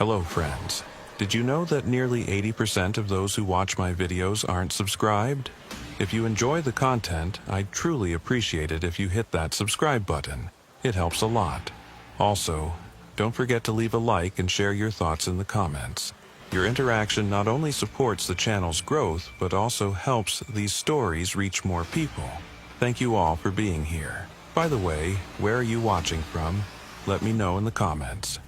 Hello friends. Did you know that nearly 80% of those who watch my videos aren't subscribed? If you enjoy the content, I'd truly appreciate it if you hit that subscribe button. It helps a lot. Also, don't forget to leave a like and share your thoughts in the comments. Your interaction not only supports the channel's growth, but also helps these stories reach more people. Thank you all for being here. By the way, where are you watching from? Let me know in the comments.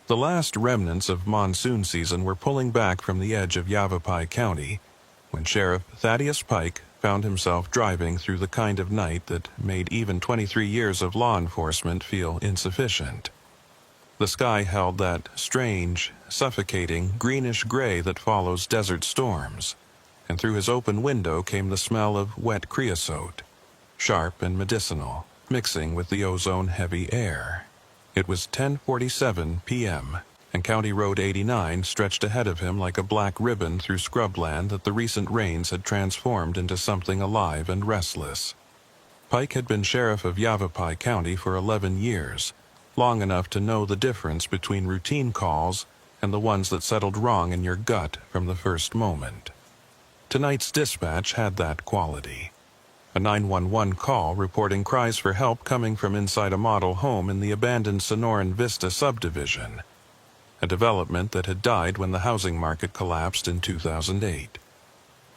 The last remnants of monsoon season were pulling back from the edge of Yavapai County when Sheriff Thaddeus Pike found himself driving through the kind of night that made even 23 years of law enforcement feel insufficient. The sky held that strange, suffocating, greenish gray that follows desert storms, and through his open window came the smell of wet creosote, sharp and medicinal, mixing with the ozone-heavy air. It was 10:47 p.m., and County Road 89 stretched ahead of him like a black ribbon through scrubland that the recent rains had transformed into something alive and restless. Pike had been sheriff of Yavapai County for 11 years, long enough to know the difference between routine calls and the ones that settled wrong in your gut from the first moment. Tonight's dispatch had that quality. A 911 call reporting cries for help coming from inside a model home in the abandoned Sonoran Vista subdivision, a development that had died when the housing market collapsed in 2008.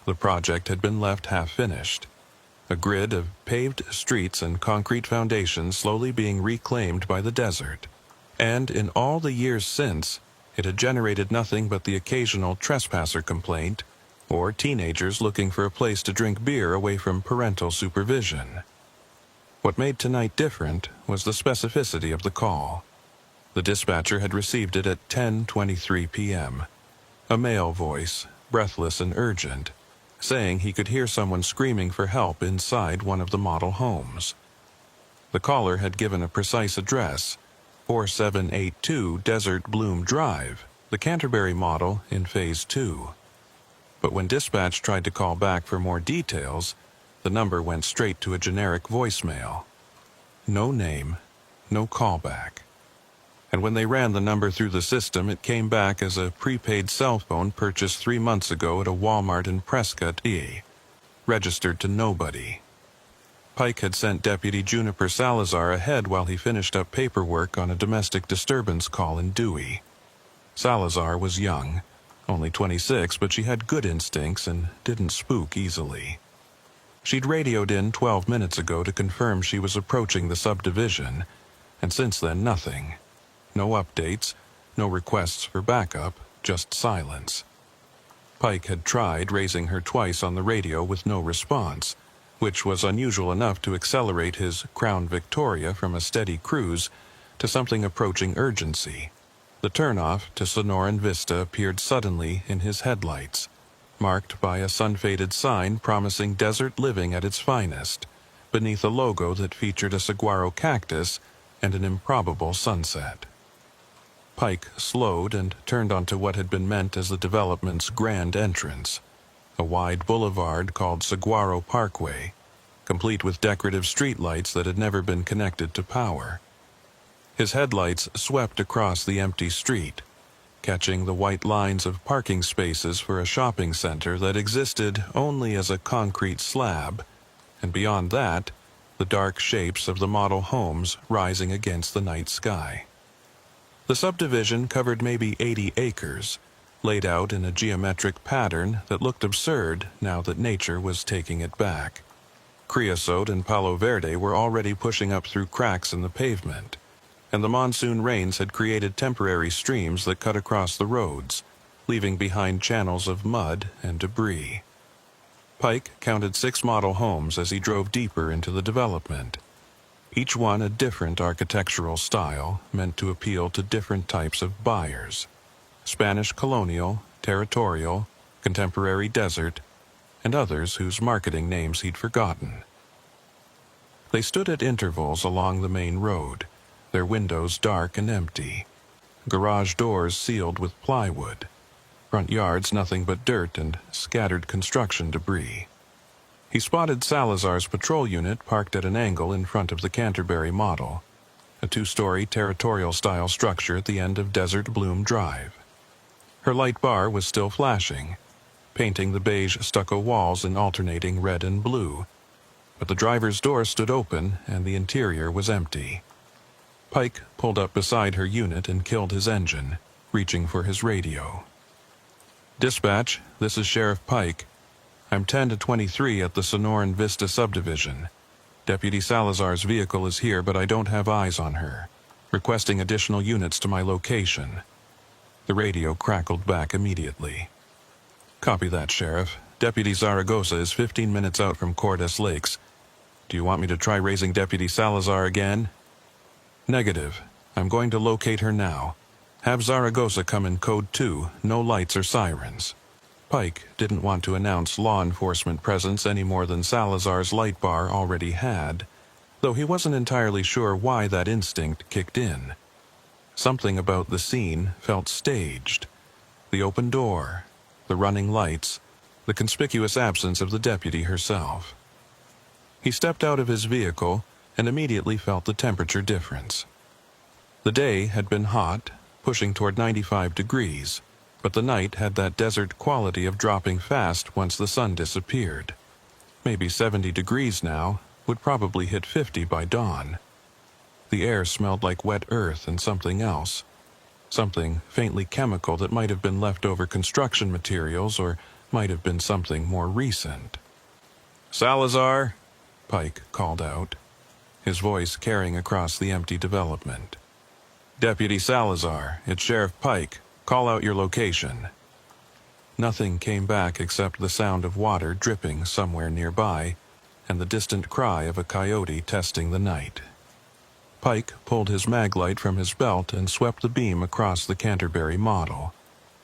The project had been left half-finished, a grid of paved streets and concrete foundations slowly being reclaimed by the desert. And in all the years since, it had generated nothing but the occasional trespasser complaint or teenagers looking for a place to drink beer away from parental supervision. What made tonight different was the specificity of the call. The dispatcher had received it at 10:23 p.m. A male voice, breathless and urgent, saying he could hear someone screaming for help inside one of the model homes. The caller had given a precise address, 4782 Desert Bloom Drive, the Canterbury model in Phase 2. But when dispatch tried to call back for more details, the number went straight to a generic voicemail. No name, no callback. And when they ran the number through the system, it came back as a prepaid cell phone purchased 3 months ago at a Walmart in Prescott, registered to nobody. Pike had sent Deputy Juniper Salazar ahead while he finished up paperwork on a domestic disturbance call in Dewey. Salazar was young, only 26, but she had good instincts and didn't spook easily. She'd radioed in 12 minutes ago to confirm she was approaching the subdivision, and since then nothing. No updates, no requests for backup, just silence. Pike had tried raising her twice on the radio with no response, which was unusual enough to accelerate his Crown Victoria from a steady cruise to something approaching urgency. The turnoff to Sonoran Vista appeared suddenly in his headlights, marked by a sun-faded sign promising desert living at its finest, beneath a logo that featured a saguaro cactus and an improbable sunset. Pike slowed and turned onto what had been meant as the development's grand entrance, a wide boulevard called Saguaro Parkway, complete with decorative streetlights that had never been connected to power. His headlights swept across the empty street, catching the white lines of parking spaces for a shopping center that existed only as a concrete slab, and beyond that, the dark shapes of the model homes rising against the night sky. The subdivision covered maybe 80 acres, laid out in a geometric pattern that looked absurd now that nature was taking it back. Creosote and Palo Verde were already pushing up through cracks in the pavement, and the monsoon rains had created temporary streams that cut across the roads, leaving behind channels of mud and debris. Pike counted 6 model homes as he drove deeper into the development, each one a different architectural style meant to appeal to different types of buyers: Spanish colonial, territorial, contemporary desert, and others whose marketing names he'd forgotten. They stood at intervals along the main road, their windows dark and empty, garage doors sealed with plywood, front yards nothing but dirt and scattered construction debris. He spotted Salazar's patrol unit parked at an angle in front of the Canterbury model, a two-story territorial-style structure at the end of Desert Bloom Drive. Her light bar was still flashing, painting the beige stucco walls in alternating red and blue, but the driver's door stood open and the interior was empty. Pike pulled up beside her unit and killed his engine, reaching for his radio. "Dispatch, this is Sheriff Pike. I'm 10 to 23 at the Sonoran Vista subdivision. Deputy Salazar's vehicle is here, but I don't have eyes on her. Requesting additional units to my location." The radio crackled back immediately. "Copy that, Sheriff. Deputy Zaragoza is 15 minutes out from Cordes Lakes. Do you want me to try raising Deputy Salazar again?" "Negative. I'm going to locate her now. Have Zaragoza come in code 2, no lights or sirens." Pike didn't want to announce law enforcement presence any more than Salazar's light bar already had, though he wasn't entirely sure why that instinct kicked in. Something about the scene felt staged. The open door, the running lights, the conspicuous absence of the deputy herself. He stepped out of his vehicle and immediately felt the temperature difference. The day had been hot, pushing toward 95 degrees, but the night had that desert quality of dropping fast once the sun disappeared. Maybe 70 degrees now, would probably hit 50 by dawn. The air smelled like wet earth and something else, something faintly chemical that might have been leftover construction materials or might have been something more recent. "Salazar," Pike called out, his voice carrying across the empty development. "Deputy Salazar, it's Sheriff Pike. Call out your location." Nothing came back except the sound of water dripping somewhere nearby and the distant cry of a coyote testing the night. Pike pulled his maglite from his belt and swept the beam across the Canterbury model.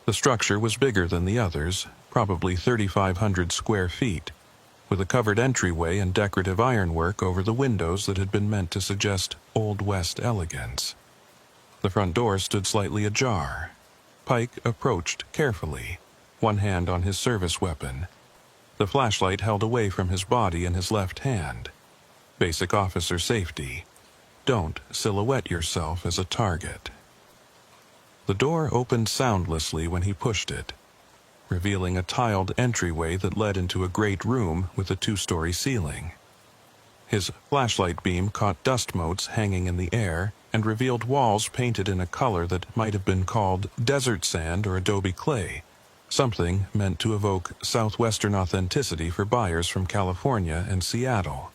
The structure was bigger than the others, probably 3,500 square feet, with a covered entryway and decorative ironwork over the windows that had been meant to suggest Old West elegance. The front door stood slightly ajar. Pike approached carefully, one hand on his service weapon, the flashlight held away from his body in his left hand. Basic officer safety. Don't silhouette yourself as a target. The door opened soundlessly when he pushed it, revealing a tiled entryway that led into a great room with a 2-story ceiling. His flashlight beam caught dust motes hanging in the air and revealed walls painted in a color that might have been called desert sand or adobe clay, something meant to evoke southwestern authenticity for buyers from California and Seattle.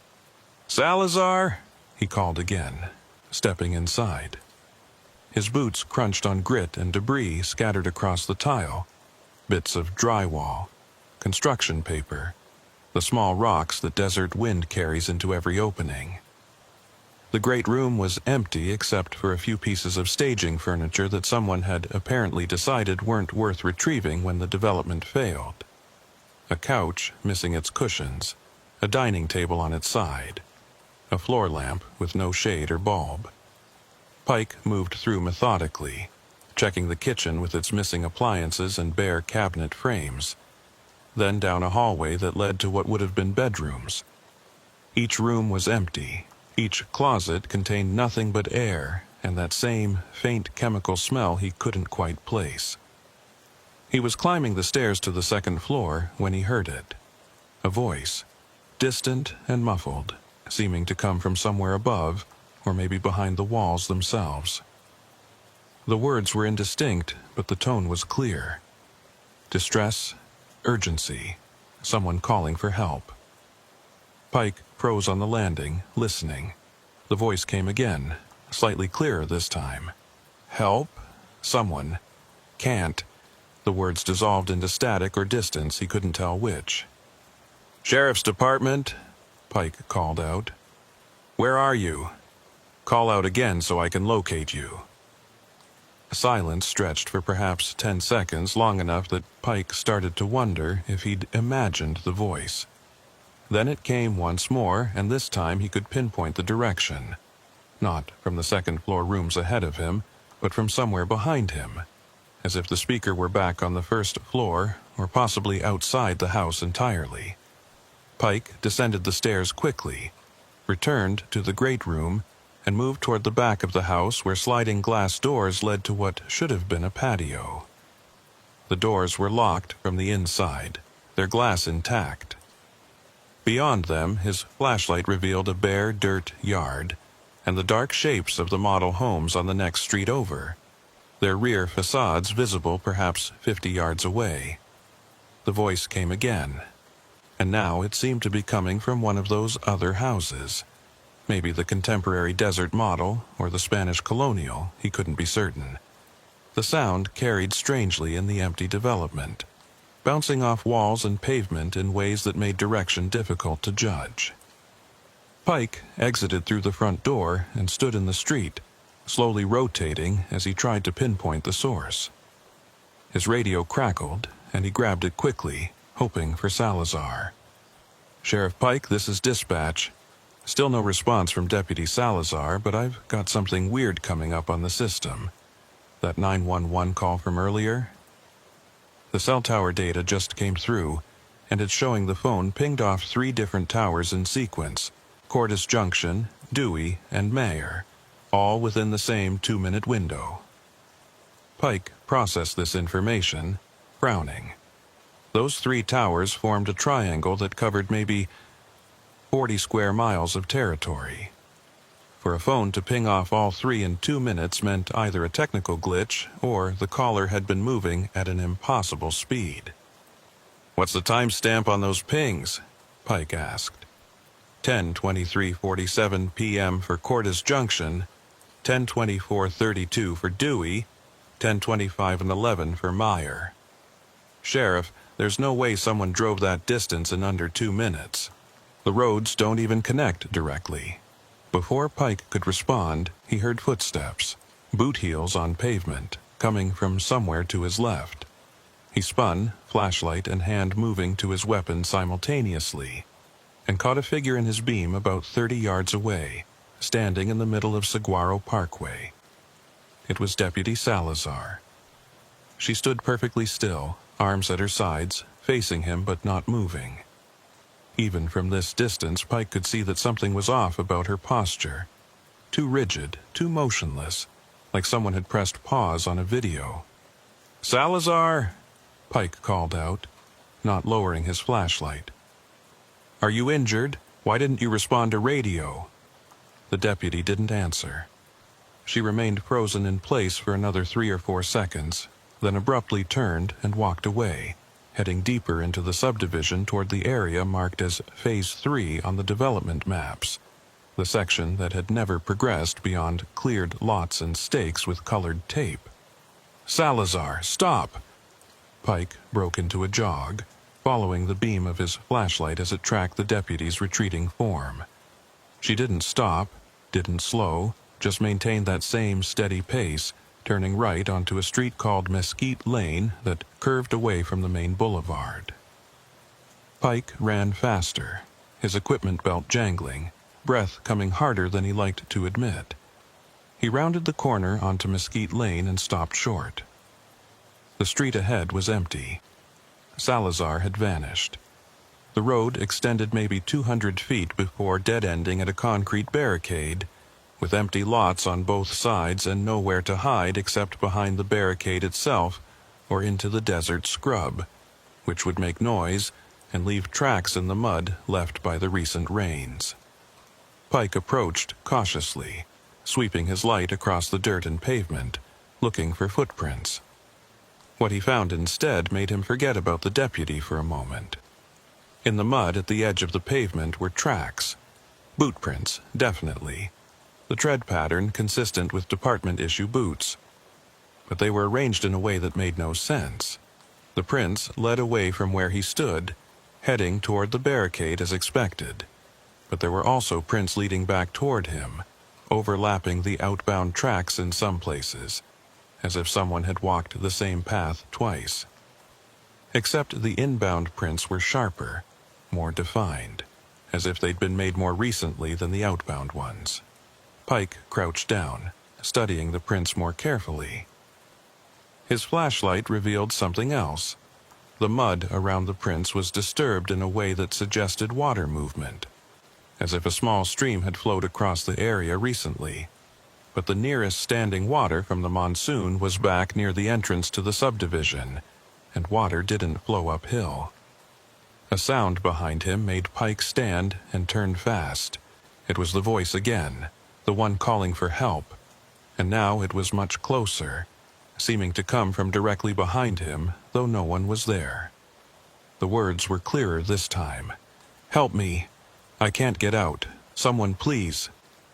"Salazar," he called again, stepping inside. His boots crunched on grit and debris scattered across the tile, bits of drywall, construction paper, the small rocks that desert wind carries into every opening. The great room was empty except for a few pieces of staging furniture that someone had apparently decided weren't worth retrieving when the development failed. A couch missing its cushions, a dining table on its side, a floor lamp with no shade or bulb. Pike moved through methodically, checking the kitchen with its missing appliances and bare cabinet frames, then down a hallway that led to what would have been bedrooms. Each room was empty. Each closet contained nothing but air and that same faint chemical smell he couldn't quite place. He was climbing the stairs to the second floor when he heard it. A voice, distant and muffled, seeming to come from somewhere above or maybe behind the walls themselves. The words were indistinct, but the tone was clear. Distress, urgency, someone calling for help. Pike froze on the landing, listening. The voice came again, slightly clearer this time. "Help? Someone. Can't." The words dissolved into static or distance, he couldn't tell which. "Sheriff's Department," Pike called out. "Where are you? Call out again so I can locate you." Silence stretched for perhaps 10 seconds, long enough that Pike started to wonder if he'd imagined the voice. Then it came once more, and this time he could pinpoint the direction. Not from the second-floor rooms ahead of him, but from somewhere behind him, as if the speaker were back on the first floor or possibly outside the house entirely. Pike descended the stairs quickly, returned to the great room, and moved toward the back of the house where sliding glass doors led to what should have been a patio. The doors were locked from the inside, their glass intact. Beyond them, his flashlight revealed a bare dirt yard and the dark shapes of the model homes on the next street over, their rear facades visible perhaps 50 yards away. The voice came again, and now it seemed to be coming from one of those other houses. Maybe the contemporary desert model or the Spanish colonial, he couldn't be certain. The sound carried strangely in the empty development, bouncing off walls and pavement in ways that made direction difficult to judge. Pike exited through the front door and stood in the street, slowly rotating as he tried to pinpoint the source. His radio crackled, and he grabbed it quickly, hoping for Salazar. "Sheriff Pike, this is dispatch. Still no response from Deputy Salazar, but I've got something weird coming up on the system. That 911 call from earlier? The cell tower data just came through, and it's showing the phone pinged off 3 different towers in sequence: Cordis Junction, Dewey, and Mayer, all within the same 2-minute window." Pike processed this information, frowning. Those 3 towers formed a triangle that covered maybe 40 square miles of territory. For a phone to ping off all 3 in 2 minutes meant either a technical glitch or the caller had been moving at an impossible speed. "What's the timestamp on those pings?" Pike asked. 10:23:47 p.m. for Cordis Junction, 10:24:32 for Dewey, 10:25:11 for Meyer. "Sheriff, there's no way someone drove that distance in under 2 minutes. The roads don't even connect directly." Before Pike could respond, he heard footsteps, boot heels on pavement, coming from somewhere to his left. He spun, flashlight and hand moving to his weapon simultaneously, and caught a figure in his beam about 30 yards away, standing in the middle of Saguaro Parkway. It was Deputy Salazar. She stood perfectly still, arms at her sides, facing him but not moving. Even from this distance, Pike could see that something was off about her posture. Too rigid, too motionless, like someone had pressed pause on a video. "Salazar!" Pike called out, not lowering his flashlight. "Are you injured? Why didn't you respond to radio?" The deputy didn't answer. She remained frozen in place for another 3 or 4 seconds, then abruptly turned and walked away, heading deeper into the subdivision toward the area marked as Phase 3 on the development maps, the section that had never progressed beyond cleared lots and stakes with colored tape. "Salazar, stop!" Pike broke into a jog, following the beam of his flashlight as it tracked the deputy's retreating form. She didn't stop, didn't slow, just maintained that same steady pace, turning right onto a street called Mesquite Lane that curved away from the main boulevard. Pike ran faster, his equipment belt jangling, breath coming harder than he liked to admit. He rounded the corner onto Mesquite Lane and stopped short. The street ahead was empty. Salazar had vanished. The road extended maybe 200 feet before dead-ending at a concrete barricade, with empty lots on both sides and nowhere to hide except behind the barricade itself or into the desert scrub, which would make noise and leave tracks in the mud left by the recent rains. Pike approached cautiously, sweeping his light across the dirt and pavement, looking for footprints. What he found instead made him forget about the deputy for a moment. In the mud at the edge of the pavement were tracks. Boot prints, definitely. The tread pattern consistent with department-issue boots. But they were arranged in a way that made no sense. The prints led away from where he stood, heading toward the barricade as expected. But there were also prints leading back toward him, overlapping the outbound tracks in some places, as if someone had walked the same path twice. Except the inbound prints were sharper, more defined, as if they'd been made more recently than the outbound ones. Pike crouched down, studying the prints more carefully. His flashlight revealed something else. The mud around the prints was disturbed in a way that suggested water movement, as if a small stream had flowed across the area recently. But the nearest standing water from the monsoon was back near the entrance to the subdivision, and water didn't flow uphill. A sound behind him made Pike stand and turn fast. It was the voice again, the one calling for help, and now it was much closer, seeming to come from directly behind him, though no one was there. The words were clearer this time. "Help me. I can't get out. Someone please.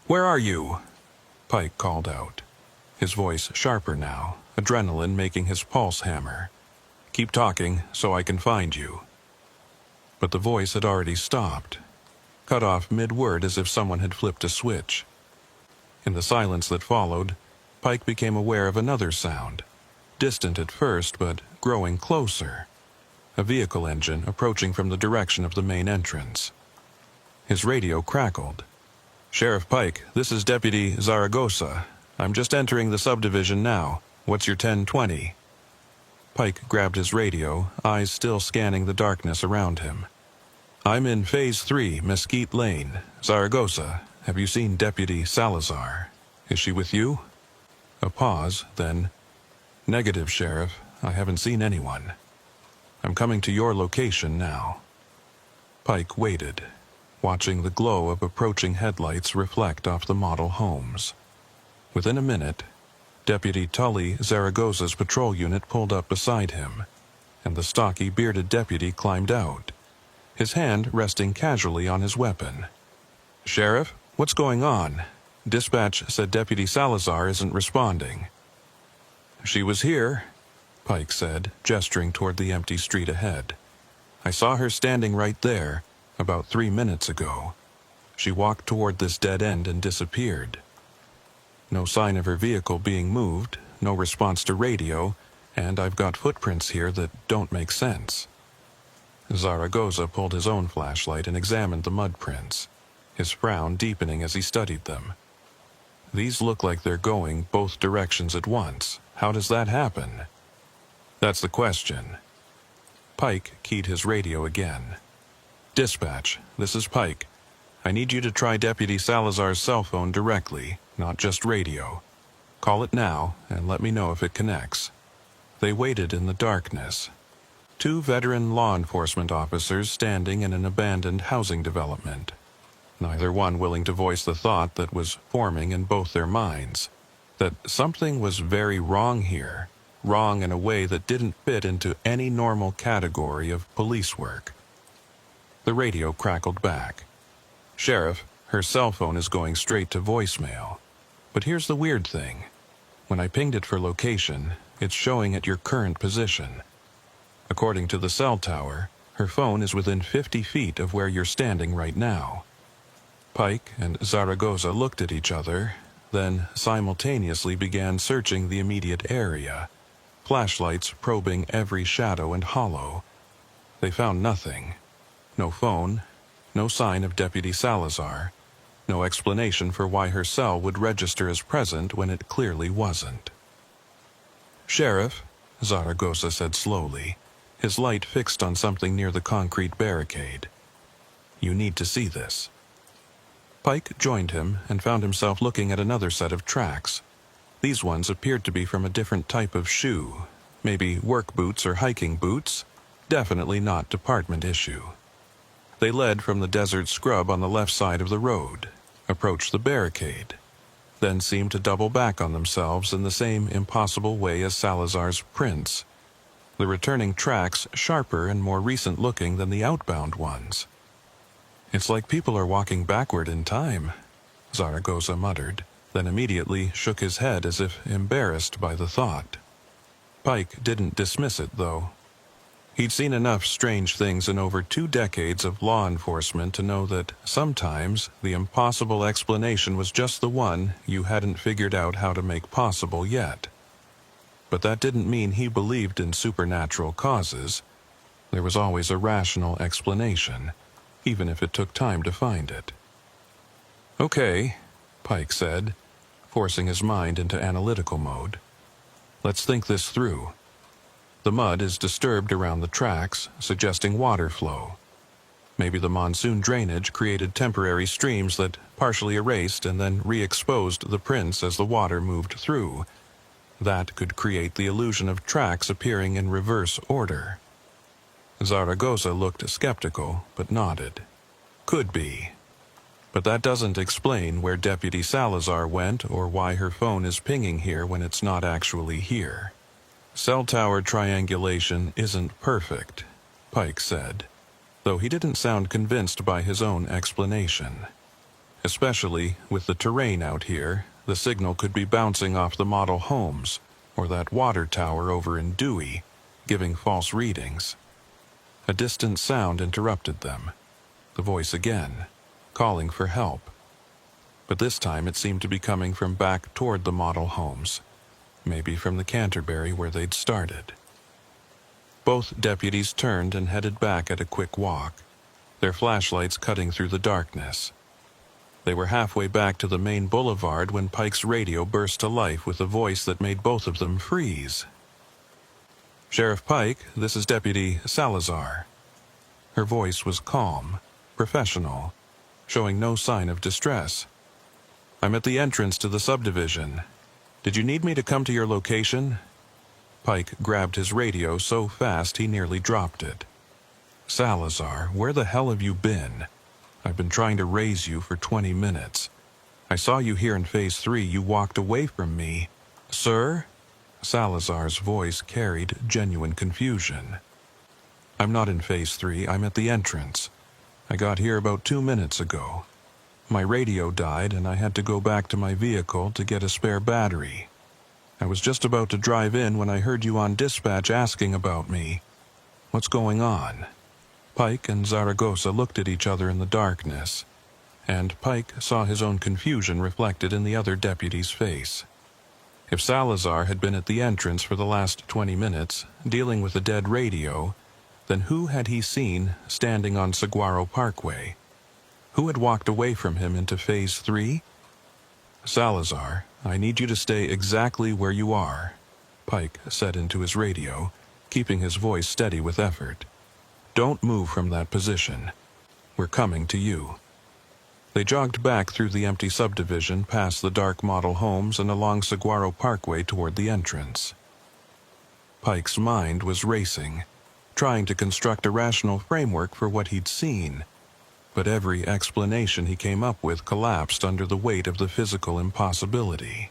Where are you?" Pike called out, his voice sharper now, adrenaline making his pulse hammer. "Keep talking so I can find you." But the voice had already stopped, cut off mid-word as if someone had flipped a switch. In the silence that followed, Pike became aware of another sound, distant at first but growing closer. A vehicle engine approaching from the direction of the main entrance. His radio crackled. "Sheriff Pike, this is Deputy Zaragoza. I'm just entering the subdivision now. What's your 1020? Pike grabbed his radio, eyes still scanning the darkness around him. "I'm in Phase 3, Mesquite Lane. Zaragoza, have you seen Deputy Salazar? Is she with you?" A pause, then, "Negative, Sheriff. I haven't seen anyone. I'm coming to your location now." Pike waited, watching the glow of approaching headlights reflect off the model homes. Within a minute, Deputy Tully Zaragoza's patrol unit pulled up beside him, and the stocky, bearded deputy climbed out, his hand resting casually on his weapon. "Sheriff, what's going on? Dispatch said Deputy Salazar isn't responding." "She was here," Pike said, gesturing toward the empty street ahead. "I saw her standing right there, about 3 minutes ago. She walked toward this dead end and disappeared. No sign of her vehicle being moved, no response to radio, and I've got footprints here that don't make sense." Zaragoza pulled his own flashlight and examined the mud prints, his frown deepening as he studied them. "These look like they're going both directions at once. How does that happen?" "That's the question." Pike keyed his radio again. "Dispatch, this is Pike. I need you to try Deputy Salazar's cell phone directly, not just radio. Call it now and let me know if it connects." They waited in the darkness. 2 veteran law enforcement officers standing in an abandoned housing development, neither one willing to voice the thought that was forming in both their minds, that something was very wrong here, wrong in a way that didn't fit into any normal category of police work. The radio crackled back. "Sheriff, her cell phone is going straight to voicemail. But here's the weird thing. When I pinged it for location, it's showing at your current position. According to the cell tower, her phone is within 50 feet of where you're standing right now." Pike and Zaragoza looked at each other, then simultaneously began searching the immediate area, flashlights probing every shadow and hollow. They found nothing. No phone, no sign of Deputy Salazar, no explanation for why her cell would register as present when it clearly wasn't. "Sheriff," Zaragoza said slowly, his light fixed on something near the concrete barricade. "You need to see this." Pike joined him and found himself looking at another set of tracks. These ones appeared to be from a different type of shoe, maybe work boots or hiking boots, definitely not department issue. They led from the desert scrub on the left side of the road, approached the barricade, then seemed to double back on themselves in the same impossible way as Salazar's prints, the returning tracks sharper and more recent-looking than the outbound ones. "It's like people are walking backward in time," Zaragoza muttered, then immediately shook his head as if embarrassed by the thought. Pike didn't dismiss it, though. He'd seen enough strange things in over 2 decades of law enforcement to know that sometimes the impossible explanation was just the one you hadn't figured out how to make possible yet. But that didn't mean he believed in supernatural causes. There was always a rational explanation, even if it took time to find it. "Okay," Pike said, forcing his mind into analytical mode. "Let's think this through. The mud is disturbed around the tracks, suggesting water flow. Maybe the monsoon drainage created temporary streams that partially erased and then re-exposed the prints as the water moved through. That could create the illusion of tracks appearing in reverse order. Zaragoza looked skeptical, but nodded. Could be. But that doesn't explain where Deputy Salazar went or why her phone is pinging here when it's not actually here. Cell tower triangulation isn't perfect, Pike said, though he didn't sound convinced by his own explanation. Especially with the terrain out here, the signal could be bouncing off the model homes or that water tower over in Dewey, giving false readings. A distant sound interrupted them. The voice again, calling for help. But this time it seemed to be coming from back toward the model homes, maybe from the Canterbury where they'd started. Both deputies turned and headed back at a quick walk, their flashlights cutting through the darkness. They were halfway back to the main boulevard when Pike's radio burst to life with a voice that made both of them freeze. "Sheriff Pike, this is Deputy Salazar." Her voice was calm, professional, showing no sign of distress. "I'm at the entrance to the subdivision. Did you need me to come to your location?" Pike grabbed his radio so fast he nearly dropped it. "Salazar, where the hell have you been? I've been trying to raise you for 20 minutes. I saw you here in Phase 3. You walked away from me." "Sir?" Salazar's voice carried genuine confusion. "I'm not in Phase 3. I'm at the entrance. I got here about 2 minutes ago. My radio died and I had to go back to my vehicle to get a spare battery. I was just about to drive in when I heard you on dispatch asking about me. What's going on?" Pike and Zaragoza looked at each other in the darkness, and Pike saw his own confusion reflected in the other deputy's face. If Salazar had been at the entrance for the last 20 minutes, dealing with a dead radio, then who had he seen standing on Saguaro Parkway? Who had walked away from him into Phase 3? "Salazar, I need you to stay exactly where you are," Pike said into his radio, keeping his voice steady with effort. "Don't move from that position. We're coming to you." They jogged back through the empty subdivision, past the dark model homes and along Saguaro Parkway toward the entrance. Pike's mind was racing, trying to construct a rational framework for what he'd seen, but every explanation he came up with collapsed under the weight of the physical impossibility.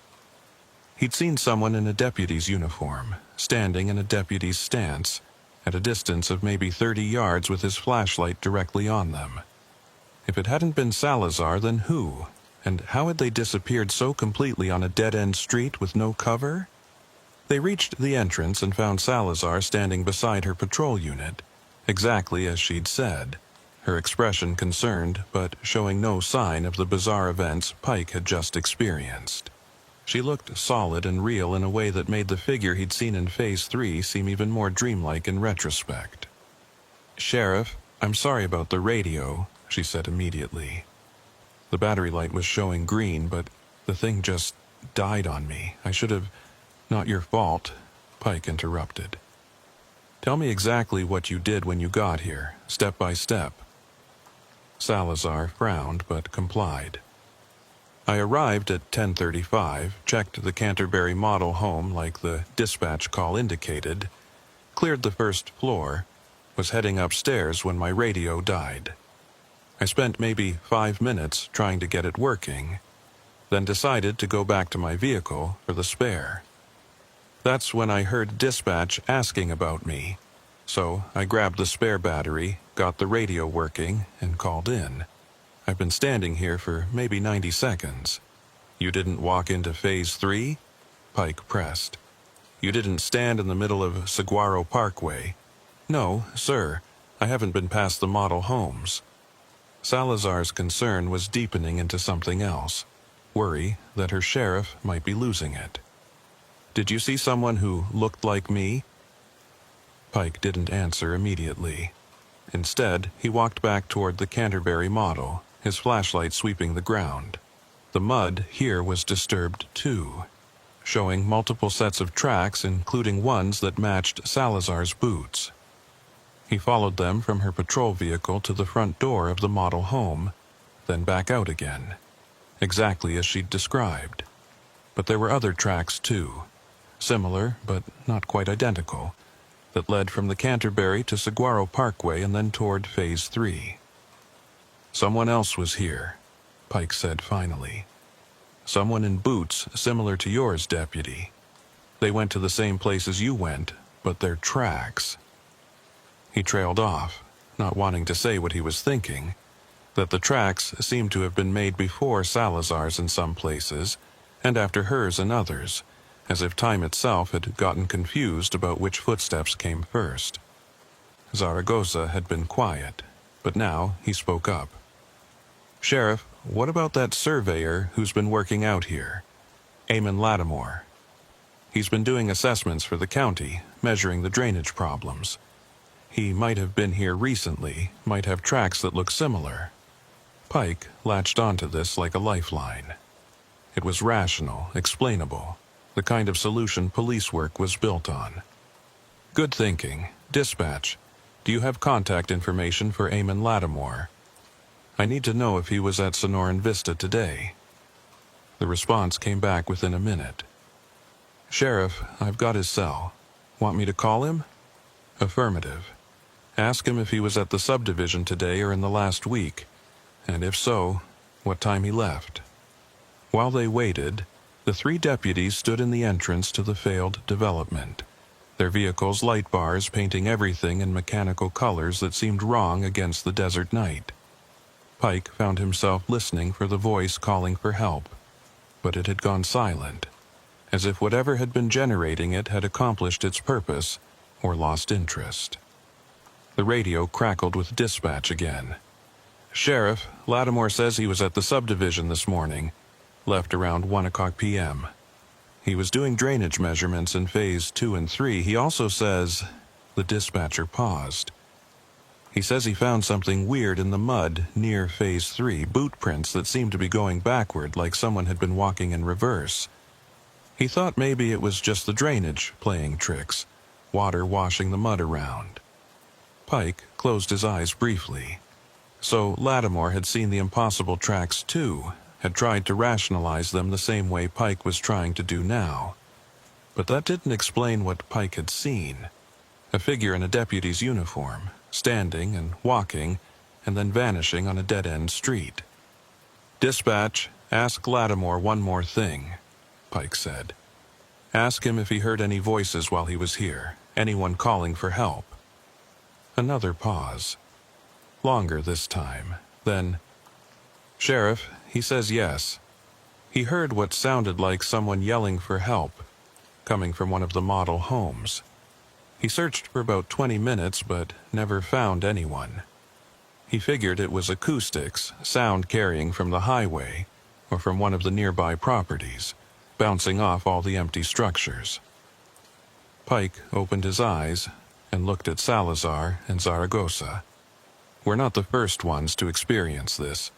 He'd seen someone in a deputy's uniform, standing in a deputy's stance, at a distance of maybe 30 yards with his flashlight directly on them. If it hadn't been Salazar, then who? And how had they disappeared so completely on a dead-end street with no cover? They reached the entrance and found Salazar standing beside her patrol unit, exactly as she'd said, her expression concerned but showing no sign of the bizarre events Pike had just experienced. She looked solid and real in a way that made the figure he'd seen in Phase 3 seem even more dreamlike in retrospect. "Sheriff, I'm sorry about the radio," she said immediately. "The battery light was showing green, but the thing just died on me. I should have—" "Not your fault," Pike interrupted. "Tell me exactly what you did when you got here, step by step." Salazar frowned but complied. "I arrived at 10:35, checked the Canterbury model home like the dispatch call indicated, cleared the first floor, was heading upstairs when my radio died. I spent maybe 5 minutes trying to get it working, then decided to go back to my vehicle for the spare. That's when I heard dispatch asking about me, so I grabbed the spare battery, got the radio working, and called in. I've been standing here for maybe 90 seconds. You didn't walk into Phase 3? Pike pressed. You didn't stand in the middle of Saguaro Parkway? No, sir. I haven't been past the model homes. Salazar's concern was deepening into something else, worry that her sheriff might be losing it. Did you see someone who looked like me? Pike didn't answer immediately. Instead, he walked back toward the Canterbury model, his flashlight sweeping the ground. The mud here was disturbed too. showing multiple sets of tracks, including ones that matched Salazar's boots. He followed them from her patrol vehicle to the front door of the model home, then back out again, exactly as she'd described. But there were other tracks too, similar but not quite identical, that led from the Canterbury to Saguaro Parkway and then toward Phase 3. "Someone else was here," Pike said finally. "Someone in boots similar to yours, Deputy. They went to the same place as you went, but their tracks." He trailed off, not wanting to say what he was thinking, that the tracks seemed to have been made before Salazar's in some places, and after hers in others, as if time itself had gotten confused about which footsteps came first. Zaragoza had been quiet, but now he spoke up. "Sheriff, what about that surveyor who's been working out here? Eamon Lattimore. He's been doing assessments for the county, measuring the drainage problems. He might have been here recently, might have tracks that look similar." Pike latched onto this like a lifeline. It was rational, explainable, the kind of solution police work was built on. "Good thinking. Dispatch, do you have contact information for Eamon Lattimore? I need to know if he was at Sonoran Vista today." The response came back within a minute. "Sheriff, I've got his cell. Want me to call him?" "Affirmative. Ask him if he was at the subdivision today or in the last week, and if so, what time he left." While they waited, the three deputies stood in the entrance to the failed development, their vehicles' light bars painting everything in mechanical colors that seemed wrong against the desert night. Pike found himself listening for the voice calling for help, but it had gone silent, as if whatever had been generating it had accomplished its purpose or lost interest. The radio crackled with dispatch again. "Sheriff, Lattimore says he was at the subdivision this morning. Left around 1 o'clock p.m. He was doing drainage measurements in Phase 2 and 3. He also says..." The dispatcher paused. "He says he found something weird in the mud near Phase 3, boot prints that seemed to be going backward like someone had been walking in reverse. He thought maybe it was just the drainage playing tricks, water washing the mud around." Pike closed his eyes briefly. So Lattimore had seen the impossible tracks too, had tried to rationalize them the same way Pike was trying to do now. But that didn't explain what Pike had seen. A figure in a deputy's uniform, standing and walking, and then vanishing on a dead-end street. "Dispatch, ask Lattimore one more thing," Pike said. "Ask him if he heard any voices while he was here, anyone calling for help." Another pause. Longer this time. Then, "Sheriff, he says yes. He heard what sounded like someone yelling for help, coming from one of the model homes. He searched for about 20 minutes but never found anyone. He figured it was acoustics, sound carrying from the highway or from one of the nearby properties, bouncing off all the empty structures." Pike opened his eyes and looked at Salazar and Zaragoza. "We're not the first ones to experience this.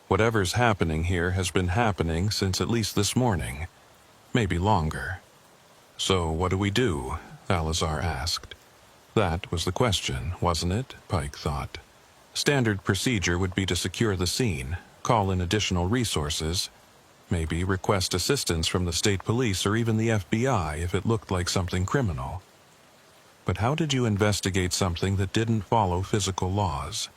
Whatever's happening here has been happening since at least this morning, maybe longer." "So what do we do?" Salazar asked. That was the question, wasn't it? Pike thought. Standard procedure would be to secure the scene, call in additional resources, maybe request assistance from the state police or even the FBI if it looked like something criminal. But how did you investigate something that didn't follow physical laws?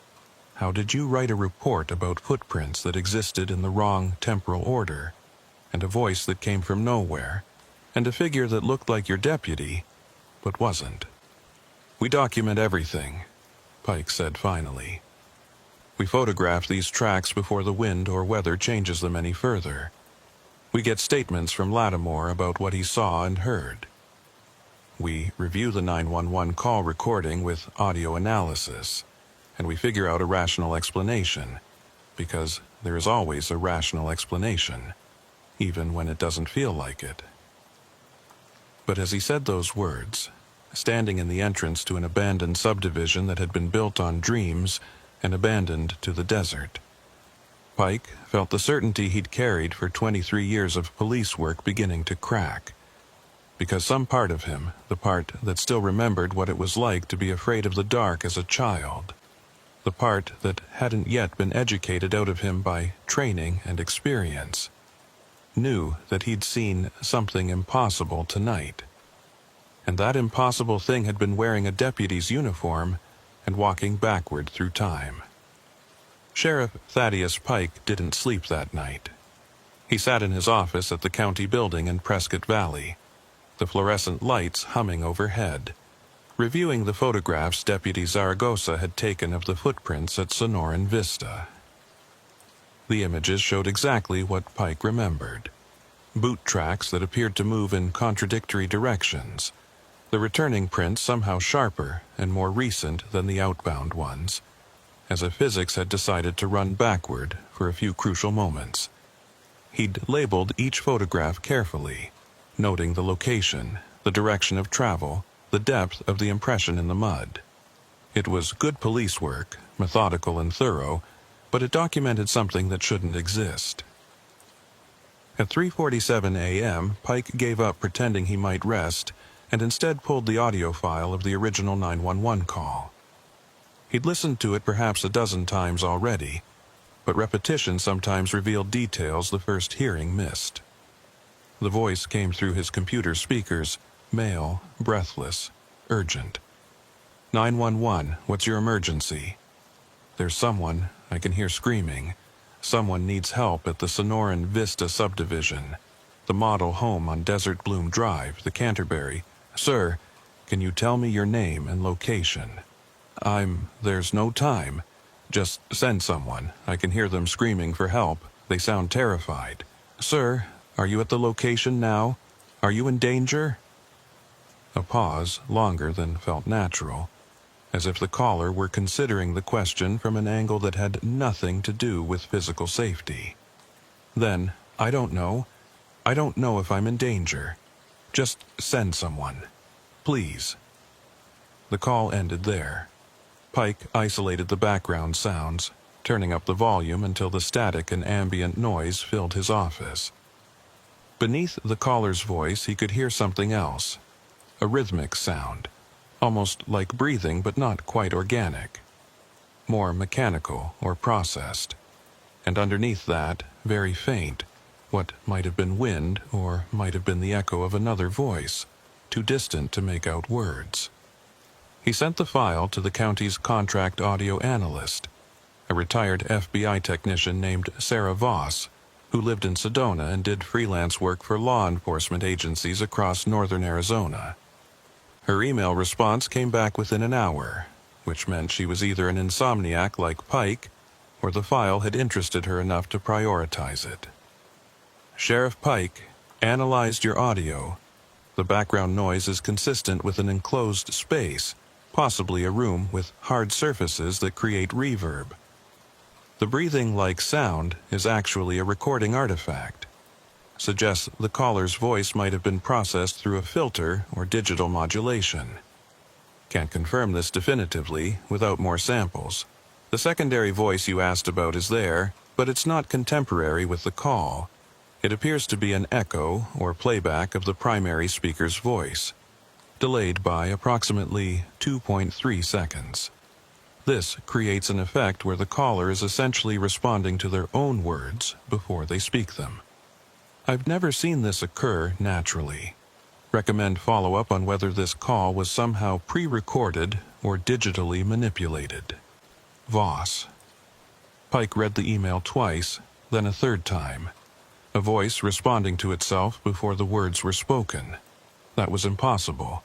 How did you write a report about footprints that existed in the wrong temporal order, and a voice that came from nowhere, and a figure that looked like your deputy, but wasn't? "We document everything," Pike said finally. "We photograph these tracks before the wind or weather changes them any further. We get statements from Lattimore about what he saw and heard. We review the 911 call recording with audio analysis, and we figure out a rational explanation, because there is always a rational explanation, even when it doesn't feel like it." But as he said those words, standing in the entrance to an abandoned subdivision that had been built on dreams and abandoned to the desert, Pike felt the certainty he'd carried for 23 years of police work beginning to crack. because some part of him, the part that still remembered what it was like to be afraid of the dark as a child, the part that hadn't yet been educated out of him by training and experience, knew that he'd seen something impossible tonight. And that impossible thing had been wearing a deputy's uniform and walking backward through time. Sheriff Thaddeus Pike didn't sleep that night. He sat in his office at the county building in Prescott Valley, the fluorescent lights humming overhead, reviewing the photographs Deputy Zaragoza had taken of the footprints at Sonoran Vista. The images showed exactly what Pike remembered. Boot tracks that appeared to move in contradictory directions, the returning prints somehow sharper and more recent than the outbound ones, as if physics had decided to run backward for a few crucial moments. He'd labeled each photograph carefully, noting the location, the direction of travel, the depth of the impression in the mud. It was good police work, methodical and thorough, but it documented something that shouldn't exist. At 3:47 a.m., Pike gave up pretending he might rest and instead pulled the audio file of the original 911 call. He'd listened to it perhaps a dozen times already, but repetition sometimes revealed details the first hearing missed. The voice came through his computer speakers, male, breathless, urgent. 911, what's your emergency? There's someone, I can hear screaming. Someone needs help at the Sonoran Vista subdivision, the model home on Desert Bloom Drive, the Canterbury. Sir, can you tell me your name and location? There's no time. Just send someone. I can hear them screaming for help. They sound terrified. Sir, are you at the location now? Are you in danger? A pause, longer than felt natural, as if the caller were considering the question from an angle that had nothing to do with physical safety. Then, I don't know. I don't know if I'm in danger. Just send someone. Please. The call ended there. Pike isolated the background sounds, turning up the volume until the static and ambient noise filled his office. Beneath the caller's voice, he could hear something else, a rhythmic sound, almost like breathing but not quite organic, more mechanical or processed. And underneath that, very faint, what might have been wind or might have been the echo of another voice, too distant to make out words. He sent the file to the county's contract audio analyst, a retired FBI technician named Sarah Voss, who lived in Sedona and did freelance work for law enforcement agencies across northern Arizona. Her email response came back within an hour, which meant she was either an insomniac like Pike, or the file had interested her enough to prioritize it. Sheriff Pike analyzed your audio. The background noise is consistent with an enclosed space, possibly a room with hard surfaces that create reverb. The breathing-like sound is actually a recording artifact. Suggests the caller's voice might have been processed through a filter or digital modulation. Can't confirm this definitively without more samples. The secondary voice you asked about is there, but it's not contemporary with the call. It appears to be an echo or playback of the primary speaker's voice, delayed by approximately 2.3 seconds. This creates an effect where the caller is essentially responding to their own words before they speak them. I've never seen this occur naturally. Recommend follow-up on whether this call was somehow pre-recorded or digitally manipulated. Voss. Pike read the email twice, then a third time. A voice responding to itself before the words were spoken. That was impossible,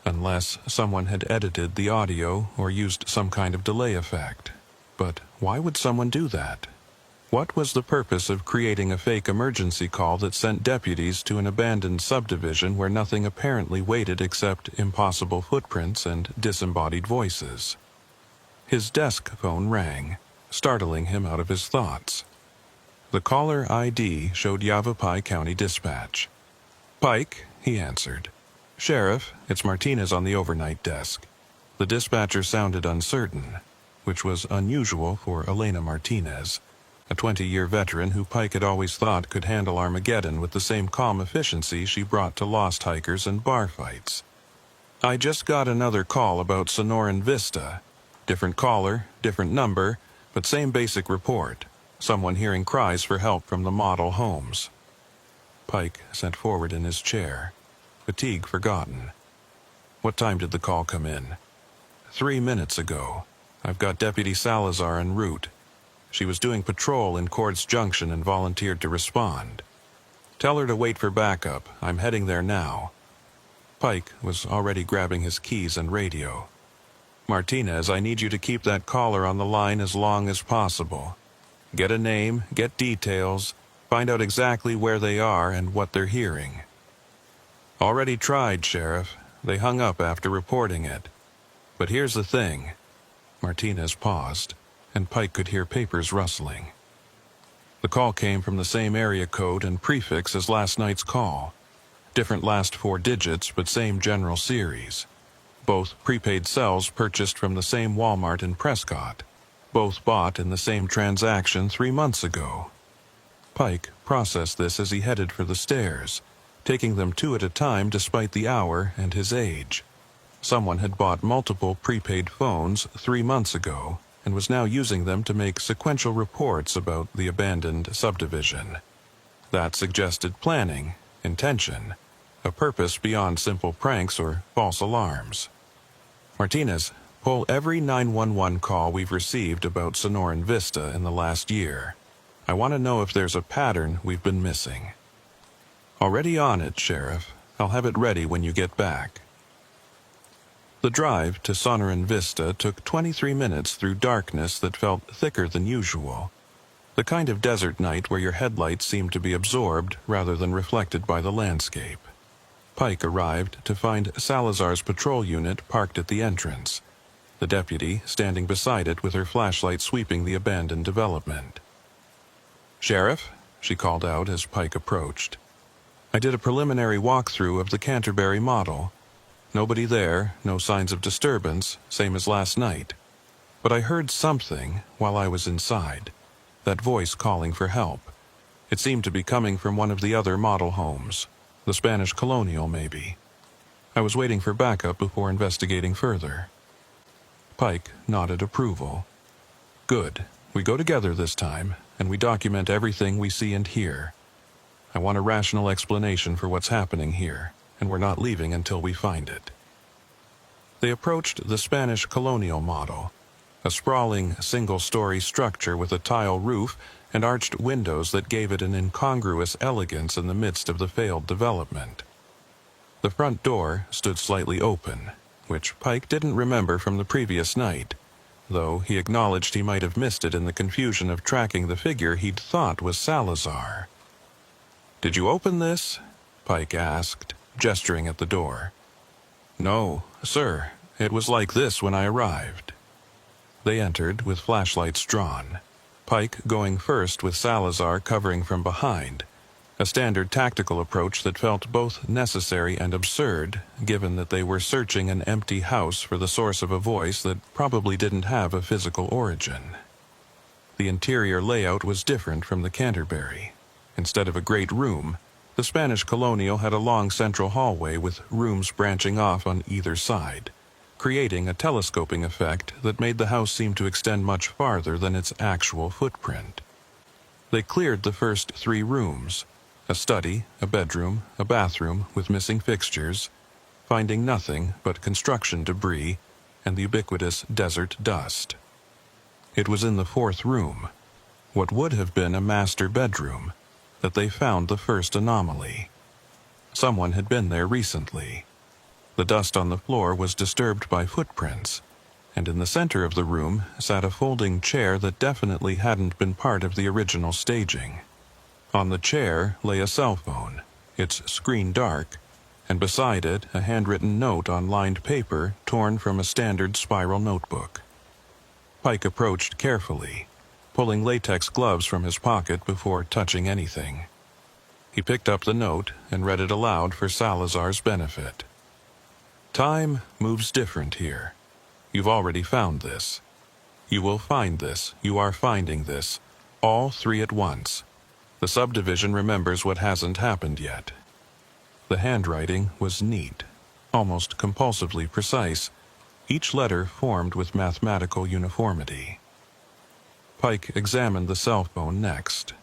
unless someone had edited the audio or used some kind of delay effect. But why would someone do that? What was the purpose of creating a fake emergency call that sent deputies to an abandoned subdivision where nothing apparently waited except impossible footprints and disembodied voices? His desk phone rang, startling him out of his thoughts. The caller ID showed Yavapai County Dispatch. Pike, he answered. Sheriff, it's Martinez on the overnight desk. The dispatcher sounded uncertain, which was unusual for Elena Martinez. a 20-year veteran who Pike had always thought could handle Armageddon with the same calm efficiency she brought to lost hikers and bar fights. "I just got another call about Sonoran Vista. Different caller, different number, but same basic report. Someone hearing cries for help from the model homes." Pike sat forward in his chair, fatigue forgotten. "What time did the call come in?" 3 minutes ago. I've got Deputy Salazar en route. She was doing patrol in Quartz Junction and volunteered to respond. Tell her to wait for backup. I'm heading there now." Pike was already grabbing his keys and radio. "Martinez, I need you to keep that caller on the line as long as possible. Get a name, get details, find out exactly where they are and what they're hearing." "Already tried, Sheriff. They hung up after reporting it. But here's the thing." Martinez paused, and Pike could hear papers rustling. The call came from the same area code and prefix as last night's call. Different last 4 digits, but same general series. Both prepaid cells purchased from the same Walmart in Prescott. Both bought in the same transaction 3 months ago. Pike processed this as he headed for the stairs, taking them 2 at a time despite the hour and his age. Someone had bought multiple prepaid phones 3 months ago and was now using them to make sequential reports about the abandoned subdivision. That suggested planning, intention, a purpose beyond simple pranks or false alarms. "Martinez, pull every 911 call we've received about Sonoran Vista in the last year. I want to know if there's a pattern we've been missing." "Already on it, Sheriff. I'll have it ready when you get back." The drive to Sonoran Vista took 23 minutes through darkness that felt thicker than usual. The kind of desert night where your headlights seemed to be absorbed rather than reflected by the landscape. Pike arrived to find Salazar's patrol unit parked at the entrance, the deputy standing beside it with her flashlight sweeping the abandoned development. "Sheriff," she called out as Pike approached. "I did a preliminary walkthrough of the Canterbury model. Nobody there, no signs of disturbance, same as last night. But I heard something while I was inside, that voice calling for help. It seemed to be coming from one of the other model homes, the Spanish Colonial maybe. I was waiting for backup before investigating further." Pike nodded approval. "Good. We go together this time, and we document everything we see and hear. I want a rational explanation for what's happening here, and we're not leaving until we find it." They approached the Spanish Colonial model, a sprawling single-story structure with a tile roof and arched windows that gave it an incongruous elegance in the midst of the failed development. The front door stood slightly open, which Pike didn't remember from the previous night, though he acknowledged he might have missed it in the confusion of tracking the figure he'd thought was Salazar. "Did you open this?" Pike asked, gesturing at the door. "No, sir. It was like this when I arrived." They entered with flashlights drawn, Pike going first with Salazar covering from behind, a standard tactical approach that felt both necessary and absurd, given that they were searching an empty house for the source of a voice that probably didn't have a physical origin. The interior layout was different from the Canterbury. Instead of a great room, the Spanish Colonial had a long central hallway with rooms branching off on either side, creating a telescoping effect that made the house seem to extend much farther than its actual footprint. They cleared the first 3 rooms, a study, a bedroom, a bathroom with missing fixtures, finding nothing but construction debris and the ubiquitous desert dust. It was in the 4th room, what would have been a master bedroom, that they found the first anomaly. Someone had been there recently. The dust on the floor was disturbed by footprints, and in the center of the room sat a folding chair that definitely hadn't been part of the original staging. On the chair lay a cell phone, its screen dark, and beside it a handwritten note on lined paper torn from a standard spiral notebook. Pike approached carefully, pulling latex gloves from his pocket before touching anything. He picked up the note and read it aloud for Salazar's benefit. "Time moves different here. You've already found this. You will find this. You are finding this. All three at once. The subdivision remembers what hasn't happened yet. The handwriting was neat, almost compulsively precise, each letter formed with mathematical uniformity. Pike examined the cell phone next.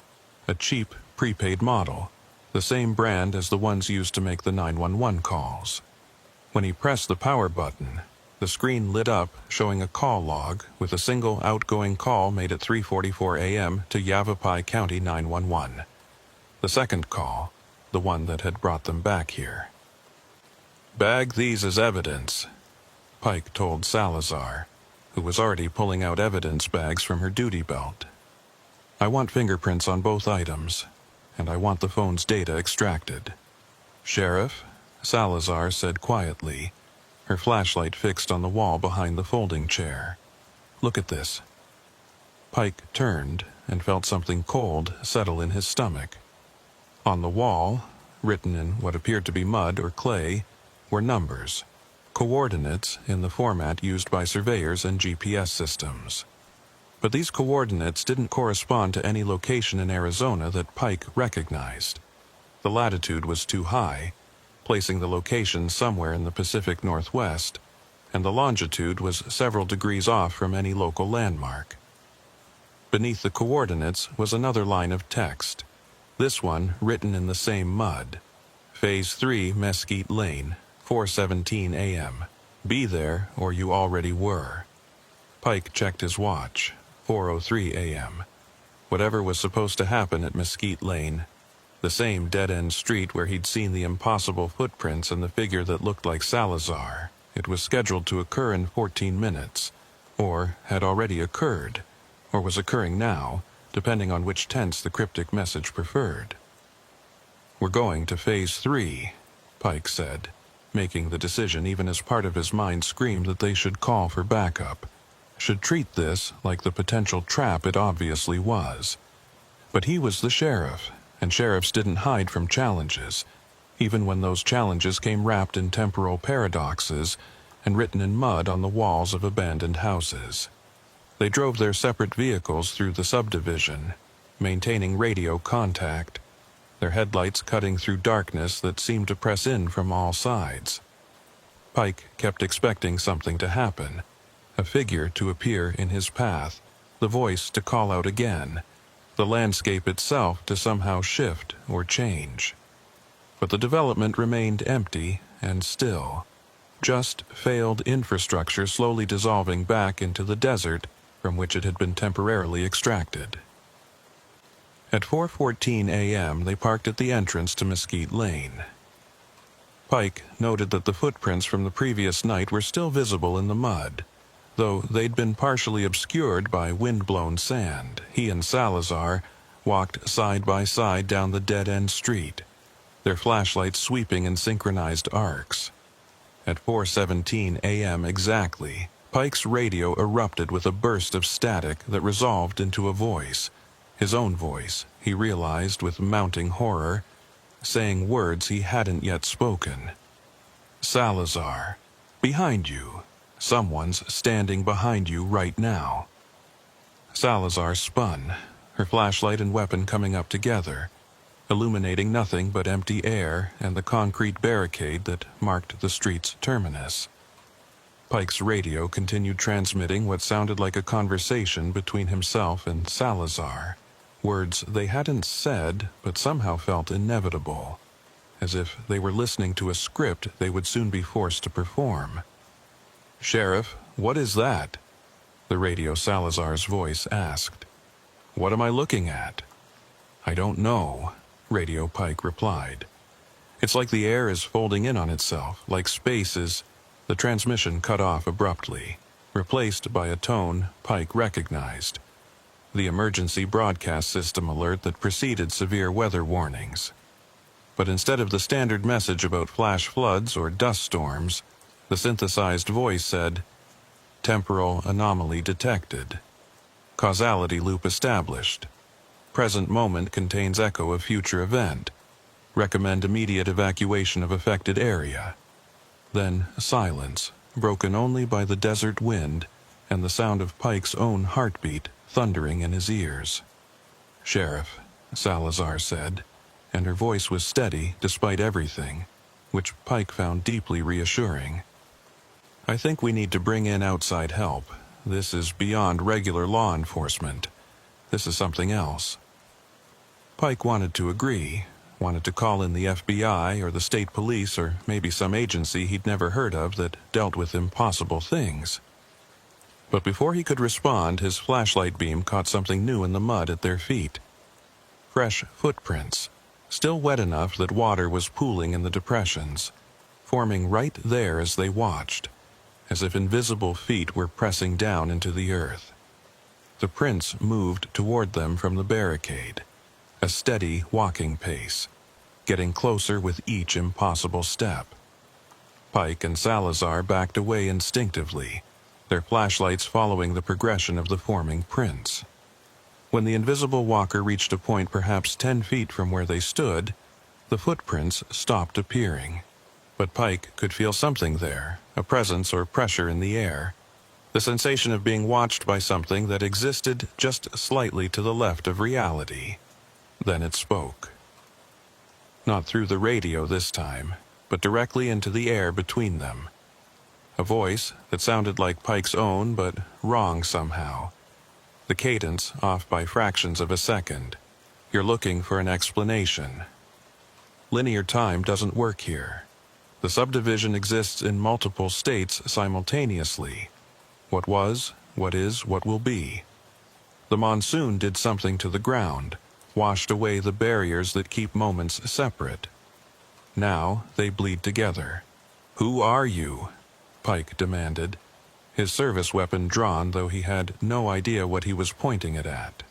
A cheap, prepaid model, the same brand as the ones used to make the 911 calls. When he pressed the power button, the screen lit up showing a call log with a single outgoing call made at 3:44 a.m. to Yavapai County 911. The second call, the one that had brought them back here. "Bag these as evidence," Pike told Salazar, who was already pulling out evidence bags from her duty belt. "I want fingerprints on both items, and I want the phone's data extracted." "Sheriff," Salazar said quietly, her flashlight fixed on the wall behind the folding chair. "Look at this." Pike turned and felt something cold settle in his stomach. On the wall, written in what appeared to be mud or clay, were numbers, coordinates in the format used by surveyors and GPS systems. But these coordinates didn't correspond to any location in Arizona that Pike recognized. The latitude was too high, placing the location somewhere in the Pacific Northwest, and the longitude was several degrees off from any local landmark. Beneath the coordinates was another line of text, this one written in the same mud. "Phase 3 Mesquite Lane, 4:17 a.m. Be there or you already were." Pike checked his watch, 4:03 a.m. Whatever was supposed to happen at Mesquite Lane, the same dead-end street where he'd seen the impossible footprints and the figure that looked like Salazar, it was scheduled to occur in 14 minutes, or had already occurred, or was occurring now, depending on which tense the cryptic message preferred. "We're going to Phase 3, Pike said, making the decision even as part of his mind screamed that they should call for backup, should treat this like the potential trap it obviously was. But he was the sheriff, and sheriffs didn't hide from challenges, even when those challenges came wrapped in temporal paradoxes and written in mud on the walls of abandoned houses. They drove their separate vehicles through the subdivision, maintaining radio contact, their headlights cutting through darkness that seemed to press in from all sides. Pike kept expecting something to happen, a figure to appear in his path, the voice to call out again, the landscape itself to somehow shift or change. But the development remained empty and still, just failed infrastructure slowly dissolving back into the desert from which it had been temporarily extracted. At 4:14 a.m. they parked at the entrance to Mesquite Lane. Pike noted that the footprints from the previous night were still visible in the mud, though they'd been partially obscured by wind-blown sand. He and Salazar walked side by side down the dead-end street, their flashlights sweeping in synchronized arcs. At 4:17 a.m. exactly, Pike's radio erupted with a burst of static that resolved into a voice, his own voice, he realized with mounting horror, saying words he hadn't yet spoken. "Salazar, behind you. Someone's standing behind you right now." Salazar spun, her flashlight and weapon coming up together, illuminating nothing but empty air and the concrete barricade that marked the street's terminus. Pike's radio continued transmitting what sounded like a conversation between himself and Salazar, words they hadn't said but somehow felt inevitable, as if they were listening to a script they would soon be forced to perform. "Sheriff, what is that?" the radio Salazar's voice asked. "What am I looking at?" "I don't know," Radio Pike replied. "It's like the air is folding in on itself, like space is—" The transmission cut off abruptly, replaced by a tone Pike recognized, the emergency broadcast system alert that preceded severe weather warnings. But instead of the standard message about flash floods or dust storms, the synthesized voice said, "Temporal anomaly detected. Causality loop established. Present moment contains echo of future event. Recommend immediate evacuation of affected area." Then silence, broken only by the desert wind and the sound of Pike's own heartbeat thundering in his ears. Sheriff, Salazar said, and her voice was steady despite everything, which Pike found deeply reassuring. I think we need to bring in outside help. This is beyond regular law enforcement. This is something else. Pike wanted to agree, wanted to call in the FBI or the state police or maybe some agency he'd never heard of that dealt with impossible things. But before he could respond, his flashlight beam caught something new in the mud at their feet. Fresh footprints, still wet enough that water was pooling in the depressions, forming right there as they watched, as if invisible feet were pressing down into the earth. The prints moved toward them from the barricade, a steady walking pace, getting closer with each impossible step. Pike and Salazar backed away instinctively, their flashlights following the progression of the forming prints. When the invisible walker reached a point perhaps 10 feet from where they stood, the footprints stopped appearing. But Pike could feel something there, a presence or pressure in the air, the sensation of being watched by something that existed just slightly to the left of reality. Then it spoke. Not through the radio this time, but directly into the air between them. A voice that sounded like Pike's own, but wrong somehow. The cadence off by fractions of a second. You're looking for an explanation. Linear time doesn't work here. The subdivision exists in multiple states simultaneously. What was, what is, what will be. The monsoon did something to the ground, washed away the barriers that keep moments separate. Now they bleed together. "Who are you?" Pike demanded, his service weapon drawn though he had no idea what he was pointing it at.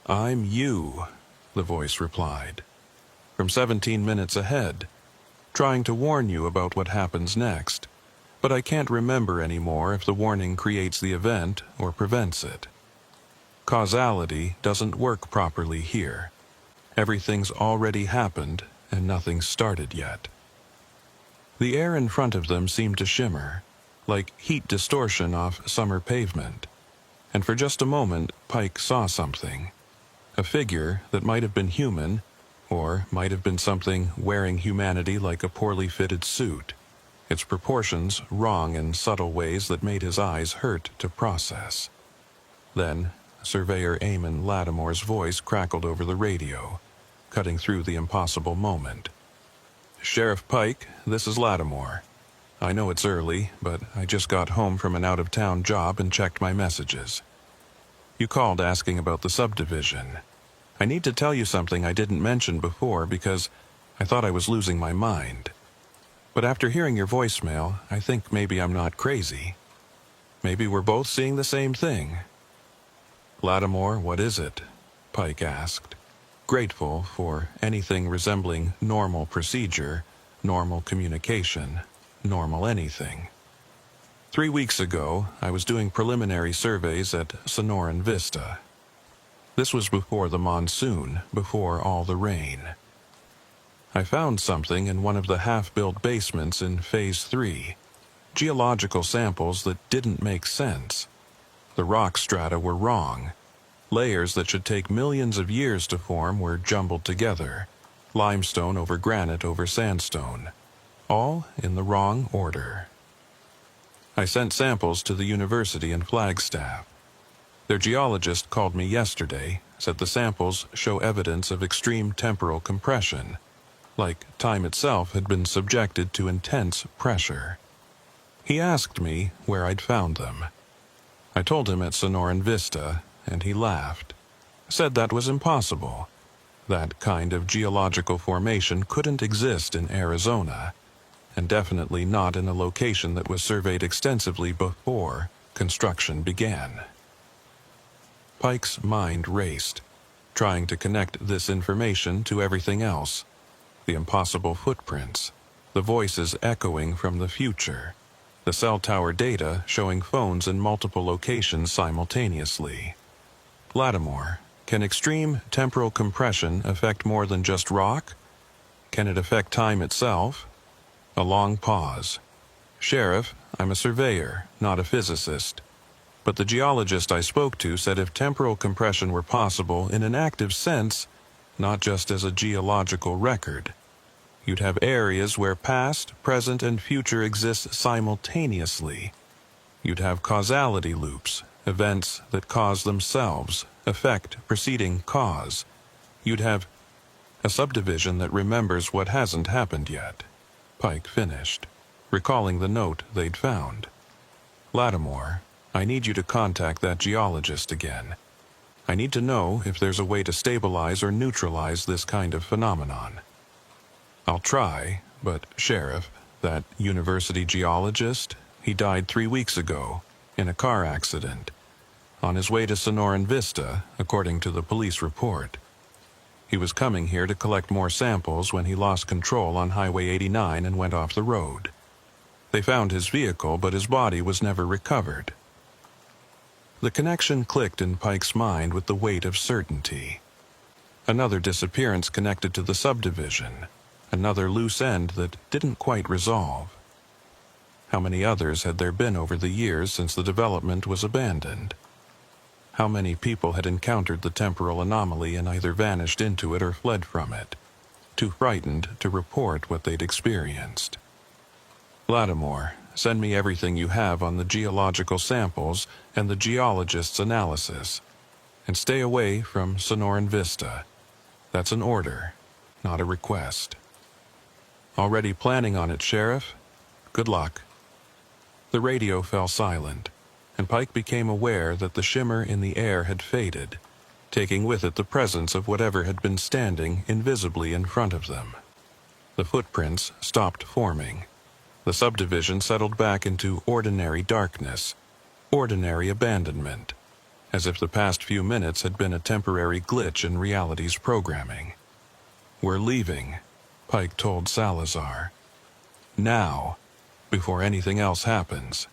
"I'm you," the voice replied, "from 17 minutes ahead, trying to warn you about what happens next, but I can't remember anymore if the warning creates the event or prevents it. Causality doesn't work properly here. Everything's already happened and nothing's started yet." The air in front of them seemed to shimmer, like heat distortion off summer pavement, and for just a moment Pike saw something, a figure that might have been human, or might have been something wearing humanity like a poorly fitted suit, its proportions wrong in subtle ways that made his eyes hurt to process. Then, Surveyor Eamon Lattimore's voice crackled over the radio, cutting through the impossible moment. "Sheriff Pike, this is Lattimore. I know it's early, but I just got home from an out-of-town job and checked my messages. You called asking about the subdivision. I need to tell you something I didn't mention before because I thought I was losing my mind. But after hearing your voicemail, I think maybe I'm not crazy. Maybe we're both seeing the same thing." "Lattimore, what is it?" Pike asked, grateful for anything resembling normal procedure, normal communication, normal anything. 3 weeks ago, I was doing preliminary surveys at Sonoran Vista. This was before the monsoon, before all the rain. I found something in one of the half-built basements in Phase 3, geological samples that didn't make sense. The rock strata were wrong. Layers that should take millions of years to form were jumbled together, limestone over granite over sandstone, all in the wrong order. I sent samples to the university in Flagstaff. Their geologist called me yesterday, said the samples show evidence of extreme temporal compression, like time itself had been subjected to intense pressure. He asked me where I'd found them. I told him at Sonoran Vista, and he laughed, said that was impossible. That kind of geological formation couldn't exist in Arizona, and definitely not in a location that was surveyed extensively before construction began. Pike's mind raced, trying to connect this information to everything else, the impossible footprints, the voices echoing from the future, the cell tower data showing phones in multiple locations simultaneously. "Lattimore, can extreme temporal compression affect more than just rock? Can it affect time itself?" A long pause. "Sheriff, I'm a surveyor, not a physicist. But the geologist I spoke to said if temporal compression were possible in an active sense, not just as a geological record, you'd have areas where past, present, and future exist simultaneously. You'd have causality loops, events that cause themselves, effect preceding cause. You'd have a subdivision that remembers what hasn't happened yet. Pike finished, recalling the note they'd found. Lattimore, I need you to contact that geologist again. I need to know if there's a way to stabilize or neutralize this kind of phenomenon. I'll try, but Sheriff, that university geologist, he died 3 weeks ago, in a car accident, on his way to Sonoran Vista, according to the police report. He was coming here to collect more samples when he lost control on Highway 89 and went off the road. They found his vehicle, but his body was never recovered. The connection clicked in Pike's mind with the weight of certainty. Another disappearance connected to the subdivision, another loose end that didn't quite resolve. How many others had there been over the years since the development was abandoned? How many people had encountered the temporal anomaly and either vanished into it or fled from it, too frightened to report what they'd experienced? Lattimore, send me everything you have on the geological samples and the geologist's analysis, and stay away from Sonoran Vista. That's an order, not a request. Already planning on it, Sheriff? Good luck. The radio fell silent, and Pike became aware that the shimmer in the air had faded, taking with it the presence of whatever had been standing invisibly in front of them. The footprints stopped forming. The subdivision settled back into ordinary darkness, ordinary abandonment, as if the past few minutes had been a temporary glitch in reality's programming. We're leaving, Pike told Salazar. Now, before anything else happens.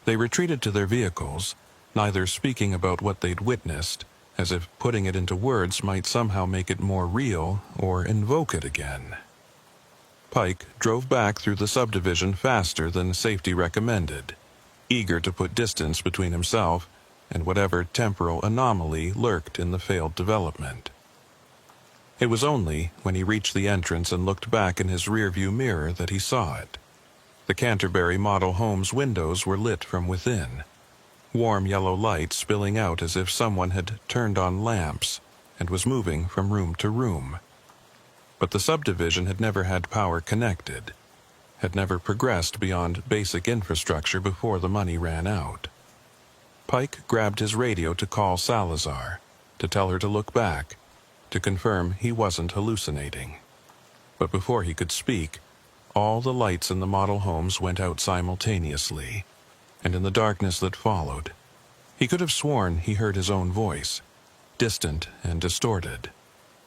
They retreated to their vehicles, neither speaking about what they'd witnessed, as if putting it into words might somehow make it more real or invoke it again. Pike drove back through the subdivision faster than safety recommended, eager to put distance between himself and whatever temporal anomaly lurked in the failed development. It was only when he reached the entrance and looked back in his rearview mirror that he saw it. The Canterbury model home's windows were lit from within, warm yellow light spilling out as if someone had turned on lamps and was moving from room to room. But the subdivision had never had power connected, had never progressed beyond basic infrastructure before the money ran out. Pike grabbed his radio to call Salazar, to tell her to look back, to confirm he wasn't hallucinating. But before he could speak, all the lights in the model homes went out simultaneously, and in the darkness that followed, he could have sworn he heard his own voice, distant and distorted,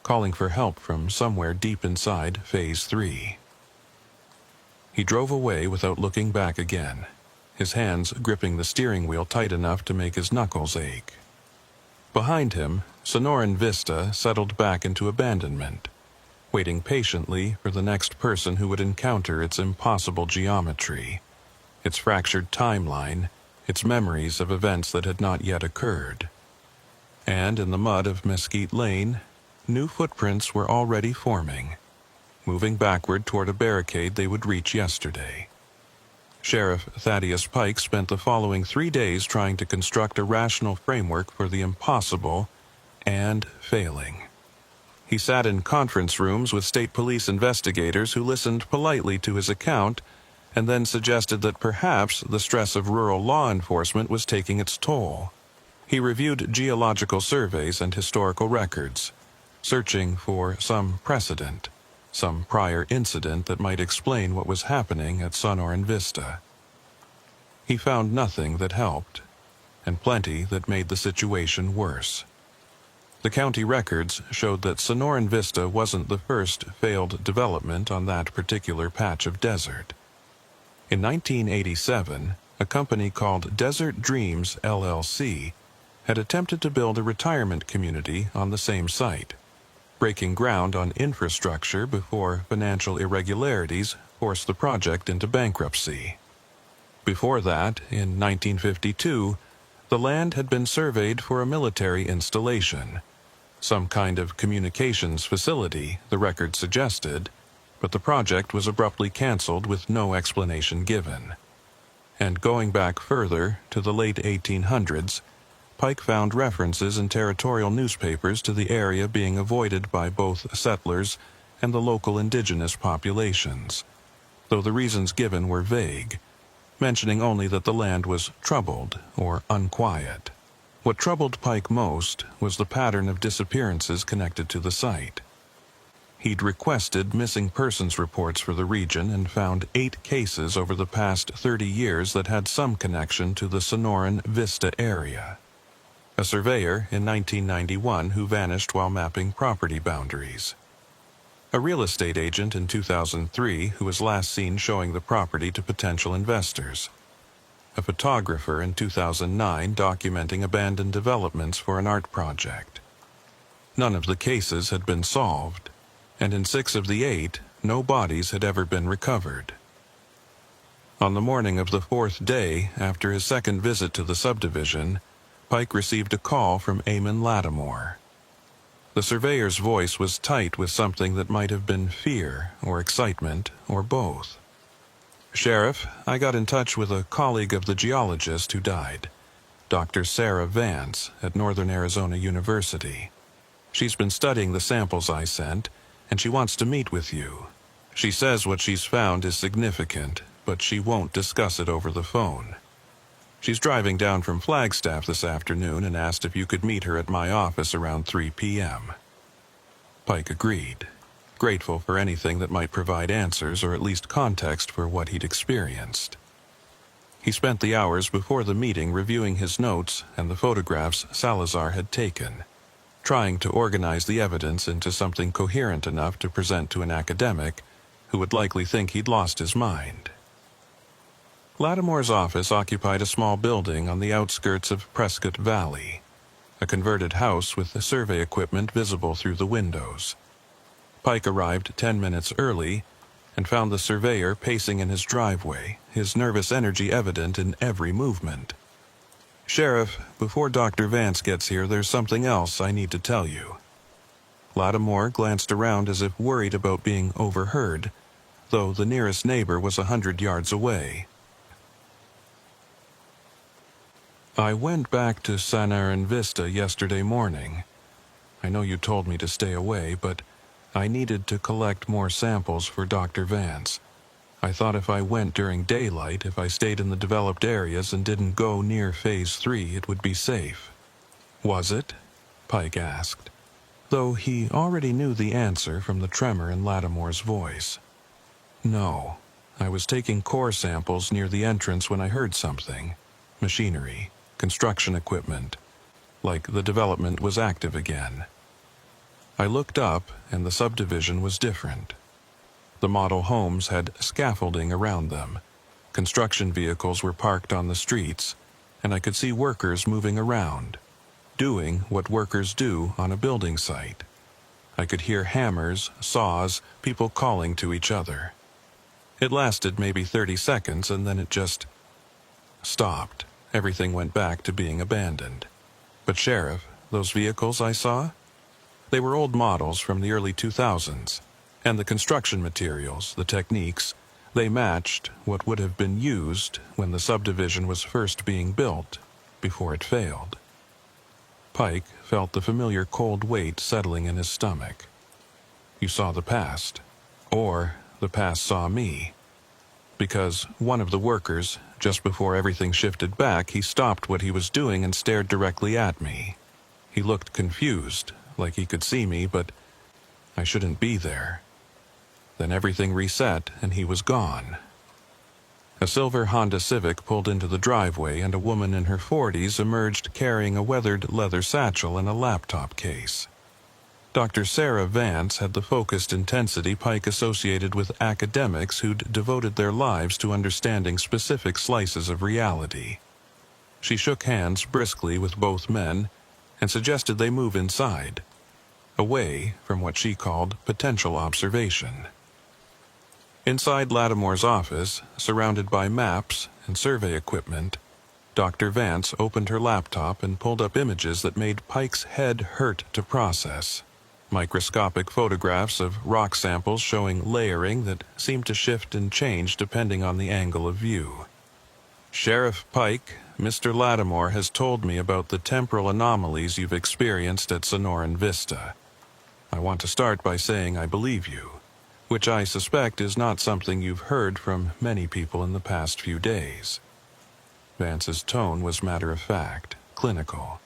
calling for help from somewhere deep inside Phase 3. He drove away without looking back again, his hands gripping the steering wheel tight enough to make his knuckles ache. Behind him, Sonoran Vista settled back into abandonment, waiting patiently for the next person who would encounter its impossible geometry, its fractured timeline, its memories of events that had not yet occurred. And in the mud of Mesquite Lane, new footprints were already forming, moving backward toward a barricade they would reach yesterday. Sheriff Thaddeus Pike spent the following 3 days trying to construct a rational framework for the impossible and failing. He sat in conference rooms with state police investigators who listened politely to his account and then suggested that perhaps the stress of rural law enforcement was taking its toll. He reviewed geological surveys and historical records, searching for some precedent, some prior incident that might explain what was happening at Sonoran Vista. He found nothing that helped, and plenty that made the situation worse. The county records showed that Sonoran Vista wasn't the first failed development on that particular patch of desert. In 1987, a company called Desert Dreams LLC had attempted to build a retirement community on the same site, breaking ground on infrastructure before financial irregularities forced the project into bankruptcy. Before that, in 1952, the land had been surveyed for a military installation, some kind of communications facility, the record suggested, but the project was abruptly canceled with no explanation given. And going back further, to the late 1800s, Pike found references in territorial newspapers to the area being avoided by both settlers and the local indigenous populations, though the reasons given were vague, mentioning only that the land was troubled or unquiet. What troubled Pike most was the pattern of disappearances connected to the site. He'd requested missing persons reports for the region and found 8 cases over the past 30 years that had some connection to the Sonoran Vista area. A surveyor in 1991 who vanished while mapping property boundaries. A real estate agent in 2003 who was last seen showing the property to potential investors. A photographer in 2009 documenting abandoned developments for an art project. None of the cases had been solved, and in 6 of the 8, no bodies had ever been recovered. On the morning of the 4th day after his second visit to the subdivision, Pike received a call from Eamon Lattimore. The surveyor's voice was tight with something that might have been fear or excitement or both. "Sheriff, I got in touch with a colleague of the geologist who died, Dr. Sarah Vance at Northern Arizona University. She's been studying the samples I sent, and she wants to meet with you. She says what she's found is significant, but she won't discuss it over the phone. She's driving down from Flagstaff this afternoon and asked if you could meet her at my office around 3 p.m. Pike agreed, grateful for anything that might provide answers or at least context for what he'd experienced. He spent the hours before the meeting reviewing his notes and the photographs Salazar had taken, trying to organize the evidence into something coherent enough to present to an academic who would likely think he'd lost his mind. Lattimore's office occupied a small building on the outskirts of Prescott Valley, a converted house with the survey equipment visible through the windows. Pike arrived 10 minutes early and found the surveyor pacing in his driveway, his nervous energy evident in every movement. "Sheriff, before Dr. Vance gets here, there's something else I need to tell you." Lattimore glanced around as if worried about being overheard, though the nearest neighbor was 100 yards away. "I went back to Sonoran Vista yesterday morning. I know you told me to stay away, but I needed to collect more samples for Dr. Vance. I thought if I went during daylight, if I stayed in the developed areas and didn't go near Phase 3, it would be safe." "Was it?" Pike asked, though he already knew the answer from the tremor in Lattimore's voice. "No. I was taking core samples near the entrance when I heard something. Machinery. Construction equipment. Like the development was active again. I looked up, and the subdivision was different. The model homes had scaffolding around them. Construction vehicles were parked on the streets, and I could see workers moving around, doing what workers do on a building site. I could hear hammers, saws, people calling to each other. It lasted maybe 30 seconds, and then it just stopped. Everything went back to being abandoned. But Sheriff, those vehicles I saw? They were old models from the early 2000s, and the construction materials, the techniques, they matched what would have been used when the subdivision was first being built, before it failed." Pike felt the familiar cold weight settling in his stomach. "You saw the past, or the past saw me. Because one of the workers, just before everything shifted back, he stopped what he was doing and stared directly at me. He looked confused, like he could see me, but I shouldn't be there. Then everything reset and he was gone." A silver Honda Civic pulled into the driveway and a woman in her 40s emerged carrying a weathered leather satchel and a laptop case. Dr. Sarah Vance had the focused intensity Pike associated with academics who'd devoted their lives to understanding specific slices of reality. She shook hands briskly with both men and suggested they move inside, away from what she called potential observation. Inside Lattimore's office, surrounded by maps and survey equipment, Dr. Vance opened her laptop and pulled up images that made Pike's head hurt to process. Microscopic photographs of rock samples showing layering that seemed to shift and change depending on the angle of view. "Sheriff Pike, Mr. Lattimore has told me about the temporal anomalies you've experienced at Sonoran Vista. I want to start by saying I believe you, which I suspect is not something you've heard from many people in the past few days." Vance's tone was matter-of-fact, clinical.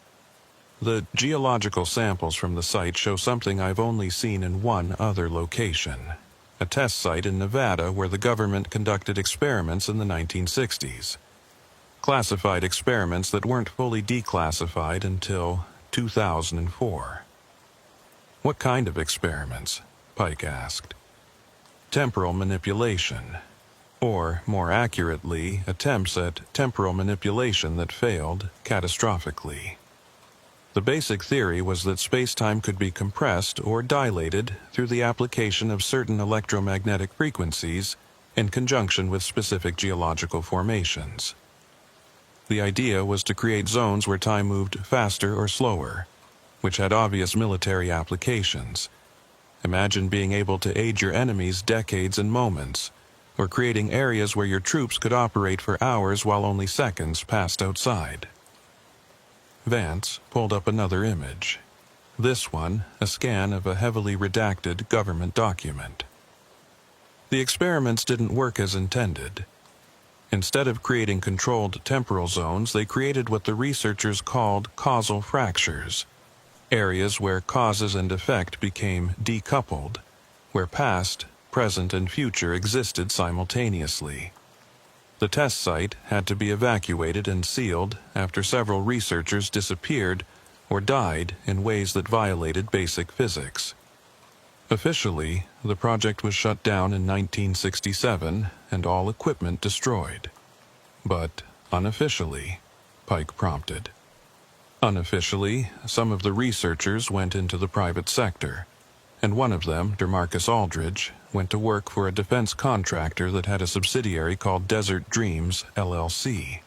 "The geological samples from the site show something I've only seen in one other location, a test site in Nevada where the government conducted experiments in the 1960s. Classified experiments that weren't fully declassified until 2004. "What kind of experiments?" Pike asked. "Temporal manipulation, or more accurately, attempts at temporal manipulation that failed catastrophically. The basic theory was that space-time could be compressed or dilated through the application of certain electromagnetic frequencies in conjunction with specific geological formations. The idea was to create zones where time moved faster or slower, which had obvious military applications. Imagine being able to aid your enemies decades in moments, or creating areas where your troops could operate for hours while only seconds passed outside." Vance pulled up another image. This one, a scan of a heavily redacted government document. "The experiments didn't work as intended. Instead of creating controlled temporal zones, they created what the researchers called causal fractures, areas where causes and effect became decoupled, where past, present, and future existed simultaneously. The test site had to be evacuated and sealed after several researchers disappeared or died in ways that violated basic physics. Officially, the project was shut down in 1967 and all equipment destroyed. But unofficially," Pike prompted. "Unofficially, some of the researchers went into the private sector, and one of them, DeMarcus Aldridge, went to work for a defense contractor that had a subsidiary called Desert Dreams, LLC.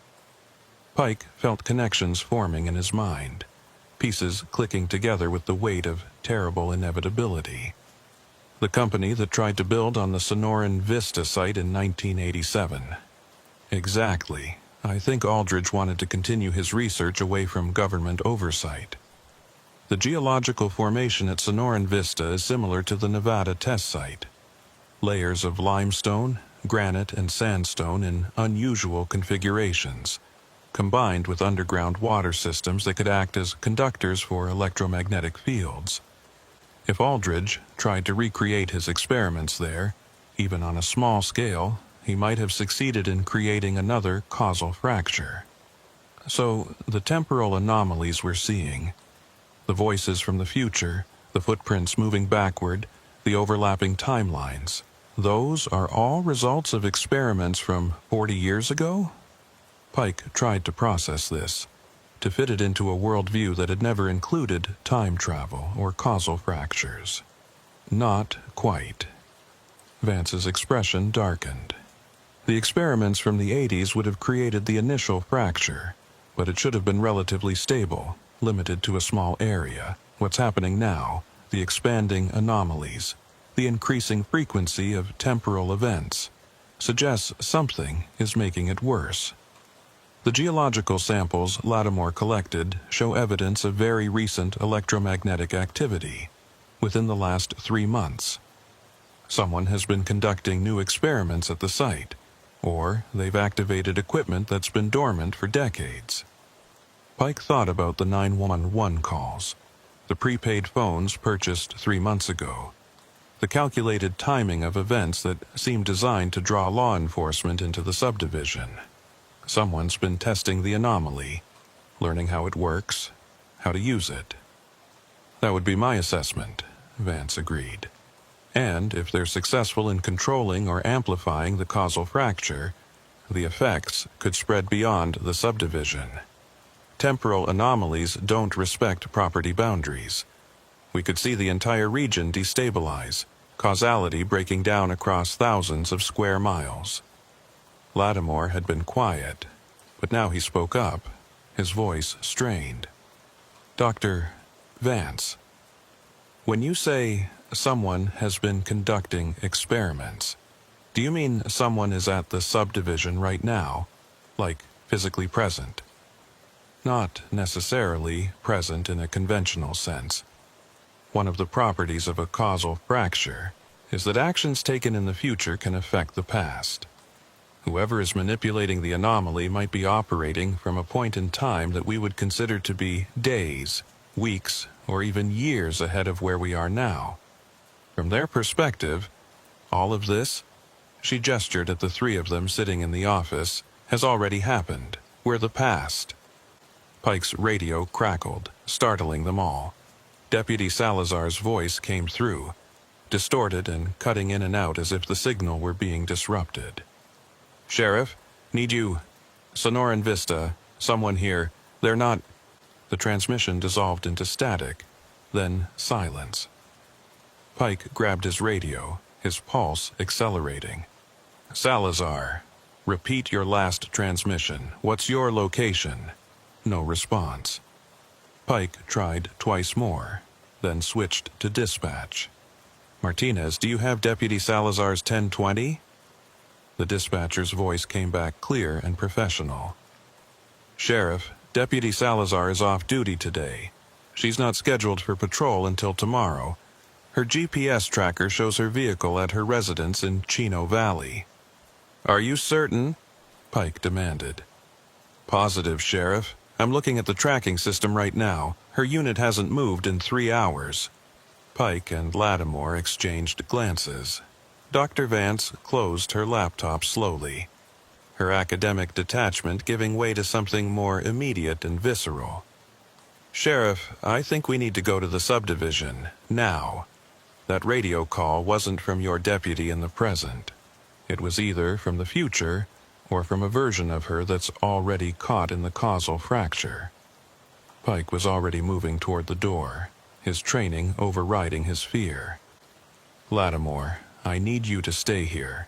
Pike felt connections forming in his mind, pieces clicking together with the weight of terrible inevitability. The company that tried to build on the Sonoran Vista site in 1987. Exactly. I think Aldridge wanted to continue his research away from government oversight. The geological formation at Sonoran Vista is similar to the Nevada test site. Layers of limestone, granite, and sandstone in unusual configurations, combined with underground water systems that could act as conductors for electromagnetic fields. If Aldridge tried to recreate his experiments there, even on a small scale, he might have succeeded in creating another causal fracture. So, the temporal anomalies we're seeing, the voices from the future, the footprints moving backward, the overlapping timelines, those are all results of experiments from 40 years ago? Pike tried to process this, to fit it into a worldview that had never included time travel or causal fractures. Not quite. Vance's expression darkened. The experiments from the 80s would have created the initial fracture, but it should have been relatively stable, limited to a small area. What's happening now, the expanding anomalies, the increasing frequency of temporal events, suggests something is making it worse. The geological samples Lattimore collected show evidence of very recent electromagnetic activity within the last 3 months. Someone has been conducting new experiments at the site, or they've activated equipment that's been dormant for decades. Pike thought about the 911 calls, the prepaid phones purchased 3 months ago, the calculated timing of events that seemed designed to draw law enforcement into the subdivision. Someone's been testing the anomaly, learning how it works, how to use it. That would be my assessment, Vance agreed. And if they're successful in controlling or amplifying the causal fracture, the effects could spread beyond the subdivision. Temporal anomalies don't respect property boundaries. We could see the entire region destabilize, causality breaking down across thousands of square miles. Lattimore had been quiet, but now he spoke up, his voice strained. "Dr. Vance, when you say someone has been conducting experiments, do you mean someone is at the subdivision right now, like physically present?" "Not necessarily present in a conventional sense. One of the properties of a causal fracture is that actions taken in the future can affect the past. Whoever is manipulating the anomaly might be operating from a point in time that we would consider to be days, weeks, or even years ahead of where we are now. From their perspective, all of this," she gestured at the three of them sitting in the office, "has already happened. We're the past." Pike's radio crackled, startling them all. Deputy Salazar's voice came through, distorted and cutting in and out as if the signal were being disrupted. "Sheriff, need you. Sonoran Vista, someone here. They're not—" The transmission dissolved into static, then silence. Pike grabbed his radio, his pulse accelerating. "Salazar, repeat your last transmission. What's your location?" No response. Pike tried twice more, then switched to dispatch. "Martinez, do you have Deputy Salazar's 1020? The dispatcher's voice came back clear and professional. "Sheriff, Deputy Salazar is off duty today. She's not scheduled for patrol until tomorrow. Her GPS tracker shows her vehicle at her residence in Chino Valley." "Are you certain?" Pike demanded. "Positive, Sheriff. I'm looking at the tracking system right now. Her unit hasn't moved in 3 hours. Pike and Lattimore exchanged glances. Dr. Vance closed her laptop slowly, her academic detachment giving way to something more immediate and visceral. "Sheriff, I think we need to go to the subdivision, now. That radio call wasn't from your deputy in the present. It was either from the future or from a version of her that's already caught in the causal fracture." Pike was already moving toward the door, his training overriding his fear. "Lattimore, I need you to stay here.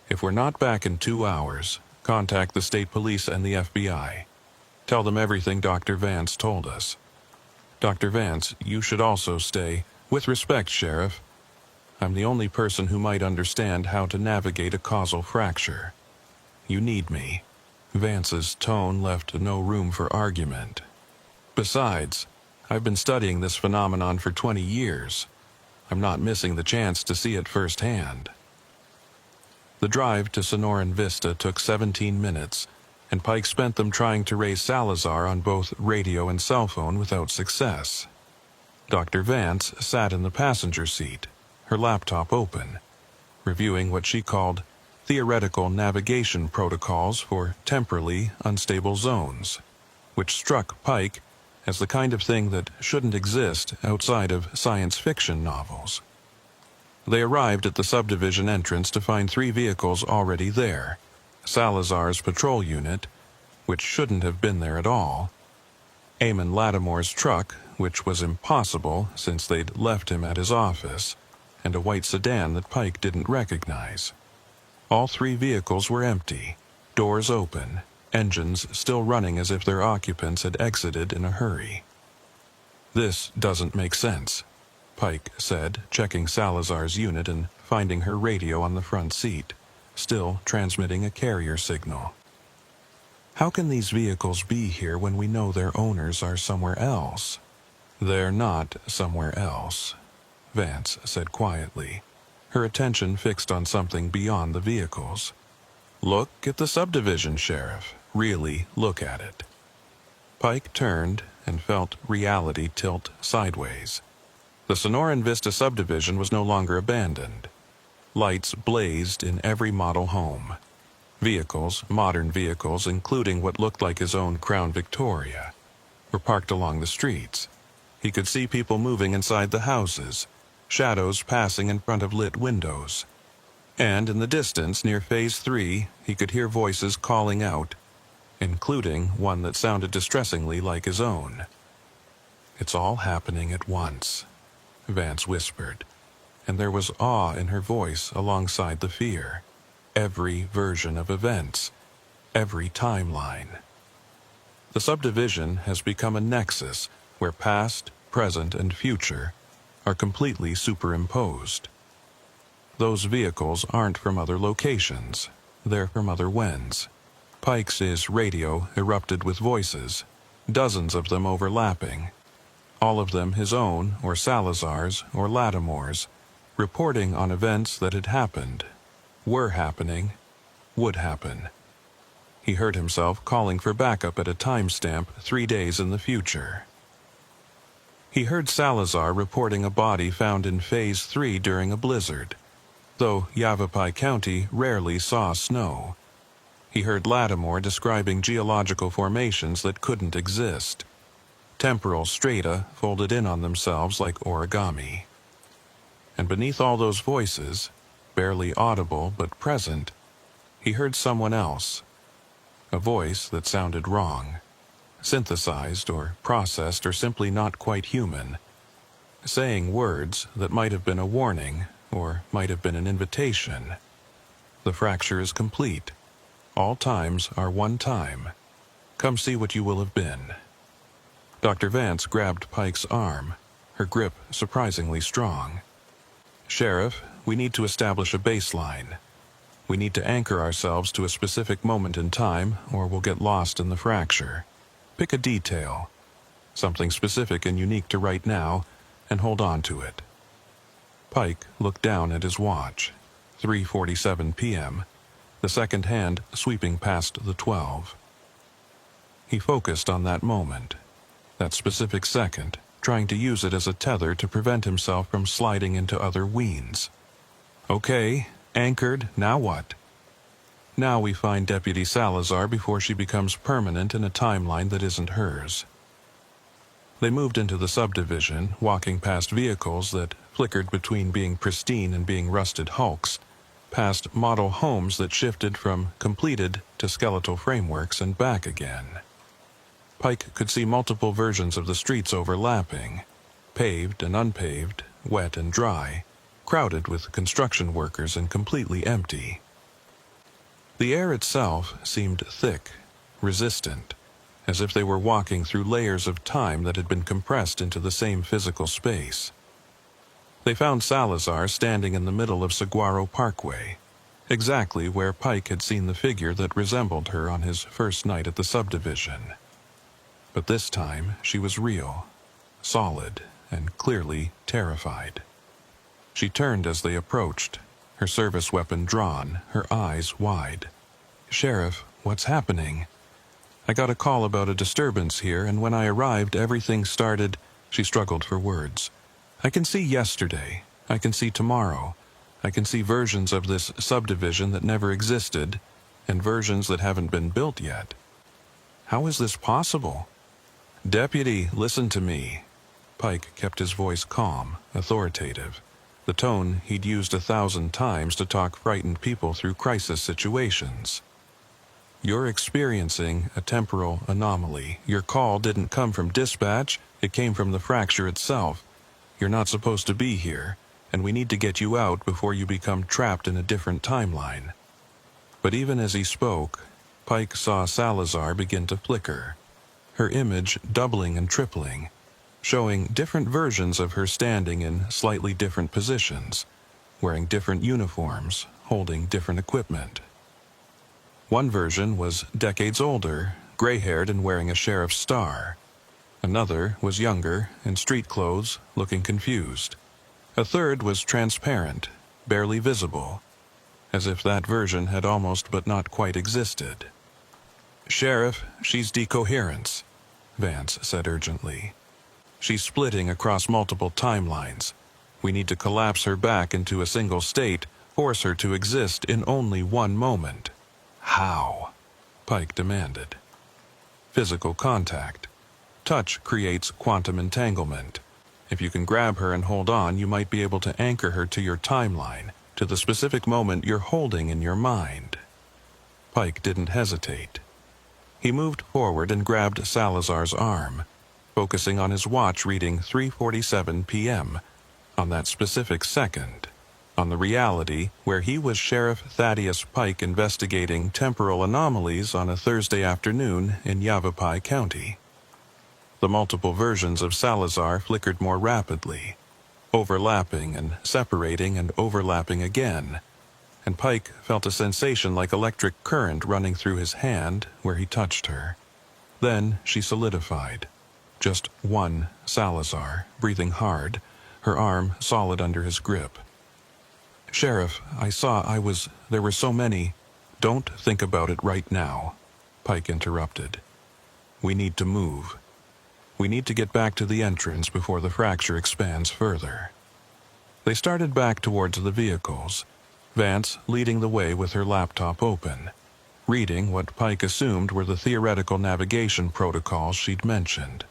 If we're not back in 2 hours, contact the state police and the FBI. Tell them everything Dr. Vance told us. Dr. Vance, you should also stay. With respect, Sheriff. I'm the only person who might understand how to navigate a causal fracture. You need me." Vance's tone left no room for argument. "Besides, I've been studying this phenomenon for 20 years. I'm not missing the chance to see it firsthand." The drive to Sonoran Vista took 17 minutes, and Pike spent them trying to raise Salazar on both radio and cell phone without success. Dr. Vance sat in the passenger seat, her laptop open, reviewing what she called theoretical navigation protocols for temporally unstable zones, which struck Pike as the kind of thing that shouldn't exist outside of science fiction novels. They arrived at the subdivision entrance to find 3 vehicles already there: Salazar's patrol unit, which shouldn't have been there at all; Eamon Lattimore's truck, which was impossible since they'd left him at his office; and a white sedan that Pike didn't recognize. All 3 vehicles were empty, doors open, engines still running as if their occupants had exited in a hurry. "This doesn't make sense," Pike said, checking Salazar's unit and finding her radio on the front seat, still transmitting a carrier signal. "How can these vehicles be here when we know their owners are somewhere else?" "They're not somewhere else," Vance said quietly, her attention fixed on something beyond the vehicles. "Look at the subdivision, Sheriff. Really look at it." Pike turned and felt reality tilt sideways. The Sonoran Vista subdivision was no longer abandoned. Lights blazed in every model home. Vehicles, modern vehicles including what looked like his own Crown Victoria, were parked along the streets. He could see people moving inside the houses, shadows passing in front of lit windows. And in the distance, near Phase 3, he could hear voices calling out, including one that sounded distressingly like his own. "It's all happening at once," Vance whispered, and there was awe in her voice alongside the fear. every version of events, every timeline. The subdivision has become a nexus where past, present, and future are completely superimposed. Those vehicles aren't from other locations, they're from other whens. Pike's radio erupted with voices, dozens of them overlapping, all of them his own or Salazar's or Lattimore's, reporting on events that had happened, were happening, would happen. He heard himself calling for backup at a timestamp 3 days in the future. He heard Salazar reporting a body found in Phase 3 during a blizzard, though Yavapai County rarely saw snow. He heard Lattimore describing geological formations that couldn't exist, temporal strata folded in on themselves like origami. And beneath all those voices, barely audible but present, he heard someone else, a voice that sounded wrong, synthesized or processed or simply not quite human, saying words that might have been a warning or might have been an invitation. The fracture is complete. All times are one time. Come see what you will have been. Dr. Vance grabbed Pike's arm, her grip surprisingly strong. Sheriff, we need to establish a baseline. We need to anchor ourselves to a specific moment in time, or we'll get lost in the fracture. Pick a detail, something specific and unique to right now, and hold on to it. Pike looked down at his watch. 3:47 p.m., the second hand sweeping past the 12. He focused on that moment, that specific second, trying to use it as a tether to prevent himself from sliding into other weens. Okay, anchored, now what? Now we find Deputy Salazar before she becomes permanent in a timeline that isn't hers. They moved into the subdivision, walking past vehicles that flickered between being pristine and being rusted hulks, past model homes that shifted from completed to skeletal frameworks and back again. Pike could see multiple versions of the streets overlapping, paved and unpaved, wet and dry, crowded with construction workers and completely empty. The air itself seemed thick, resistant, as if they were walking through layers of time that had been compressed into the same physical space. They found Salazar standing in the middle of Saguaro Parkway, exactly where Pike had seen the figure that resembled her on his first night at the subdivision. But this time she was real, solid, and clearly terrified. She turned as they approached, her service weapon drawn, her eyes wide. "Sheriff, what's happening? I got a call about a disturbance here, and when I arrived, everything started." She struggled for words. "I can see yesterday. I can see tomorrow. I can see versions of this subdivision that never existed, and versions that haven't been built yet. How is this possible?" "Deputy, listen to me." Pike kept his voice calm, authoritative, the tone he'd used 1,000 times to talk frightened people through crisis situations. "You're experiencing a temporal anomaly. Your call didn't come from dispatch, it came from the fracture itself. You're not supposed to be here, and we need to get you out before you become trapped in a different timeline." But even as he spoke, Pike saw Salazar begin to flicker, her image doubling and tripling, showing different versions of her standing in slightly different positions, wearing different uniforms, holding different equipment. One version was decades older, gray-haired and wearing a sheriff's star. Another was younger, in street clothes, looking confused. A third was transparent, barely visible, as if that version had almost but not quite existed. "Sheriff, she's decoherence," Vance said urgently. "She's splitting across multiple timelines. We need to collapse her back into a single state, force her to exist in only one moment." "How?" Pike demanded. "Physical contact. Touch creates quantum entanglement. If you can grab her and hold on, you might be able to anchor her to your timeline, to the specific moment you're holding in your mind." Pike didn't hesitate. He moved forward and grabbed Salazar's arm, focusing on his watch reading 3:47 p.m., on that specific second. on the reality where he was Sheriff Thaddeus Pike investigating temporal anomalies on a Thursday afternoon in Yavapai County. The multiple versions of Salazar flickered more rapidly, overlapping and separating and overlapping again, and Pike felt a sensation like electric current running through his hand where he touched her. Then she solidified. Just one Salazar, breathing hard, her arm solid under his grip. "Sheriff, there were so many." "Don't think about it right now," Pike interrupted. "We need to move. We need to get back to the entrance before the fracture expands further." They started back towards the vehicles, Vance leading the way with her laptop open, reading what Pike assumed were the theoretical navigation protocols she'd mentioned.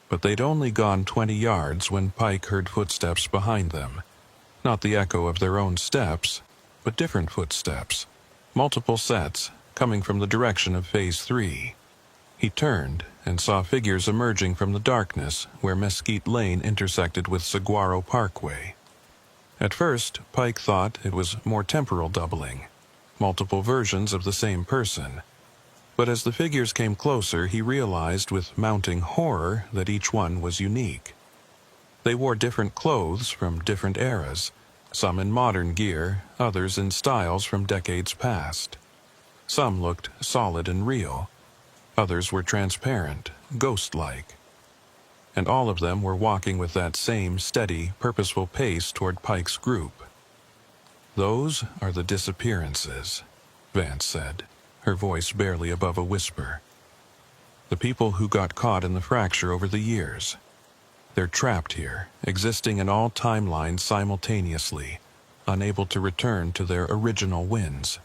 But they'd only gone 20 yards when Pike heard footsteps behind them. Not the echo of their own steps, but different footsteps. Multiple sets, coming from the direction of Phase 3. He turned and saw figures emerging from the darkness where Mesquite Lane intersected with Saguaro Parkway. At first, Pike thought it was more temporal doubling, multiple versions of the same person. But as the figures came closer, he realized with mounting horror that each one was unique. They wore different clothes from different eras, some in modern gear, others in styles from decades past. Some looked solid and real, others were transparent, ghost-like. And all of them were walking with that same steady, purposeful pace toward Pike's group. "Those are the disappearances," Vance said, her voice barely above a whisper. "The people who got caught in the fracture over the years. They're trapped here, existing in all timelines simultaneously, unable to return to their original winds."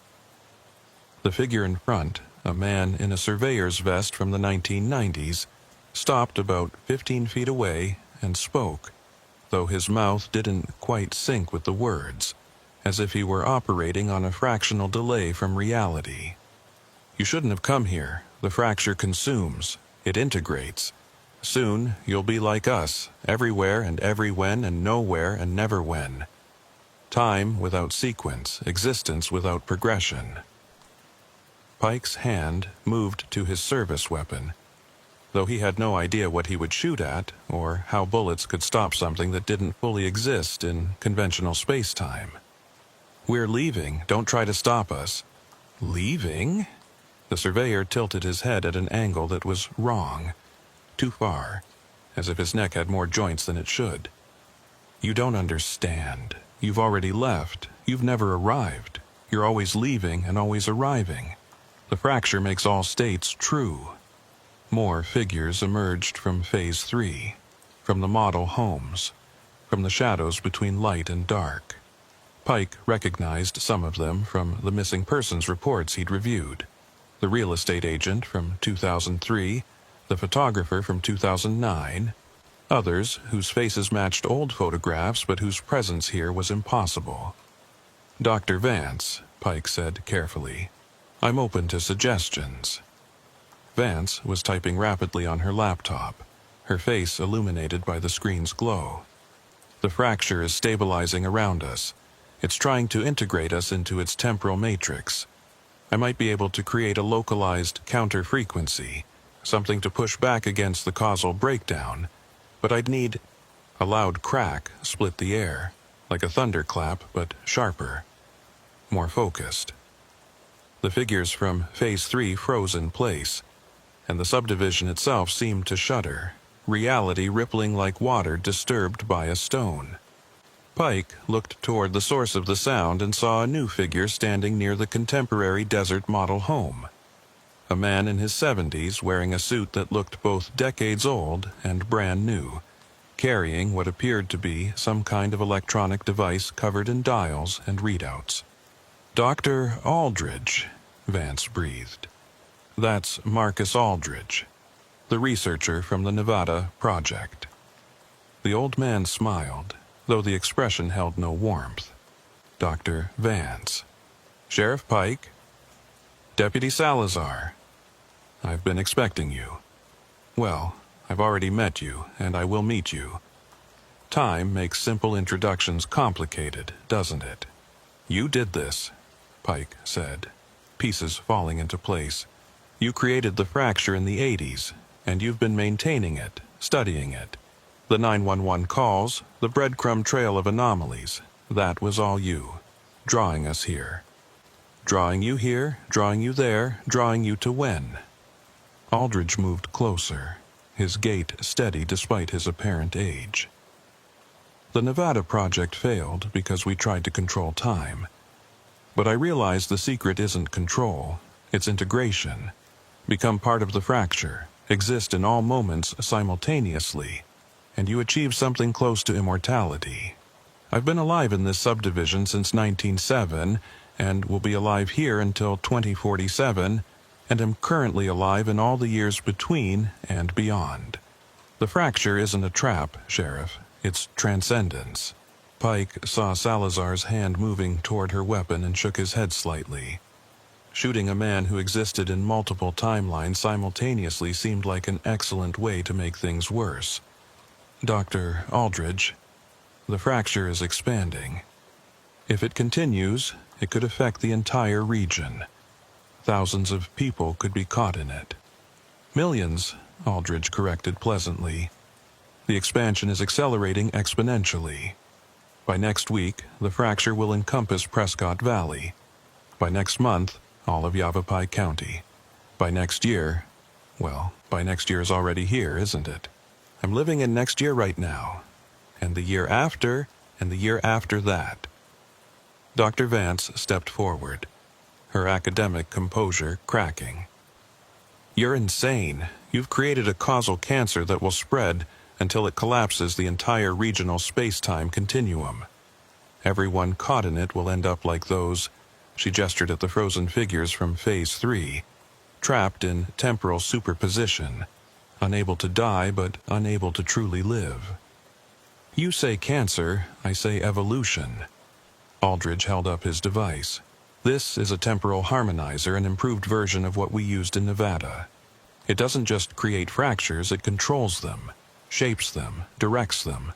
The figure in front, a man in a surveyor's vest from the 1990s, stopped about 15 feet away and spoke, though his mouth didn't quite sync with the words, as if he were operating on a fractional delay from reality. "You shouldn't have come here. The fracture consumes. It integrates. Soon you'll be like us, everywhere and every when and nowhere and never when. Time without sequence, existence without progression." Pike's hand moved to his service weapon, though he had no idea what he would shoot at or how bullets could stop something that didn't fully exist in conventional space-time. "We're leaving. Don't try to stop us." "Leaving?" The surveyor tilted his head at an angle that was wrong, too far, as if his neck had more joints than it should. "You don't understand. You've already left. You've never arrived. You're always leaving and always arriving. The fracture makes all states true." More figures emerged from Phase 3, from the model homes, from the shadows between light and dark. Pike recognized some of them from the missing persons reports he'd reviewed. The real estate agent from 2003, the photographer from 2009, others whose faces matched old photographs but whose presence here was impossible. "Dr. Vance," Pike said carefully, "I'm open to suggestions." Vance was typing rapidly on her laptop, her face illuminated by the screen's glow. "The fracture is stabilizing around us. It's trying to integrate us into its temporal matrix. I might be able to create a localized counter-frequency, something to push back against the causal breakdown, but I'd need—" A loud crack split the air, like a thunderclap, but sharper, more focused. The figures from Phase 3 froze in place, and the subdivision itself seemed to shudder, reality rippling like water disturbed by a stone. Pike looked toward the source of the sound and saw a new figure standing near the contemporary desert model home. A man in his 70s wearing a suit that looked both decades old and brand new, carrying what appeared to be some kind of electronic device covered in dials and readouts. "Dr. Aldridge," Vance breathed. "That's Marcus Aldridge, the researcher from the Nevada Project." The old man smiled, though the expression held no warmth. "Dr. Vance." "Sheriff Pike." "Deputy Salazar." "I've been expecting you." "Well, I've already met you, and I will meet you." Time makes simple introductions complicated, doesn't it? You did this, Pike said, pieces falling into place. You created the fracture in the 80s, and you've been maintaining it, studying it. The 911 calls, the breadcrumb trail of anomalies, that was all you, drawing us here. Drawing you here, drawing you there, drawing you to when? Aldridge moved closer, his gait steady despite his apparent age. The Nevada project failed because we tried to control time. But I realized the secret isn't control, it's integration. Become part of the fracture, exist in all moments simultaneously, and you achieve something close to immortality. I've been alive in this subdivision since 1907, and will be alive here until 2047, and am currently alive in all the years between and beyond. The fracture isn't a trap, Sheriff. It's transcendence. Pike saw Salazar's hand moving toward her weapon and shook his head slightly. Shooting a man who existed in multiple timelines simultaneously seemed like an excellent way to make things worse. Dr. Aldridge, the fracture is expanding. If it continues, it could affect the entire region. Thousands of people could be caught in it. Millions, Aldridge corrected pleasantly. The expansion is accelerating exponentially. By next week, the fracture will encompass Prescott Valley. By next month, all of Yavapai County. By next year, well, by next year is already here, isn't it? I'm living in next year right now. And the year after, and the year after that. Dr. Vance stepped forward, her academic composure cracking. You're insane. You've created a causal cancer that will spread until it collapses the entire regional space-time continuum. Everyone caught in it will end up like those, she gestured at the frozen figures from Phase 3, trapped in temporal superposition, unable to die but unable to truly live. You say cancer, I say evolution. Aldridge held up his device. This is a temporal harmonizer, an improved version of what we used in Nevada. It doesn't just create fractures, it controls them, shapes them, directs them.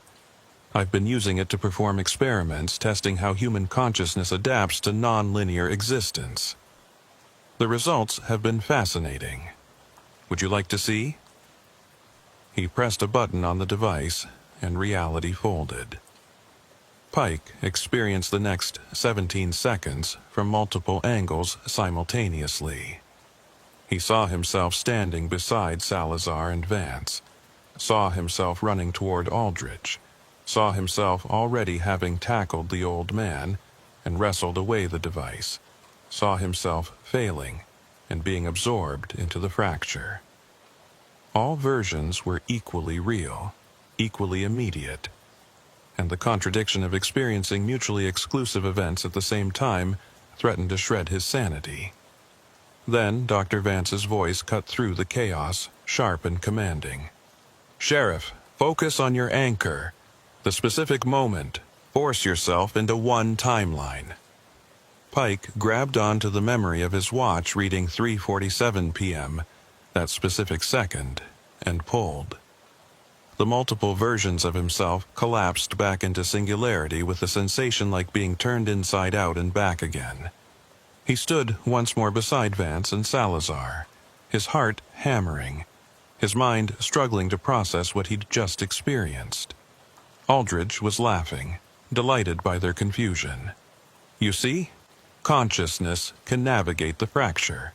I've been using it to perform experiments testing how human consciousness adapts to non-linear existence. The results have been fascinating. Would you like to see? He pressed a button on the device, and reality folded. Pike experienced the next 17 seconds from multiple angles simultaneously. He saw himself standing beside Salazar and Vance, saw himself running toward Aldridge, saw himself already having tackled the old man and wrestled away the device, saw himself failing and being absorbed into the fracture. All versions were equally real, equally immediate, and the contradiction of experiencing mutually exclusive events at the same time threatened to shred his sanity. Then Dr. Vance's voice cut through the chaos, sharp and commanding. Sheriff, focus on your anchor, the specific moment. Force yourself into one timeline. Pike grabbed onto the memory of his watch reading 3:47 p.m., that specific second, and pulled. The multiple versions of himself collapsed back into singularity with a sensation like being turned inside out and back again. He stood once more beside Vance and Salazar, his heart hammering, his mind struggling to process what he'd just experienced. Aldridge was laughing, delighted by their confusion. You see, consciousness can navigate the fracture.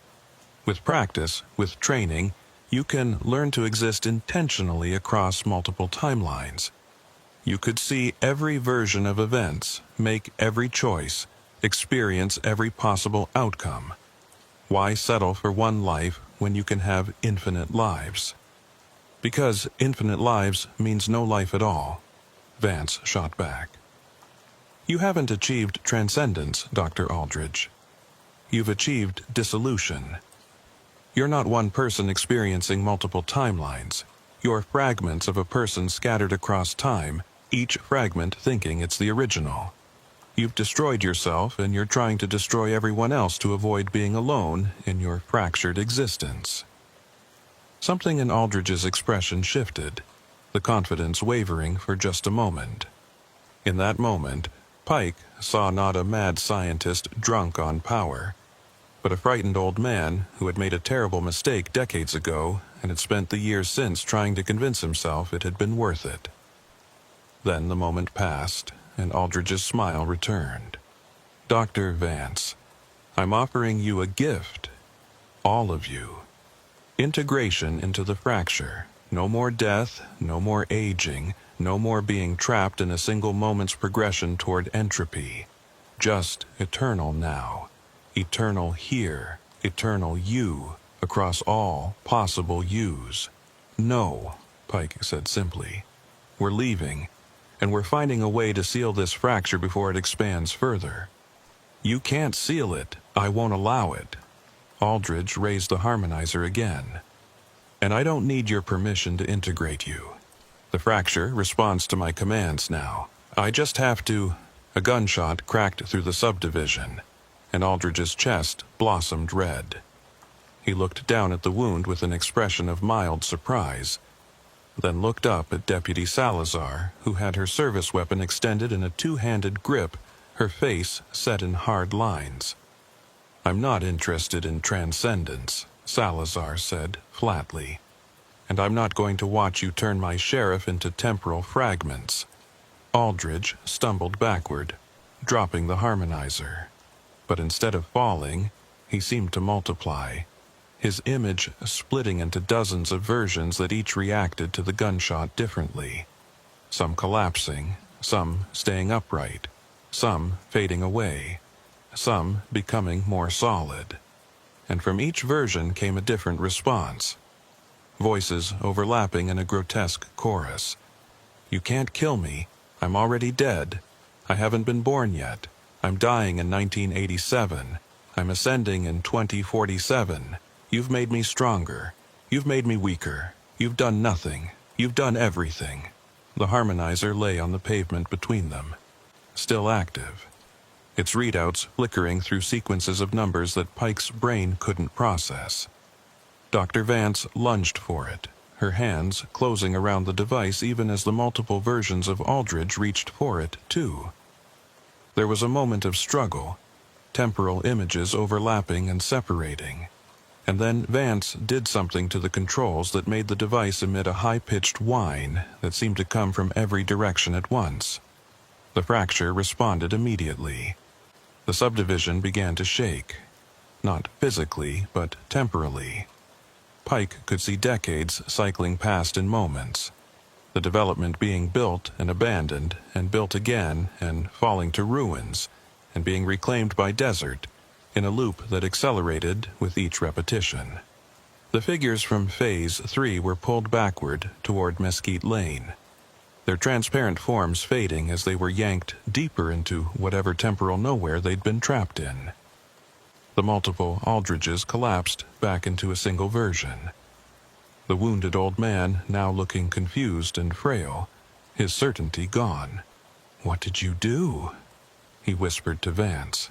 With practice, with training, you can learn to exist intentionally across multiple timelines. You could see every version of events, make every choice, experience every possible outcome. Why settle for one life when you can have infinite lives? Because infinite lives means no life at all, Vance shot back. You haven't achieved transcendence, Dr. Aldridge. You've achieved dissolution. You're not one person experiencing multiple timelines. You're fragments of a person scattered across time, each fragment thinking it's the original. You've destroyed yourself, and you're trying to destroy everyone else to avoid being alone in your fractured existence. Something in Aldridge's expression shifted. the confidence wavering for just a moment. In that moment, Pike saw not a mad scientist drunk on power, but a frightened old man who had made a terrible mistake decades ago and had spent the years since trying to convince himself it had been worth it. Then the moment passed, and Aldridge's smile returned. "Dr. Vance, I'm offering you a gift. All of you. Integration into the fracture. No more death, no more aging, no more being trapped in a single moment's progression toward entropy. Just eternal now. Eternal here. Eternal you, across all possible yous." "No," Pike said simply. "We're leaving, and we're finding a way to seal this fracture before it expands further." "You can't seal it. I won't allow it." Aldridge raised the harmonizer again. "And I don't need your permission to integrate you. The fracture responds to my commands now. I just have to—" A gunshot cracked through the subdivision, and Aldridge's chest blossomed red. He looked down at the wound with an expression of mild surprise, then looked up at Deputy Salazar, who had her service weapon extended in a two-handed grip, her face set in hard lines. "I'm not interested in transcendence," Salazar said flatly. "And I'm not going to watch you turn my sheriff into temporal fragments." Aldridge stumbled backward, dropping the harmonizer. But instead of falling, he seemed to multiply, his image splitting into dozens of versions that each reacted to the gunshot differently. Some collapsing, some staying upright, some fading away, some becoming more solid. And from each version came a different response. Voices overlapping in a grotesque chorus. "You can't kill me. I'm already dead. I haven't been born yet. I'm dying in 1987. I'm ascending in 2047. You've made me stronger. You've made me weaker. You've done nothing. You've done everything." The harmonizer lay on the pavement between them, still active, its readouts flickering through sequences of numbers that Pike's brain couldn't process. Dr. Vance lunged for it, her hands closing around the device even as the multiple versions of Aldridge reached for it, too. There was a moment of struggle, temporal images overlapping and separating, and then Vance did something to the controls that made the device emit a high-pitched whine that seemed to come from every direction at once. The fracture responded immediately. The subdivision began to shake, not physically, but temporally. Pike could see decades cycling past in moments, the development being built and abandoned and built again and falling to ruins and being reclaimed by desert in a loop that accelerated with each repetition. The figures from Phase 3 were pulled backward toward Mesquite Lane, their transparent forms fading as they were yanked deeper into whatever temporal nowhere they'd been trapped in. The multiple Aldridges collapsed back into a single version. The wounded old man now looking confused and frail, his certainty gone. "What did you do?" he whispered to Vance.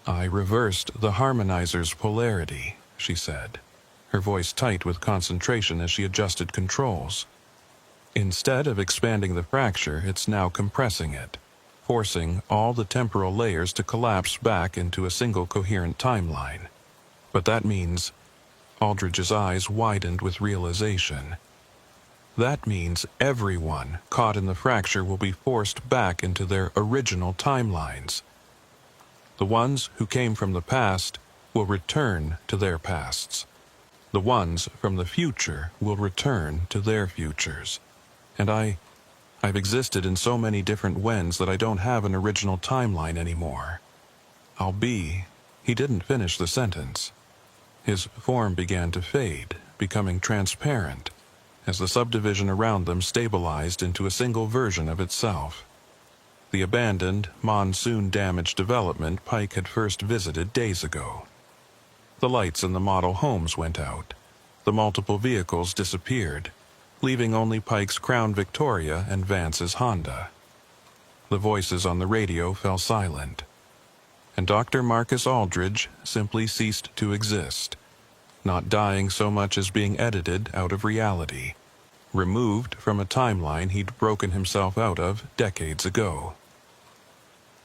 "I reversed the harmonizer's polarity," she said, her voice tight with concentration as she adjusted controls. "Instead of expanding the fracture, it's now compressing it, forcing all the temporal layers to collapse back into a single coherent timeline. But that means—" Aldridge's eyes widened with realization. "That means everyone caught in the fracture will be forced back into their original timelines. The ones who came from the past will return to their pasts. The ones from the future will return to their futures. And I've existed in so many different whens that I don't have an original timeline anymore. I'll be—" He didn't finish the sentence. His form began to fade, becoming transparent, as the subdivision around them stabilized into a single version of itself. The abandoned, monsoon-damaged development Pike had first visited days ago. The lights in the model homes went out. The multiple vehicles disappeared, leaving only Pike's Crown Victoria and Vance's Honda. The voices on the radio fell silent, and Dr. Marcus Aldridge simply ceased to exist, not dying so much as being edited out of reality, removed from a timeline he'd broken himself out of decades ago.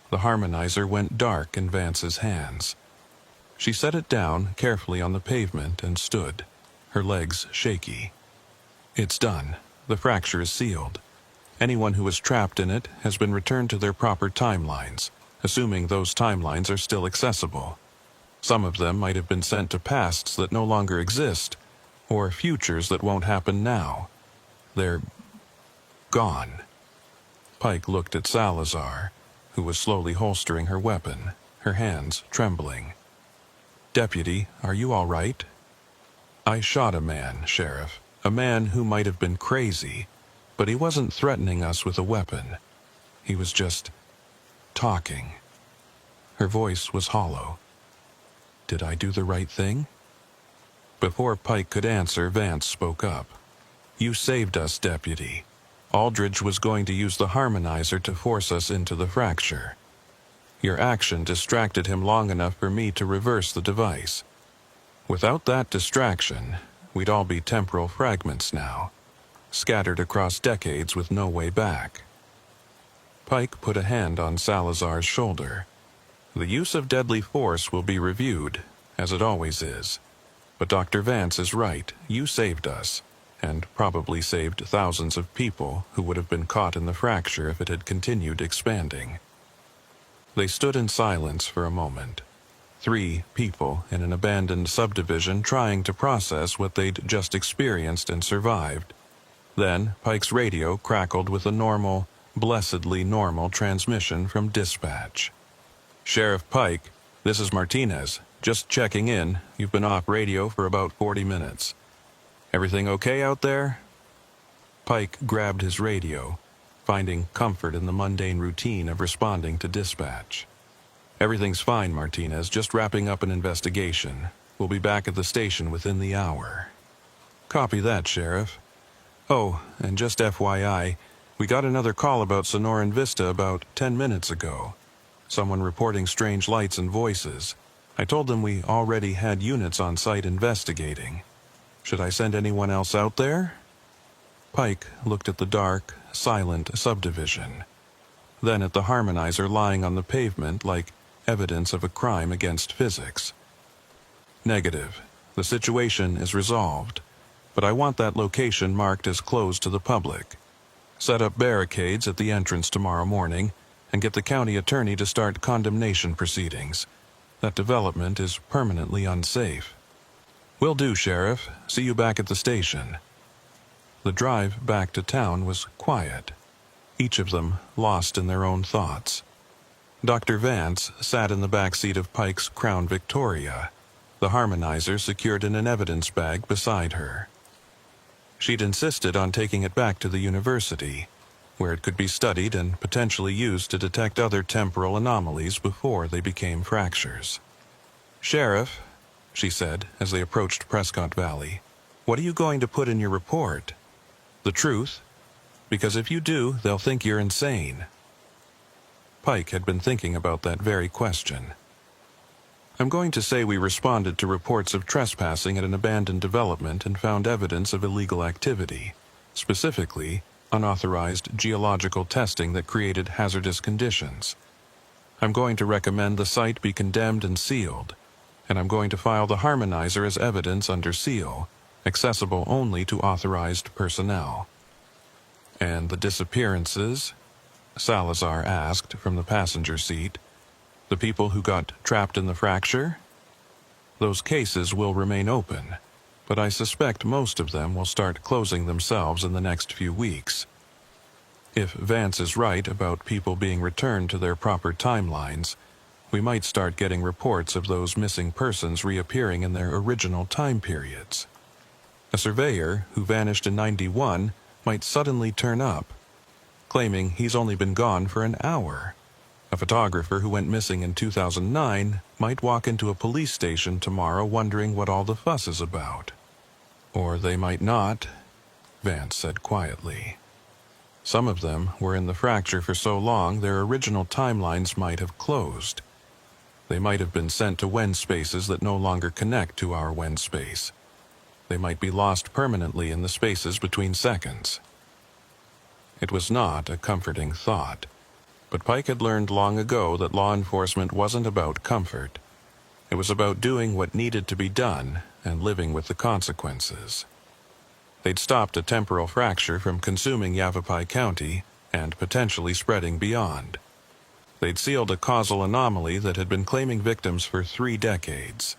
The harmonizer went dark in Vance's hands. She set it down carefully on the pavement and stood, her legs shaky. It's done. The fracture is sealed. Anyone who was trapped in it has been returned to their proper timelines, assuming those timelines are still accessible. Some of them might have been sent to pasts that no longer exist, or futures that won't happen now. They're gone. Pike looked at Salazar, who was slowly holstering her weapon, her hands trembling. "Deputy, are you all right?" "I shot a man, Sheriff. A man who might have been crazy, but he wasn't threatening us with a weapon. He was just talking." Her voice was hollow. "Did I do the right thing?" Before Pike could answer, Vance spoke up. "You saved us, Deputy. Aldridge was going to use the harmonizer to force us into the fracture. Your action distracted him long enough for me to reverse the device. Without that distraction, we'd all be temporal fragments now, scattered across decades with no way back." Pike put a hand on Salazar's shoulder. "The use of deadly force will be reviewed, as it always is. But Dr. Vance is right. You saved us, and probably saved thousands of people who would have been caught in the fracture if it had continued expanding." They stood in silence for a moment. 3 people in an abandoned subdivision trying to process what they'd just experienced and survived. Then Pike's radio crackled with a normal, blessedly normal transmission from dispatch. "Sheriff Pike, this is Martinez. Just checking in. You've been off radio for about 40 minutes. Everything okay out there?" Pike grabbed his radio, finding comfort in the mundane routine of responding to dispatch. "Everything's fine, Martinez. Just wrapping up an investigation. We'll be back at the station within the hour." "Copy that, Sheriff. Oh, and just FYI, we got another call about Sonoran Vista about 10 minutes ago. Someone reporting strange lights and voices. I told them we already had units on site investigating. Should I send anyone else out there?" Pike looked at the dark, silent subdivision, then at the harmonizer lying on the pavement like evidence of a crime against physics. "Negative. The situation is resolved, but I want that location marked as closed to the public. Set up barricades at the entrance tomorrow morning and get the county attorney to start condemnation proceedings. That development is permanently unsafe." "Will do, Sheriff. See you back at the station." The drive back to town was quiet, each of them lost in their own thoughts. Dr. Vance sat in the back seat of Pike's Crown Victoria, the harmonizer secured in an evidence bag beside her. She'd insisted on taking it back to the university, where it could be studied and potentially used to detect other temporal anomalies before they became fractures. "Sheriff," she said as they approached Prescott Valley, "what are you going to put in your report? The truth? Because if you do, they'll think you're insane." Pike had been thinking about that very question. "I'm going to say we responded to reports of trespassing at an abandoned development and found evidence of illegal activity, specifically unauthorized geological testing that created hazardous conditions. I'm going to recommend the site be condemned and sealed, and I'm going to file the harmonizer as evidence under seal, accessible only to authorized personnel." "And the disappearances?" Salazar asked from the passenger seat. "The people who got trapped in the fracture?" "Those cases will remain open, but I suspect most of them will start closing themselves in the next few weeks. If Vance is right about people being returned to their proper timelines, we might start getting reports of those missing persons reappearing in their original time periods. A surveyor who vanished in 91 might suddenly turn up, claiming he's only been gone for an hour. A photographer who went missing in 2009 might walk into a police station tomorrow wondering what all the fuss is about. Or they might not," Vance said quietly. "Some of them were in the fracture for so long their original timelines might have closed. They might have been sent to Wen spaces that no longer connect to our Wen space. They might be lost permanently in the spaces between seconds. It was not a comforting thought, but Pike had learned long ago that law enforcement wasn't about comfort. It was about doing what needed to be done and living with the consequences. They'd stopped a temporal fracture from consuming Yavapai County and potentially spreading beyond. They'd sealed a causal anomaly that had been claiming victims for 3 decades.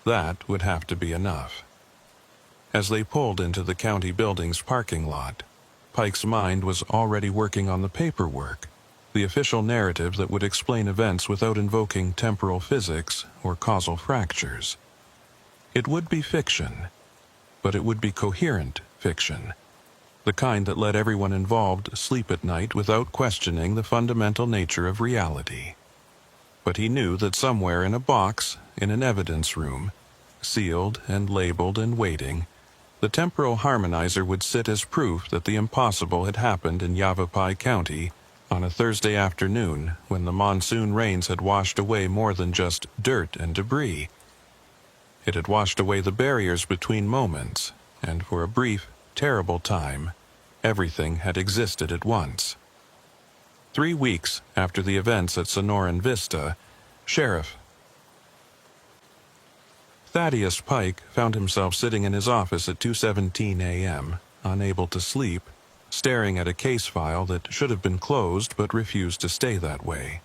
That would have to be enough. As they pulled into the county building's parking lot, Pike's mind was already working on the paperwork, the official narrative that would explain events without invoking temporal physics or causal fractures. It would be fiction, but it would be coherent fiction, the kind that let everyone involved sleep at night without questioning the fundamental nature of reality. But he knew that somewhere in a box, in an evidence room, sealed and labeled and waiting, the temporal harmonizer would sit as proof that the impossible had happened in Yavapai County on a Thursday afternoon when the monsoon rains had washed away more than just dirt and debris. It had washed away the barriers between moments, and for a brief, terrible time, everything had existed at once. 3 weeks after the events at Sonoran Vista, Sheriff Thaddeus Pike found himself sitting in his office at 2:17 a.m., unable to sleep, staring at a case file that should have been closed but refused to stay that way.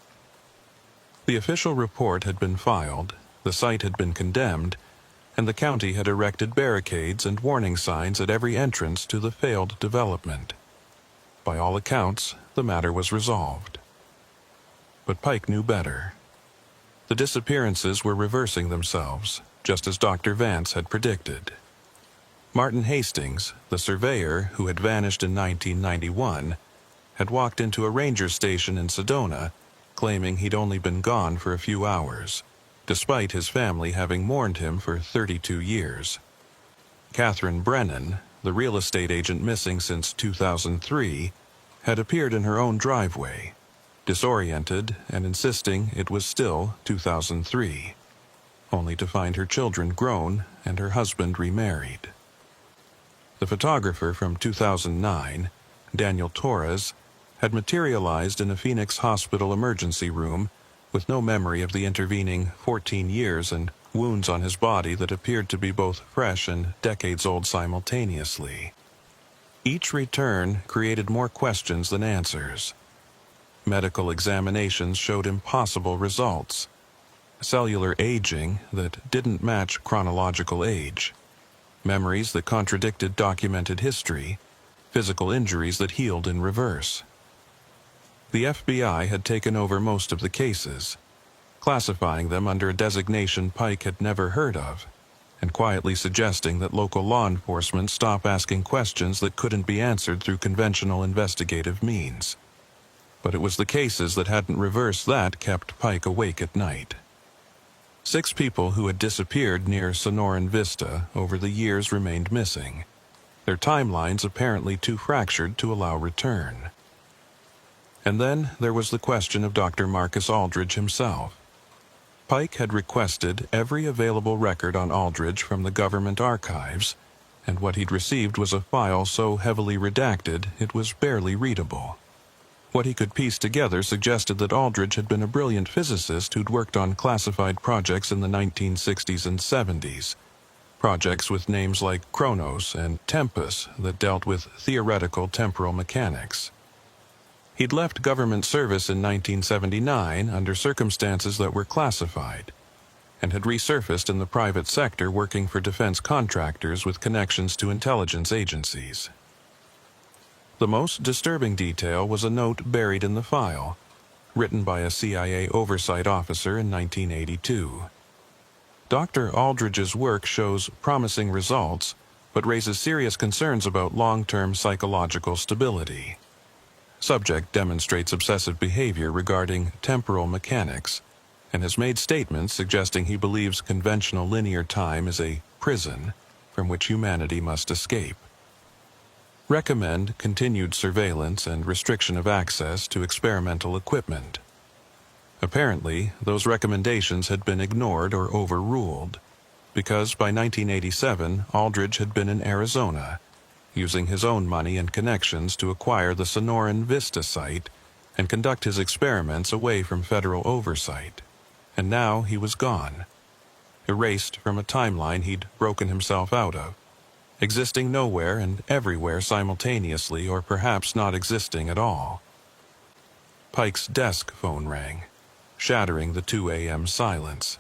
The official report had been filed, the site had been condemned, and the county had erected barricades and warning signs at every entrance to the failed development. By all accounts, the matter was resolved. But Pike knew better. The disappearances were reversing themselves, just as Dr. Vance had predicted. Martin Hastings, the surveyor who had vanished in 1991, had walked into a ranger station in Sedona, claiming he'd only been gone for a few hours, despite his family having mourned him for 32 years. Catherine Brennan, the real estate agent missing since 2003, had appeared in her own driveway, disoriented and insisting it was still 2003. Only to find her children grown and her husband remarried. The photographer from 2009, Daniel Torres, had materialized in a Phoenix hospital emergency room with no memory of the intervening 14 years and wounds on his body that appeared to be both fresh and decades old simultaneously. Each return created more questions than answers. Medical examinations showed impossible results. Cellular aging that didn't match chronological age, memories that contradicted documented history, physical injuries that healed in reverse. The FBI had taken over most of the cases, classifying them under a designation Pike had never heard of, and quietly suggesting that local law enforcement stop asking questions that couldn't be answered through conventional investigative means. But it was the cases that hadn't reversed that kept Pike awake at night. 6 people who had disappeared near Sonoran Vista over the years remained missing, their timelines apparently too fractured to allow return. And then there was the question of Dr. Marcus Aldridge himself. Pike had requested every available record on Aldridge from the government archives, and what he'd received was a file so heavily redacted it was barely readable. What he could piece together suggested that Aldridge had been a brilliant physicist who'd worked on classified projects in the 1960s and 70s, projects with names like Kronos and Tempus that dealt with theoretical temporal mechanics. He'd left government service in 1979 under circumstances that were classified, and had resurfaced in the private sector working for defense contractors with connections to intelligence agencies. The most disturbing detail was a note buried in the file, written by a CIA oversight officer in 1982. Dr. Aldridge's work shows promising results, but raises serious concerns about long-term psychological stability. Subject demonstrates obsessive behavior regarding temporal mechanics, and has made statements suggesting he believes conventional linear time is a prison from which humanity must escape. Recommend continued surveillance and restriction of access to experimental equipment. Apparently, those recommendations had been ignored or overruled. because by 1987 Aldrich had been in Arizona, using his own money and connections to acquire the Sonoran Vista site and conduct his experiments away from federal oversight. And now he was gone, erased from a timeline he'd broken himself out of, existing nowhere and everywhere simultaneously, or perhaps not existing at all. Pike's desk phone rang, shattering the 2 a.m. silence.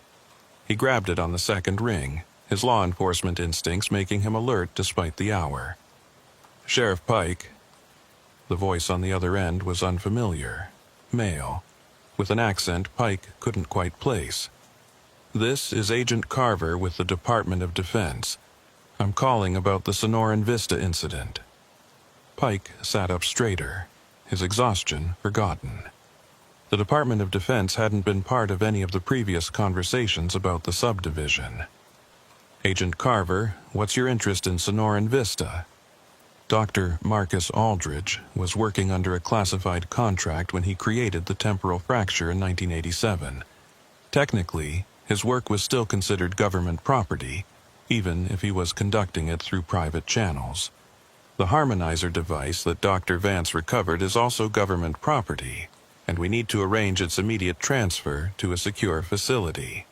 He grabbed it on the second ring, his law enforcement instincts making him alert despite the hour. "Sheriff Pike." The voice on the other end was unfamiliar, male, with an accent Pike couldn't quite place. "This is Agent Carver with the Department of Defense. I'm calling about the Sonoran Vista incident." Pike sat up straighter, his exhaustion forgotten. The Department of Defense hadn't been part of any of the previous conversations about the subdivision. "Agent Carver, what's your interest in Sonoran Vista?" Dr. Marcus Aldrich was working under a classified contract when he created the temporal fracture in 1987. Technically, his work was still considered government property, even if he was conducting it through private channels. The harmonizer device that Dr. Vance recovered is also government property, and we need to arrange its immediate transfer to a secure facility.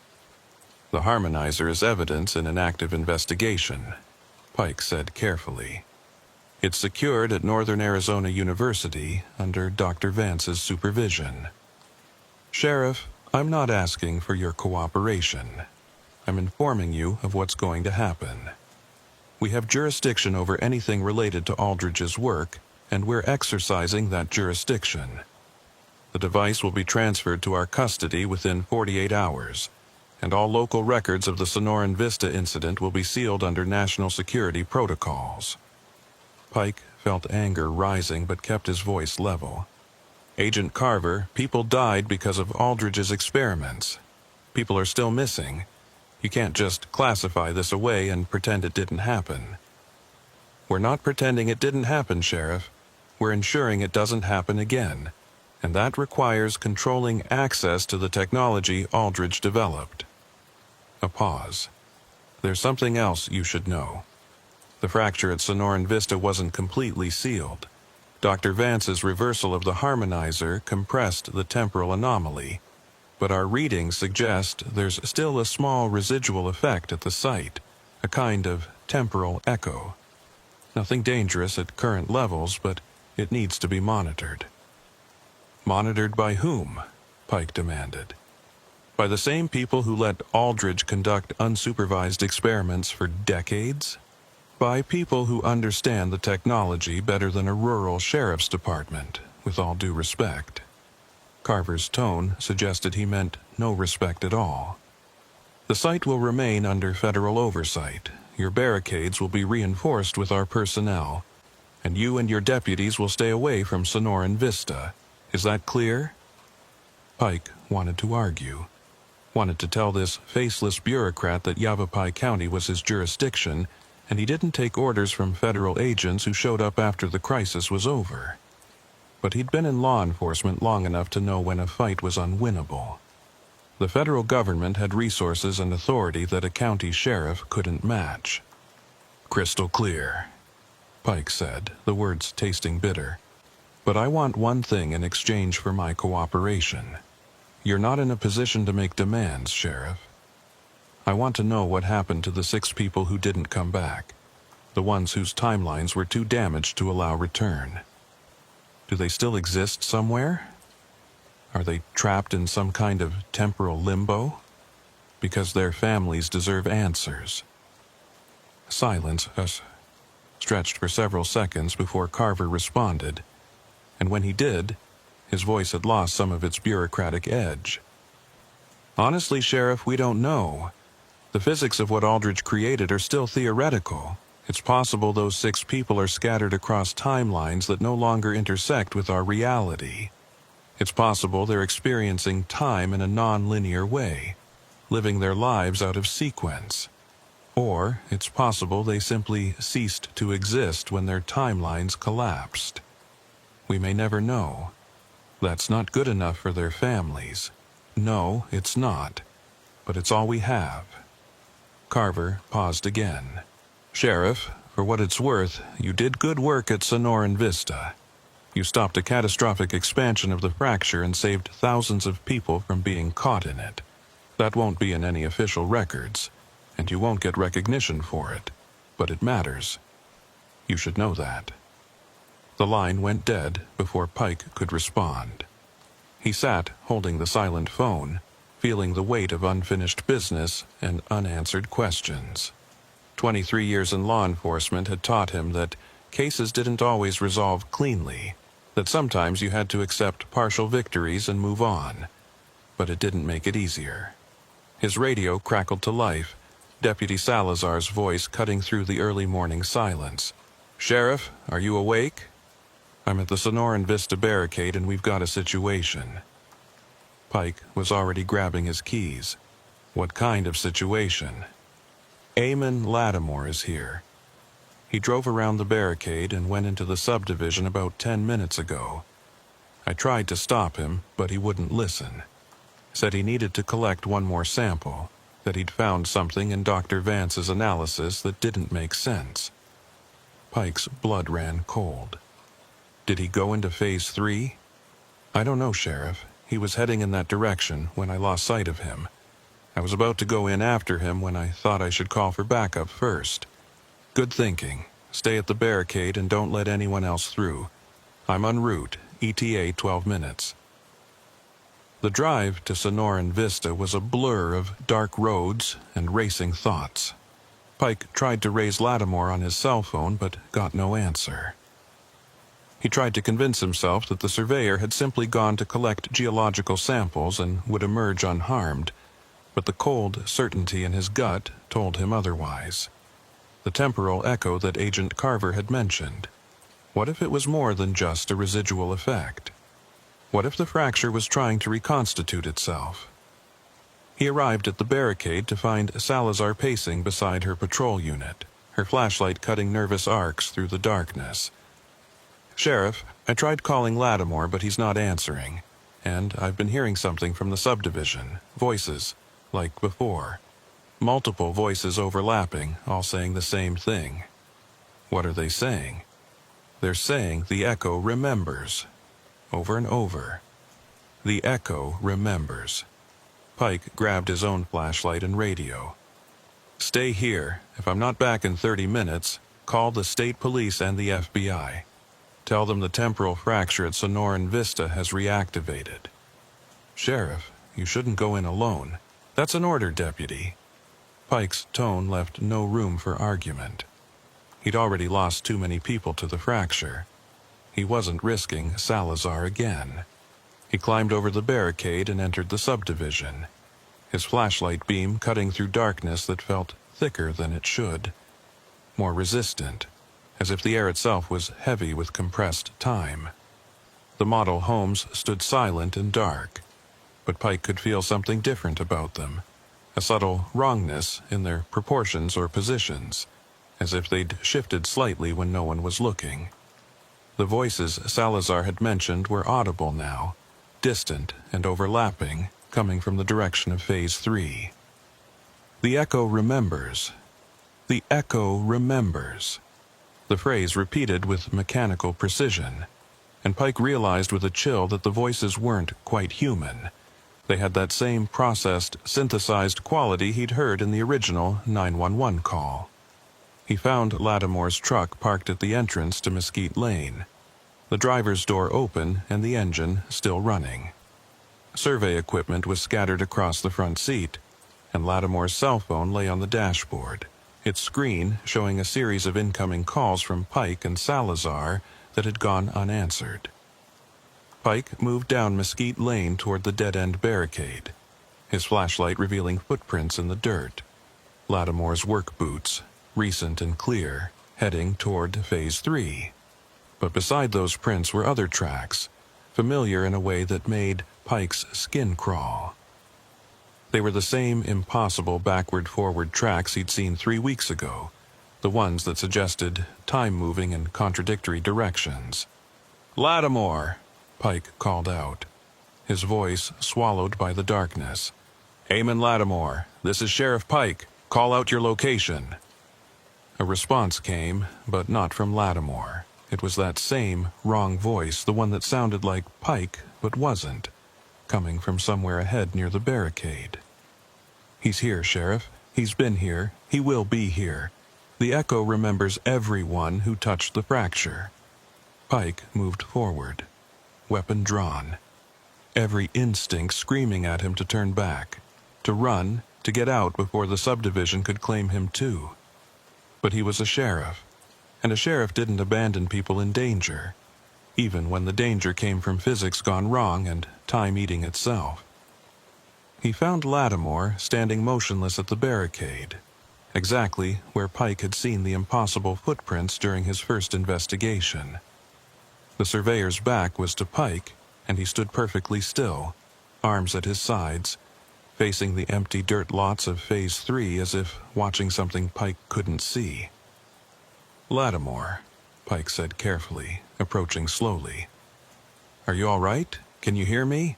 "The harmonizer is evidence in an active investigation," Pike said carefully. "It's secured at Northern Arizona University under Dr. Vance's supervision." "Sheriff, I'm not asking for your cooperation. I'm informing you of what's going to happen. We have jurisdiction over anything related to Aldrich's work, and we're exercising that jurisdiction. The device will be transferred to our custody within 48 hours, and all local records of the Sonoran Vista incident will be sealed under national security protocols." Pike felt anger rising but kept his voice level. "Agent Carver, people died because of Aldrich's experiments. People are still missing. You can't just classify this away and pretend it didn't happen." "We're not pretending it didn't happen, Sheriff. We're ensuring it doesn't happen again, and that requires controlling access to the technology Aldrich developed." A pause. "There's something else you should know. The fracture at Sonoran Vista wasn't completely sealed. Dr. Vance's reversal of the harmonizer compressed the temporal anomaly, but our readings suggest there's still a small residual effect at the site, a kind of temporal echo. Nothing dangerous at current levels, but it needs to be monitored." "Monitored by whom?" Pike demanded. "By the same people who let Aldrich conduct unsupervised experiments for decades? By people who understand the technology better than a rural sheriff's department, with all due respect." Carver's tone suggested he meant no respect at all. "The site will remain under federal oversight. Your barricades will be reinforced with our personnel, and you and your deputies will stay away from Sonoran Vista. Is that clear?" Pike wanted to argue, wanted to tell this faceless bureaucrat that Yavapai County was his jurisdiction, and he didn't take orders from federal agents who showed up after the crisis was over. But he'd been in law enforcement long enough to know when a fight was unwinnable. The federal government had resources and authority that a county sheriff couldn't match. "Crystal clear," Pike said, the words tasting bitter. "But I want one thing in exchange for my cooperation. You're not in a position to make demands, Sheriff. I want to know what happened to the 6 people who didn't come back, the ones whose timelines were too damaged to allow return. Do they still exist somewhere? Are they trapped in some kind of temporal limbo? Because their families deserve answers." Silence stretched for several seconds before Carver responded, and when he did, his voice had lost some of its bureaucratic edge. "Honestly, Sheriff, we don't know. The physics of what Aldrich created are still theoretical. It's possible those 6 people are scattered across timelines that no longer intersect with our reality. It's possible they're experiencing time in a non-linear way, living their lives out of sequence. Or it's possible they simply ceased to exist when their timelines collapsed. We may never know. That's not good enough for their families. No, it's not. But it's all we have." Carver paused again. "Sheriff, for what it's worth, you did good work at Sonoran Vista. You stopped a catastrophic expansion of the fracture and saved thousands of people from being caught in it. That won't be in any official records, and you won't get recognition for it. But it matters. You should know that." The line went dead before Pike could respond. He sat holding the silent phone, feeling the weight of unfinished business and unanswered questions. 23 years in law enforcement had taught him that cases didn't always resolve cleanly, that sometimes you had to accept partial victories and move on. But it didn't make it easier. His radio crackled to life, Deputy Salazar's voice cutting through the early morning silence. "Sheriff, are you awake? I'm at the Sonoran Vista barricade and we've got a situation." Pike was already grabbing his keys. "What kind of situation?" "Eamon Lattimore is here. He drove around the barricade and went into the subdivision about 10 minutes ago. I tried to stop him, but he wouldn't listen. Said he needed to collect one more sample, that he'd found something in Dr. Vance's analysis that didn't make sense." Pike's blood ran cold. "Did he go into Phase 3? "I don't know, Sheriff. He was heading in that direction when I lost sight of him. I was about to go in after him when I thought I should call for backup first. Good thinking. Stay at the barricade and don't let anyone else through. I'm en route, ETA 12 minutes. The drive to Sonoran Vista was a blur of dark roads and racing thoughts. Pike tried to raise Lattimore on his cell phone but got no answer. He tried to convince himself that the surveyor had simply gone to collect geological samples and would emerge unharmed, but the cold certainty in his gut told him otherwise. The temporal echo that Agent Carver had mentioned. What if it was more than just a residual effect? What if the fracture was trying to reconstitute itself? He arrived at the barricade to find Salazar pacing beside her patrol unit, her flashlight cutting nervous arcs through the darkness. "Sheriff, I tried calling Lattimore, but he's not answering. And I've been hearing something from the subdivision. Voices, like before. Multiple voices overlapping, all saying the same thing." "What are they saying?" "They're saying the echo remembers. Over and over. The echo remembers." Pike grabbed his own flashlight and radio. "Stay here. If I'm not back in 30 minutes, call the state police and the FBI. Tell them the temporal fracture at Sonoran Vista has reactivated." "Sheriff, you shouldn't go in alone. That's an order, Deputy." Pike's tone left no room for argument. He'd already lost too many people to the fracture. He wasn't risking Salazar again. He climbed over the barricade and entered the subdivision, his flashlight beam cutting through darkness that felt thicker than it should, more resistant, as if the air itself was heavy with compressed time. The model homes stood silent and dark, but Pike could feel something different about them, a subtle wrongness in their proportions or positions, as if they'd shifted slightly when no one was looking. The voices Salazar had mentioned were audible now, distant and overlapping, coming from the direction of Phase 3. "The echo remembers. The echo remembers." The phrase repeated with mechanical precision, and Pike realized with a chill that the voices weren't quite human. They had that same processed, synthesized quality he'd heard in the original 911 call. He found Lattimore's truck parked at the entrance to Mesquite Lane, the driver's door open and the engine still running. Survey equipment was scattered across the front seat, and Lattimore's cell phone lay on the dashboard, its screen showing a series of incoming calls from Pike and Salazar that had gone unanswered. Pike moved down Mesquite Lane toward the dead-end barricade, his flashlight revealing footprints in the dirt. Lattimore's work boots, recent and clear, heading toward Phase 3. But beside those prints were other tracks, familiar in a way that made Pike's skin crawl. They were the same impossible backward-forward tracks he'd seen 3 weeks ago, the ones that suggested time moving in contradictory directions. "Lattimore!" Pike called out, his voice swallowed by the darkness. "Eamon Lattimore, this is Sheriff Pike. Call out your location." A response came, but not from Lattimore. It was that same wrong voice, the one that sounded like Pike but wasn't, coming from somewhere ahead near the barricade. "He's here, Sheriff. He's been here. He will be here. The echo remembers everyone who touched the fracture." Pike moved forward, weapon drawn, every instinct screaming at him to turn back, to run, to get out before the subdivision could claim him too. But he was a sheriff, and a sheriff didn't abandon people in danger, even when the danger came from physics gone wrong and time eating itself. He found Lattimore standing motionless at the barricade, exactly where Pike had seen the impossible footprints during his first investigation. The surveyor's back was to Pike, and he stood perfectly still, arms at his sides, facing the empty dirt lots of Phase 3 as if watching something Pike couldn't see. "Lattimore," Pike said carefully, approaching slowly. "Are you all right? Can you hear me?"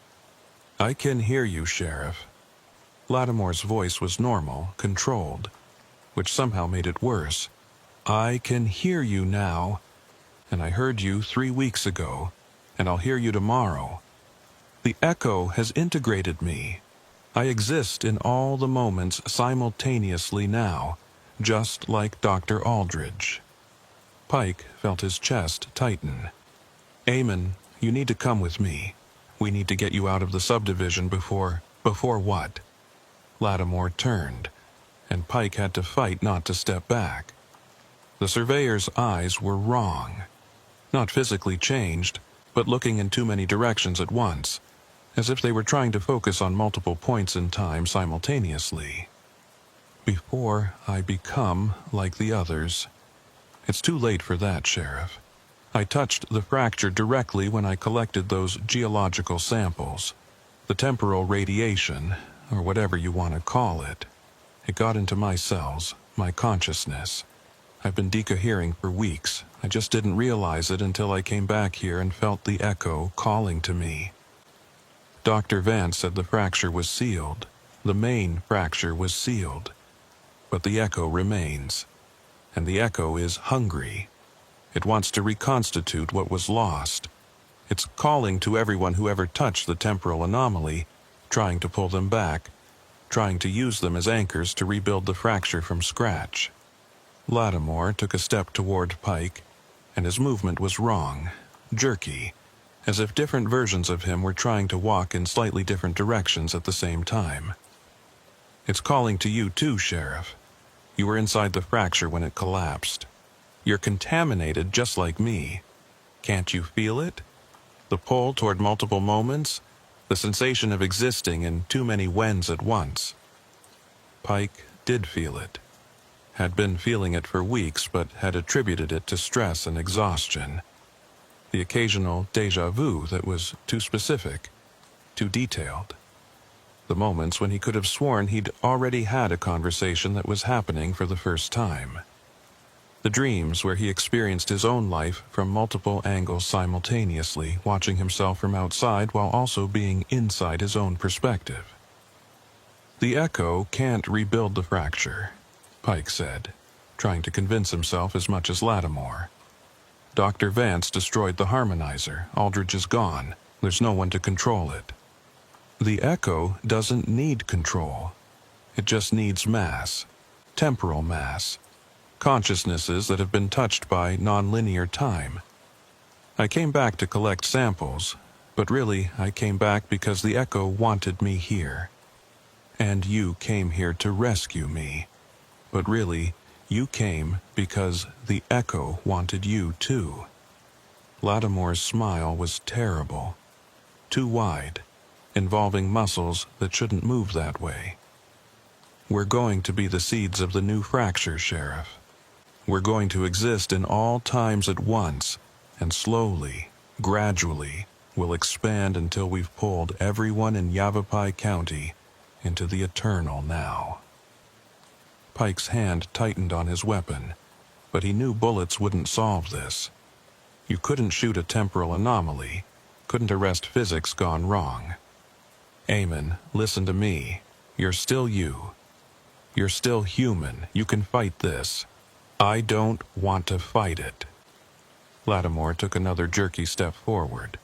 "I can hear you, Sheriff." Lattimore's voice was normal, controlled, which somehow made it worse. "I can hear you now, and I heard you 3 weeks ago, and I'll hear you tomorrow. The echo has integrated me. I exist in all the moments simultaneously now, just like Dr. Aldridge." Pike felt his chest tighten. "Eamon, you need to come with me. We need to get you out of the subdivision before what?" Lattimore turned, and Pike had to fight not to step back. The surveyor's eyes were wrong. Not physically changed, but looking in too many directions at once, as if they were trying to focus on multiple points in time simultaneously. "Before I become like the others. It's too late for that, Sheriff. I touched the fracture directly when I collected those geological samples. The temporal radiation, or whatever you want to call it. It got into my cells, my consciousness. I've been decohering for weeks. I just didn't realize it until I came back here and felt the echo calling to me. Dr. Vance said the fracture was sealed. The main fracture was sealed. But the echo remains. And the echo is hungry. It wants to reconstitute what was lost. It's calling to everyone who ever touched the temporal anomaly, trying to pull them back, trying to use them as anchors to rebuild the fracture from scratch." Lattimore took a step toward Pike, and his movement was wrong, jerky, as if different versions of him were trying to walk in slightly different directions at the same time. "It's calling to you too, Sheriff. You were inside the fracture when it collapsed. You're contaminated just like me. Can't you feel it? The pull toward multiple moments? The sensation of existing in too many whens at once." Pike did feel it. Had been feeling it for weeks, but had attributed it to stress and exhaustion. The occasional déjà vu that was too specific, too detailed. The moments when he could have sworn he'd already had a conversation that was happening for the first time. The dreams where he experienced his own life from multiple angles simultaneously, watching himself from outside while also being inside his own perspective. "The echo can't rebuild the fracture," Pike said, trying to convince himself as much as Lattimore. "Dr. Vance destroyed the harmonizer. Aldridge is gone. There's no one to control it. The echo doesn't need control. It just needs mass, temporal mass, consciousnesses that have been touched by nonlinear time. I came back to collect samples, but really I came back because the echo wanted me here. And you came here to rescue me. But really, you came because the echo wanted you too." Lattimore's smile was terrible, too wide, involving muscles that shouldn't move that way. "We're going to be the seeds of the new fracture, Sheriff. We're going to exist in all times at once, and slowly, gradually, we'll expand until we've pulled everyone in Yavapai County into the eternal now." Pike's hand tightened on his weapon, but he knew bullets wouldn't solve this. You couldn't shoot a temporal anomaly, couldn't arrest physics gone wrong. "Eamon, listen to me. You're still you. You're still human. You can fight this. I don't want to fight it. Lattimore took another jerky step forward.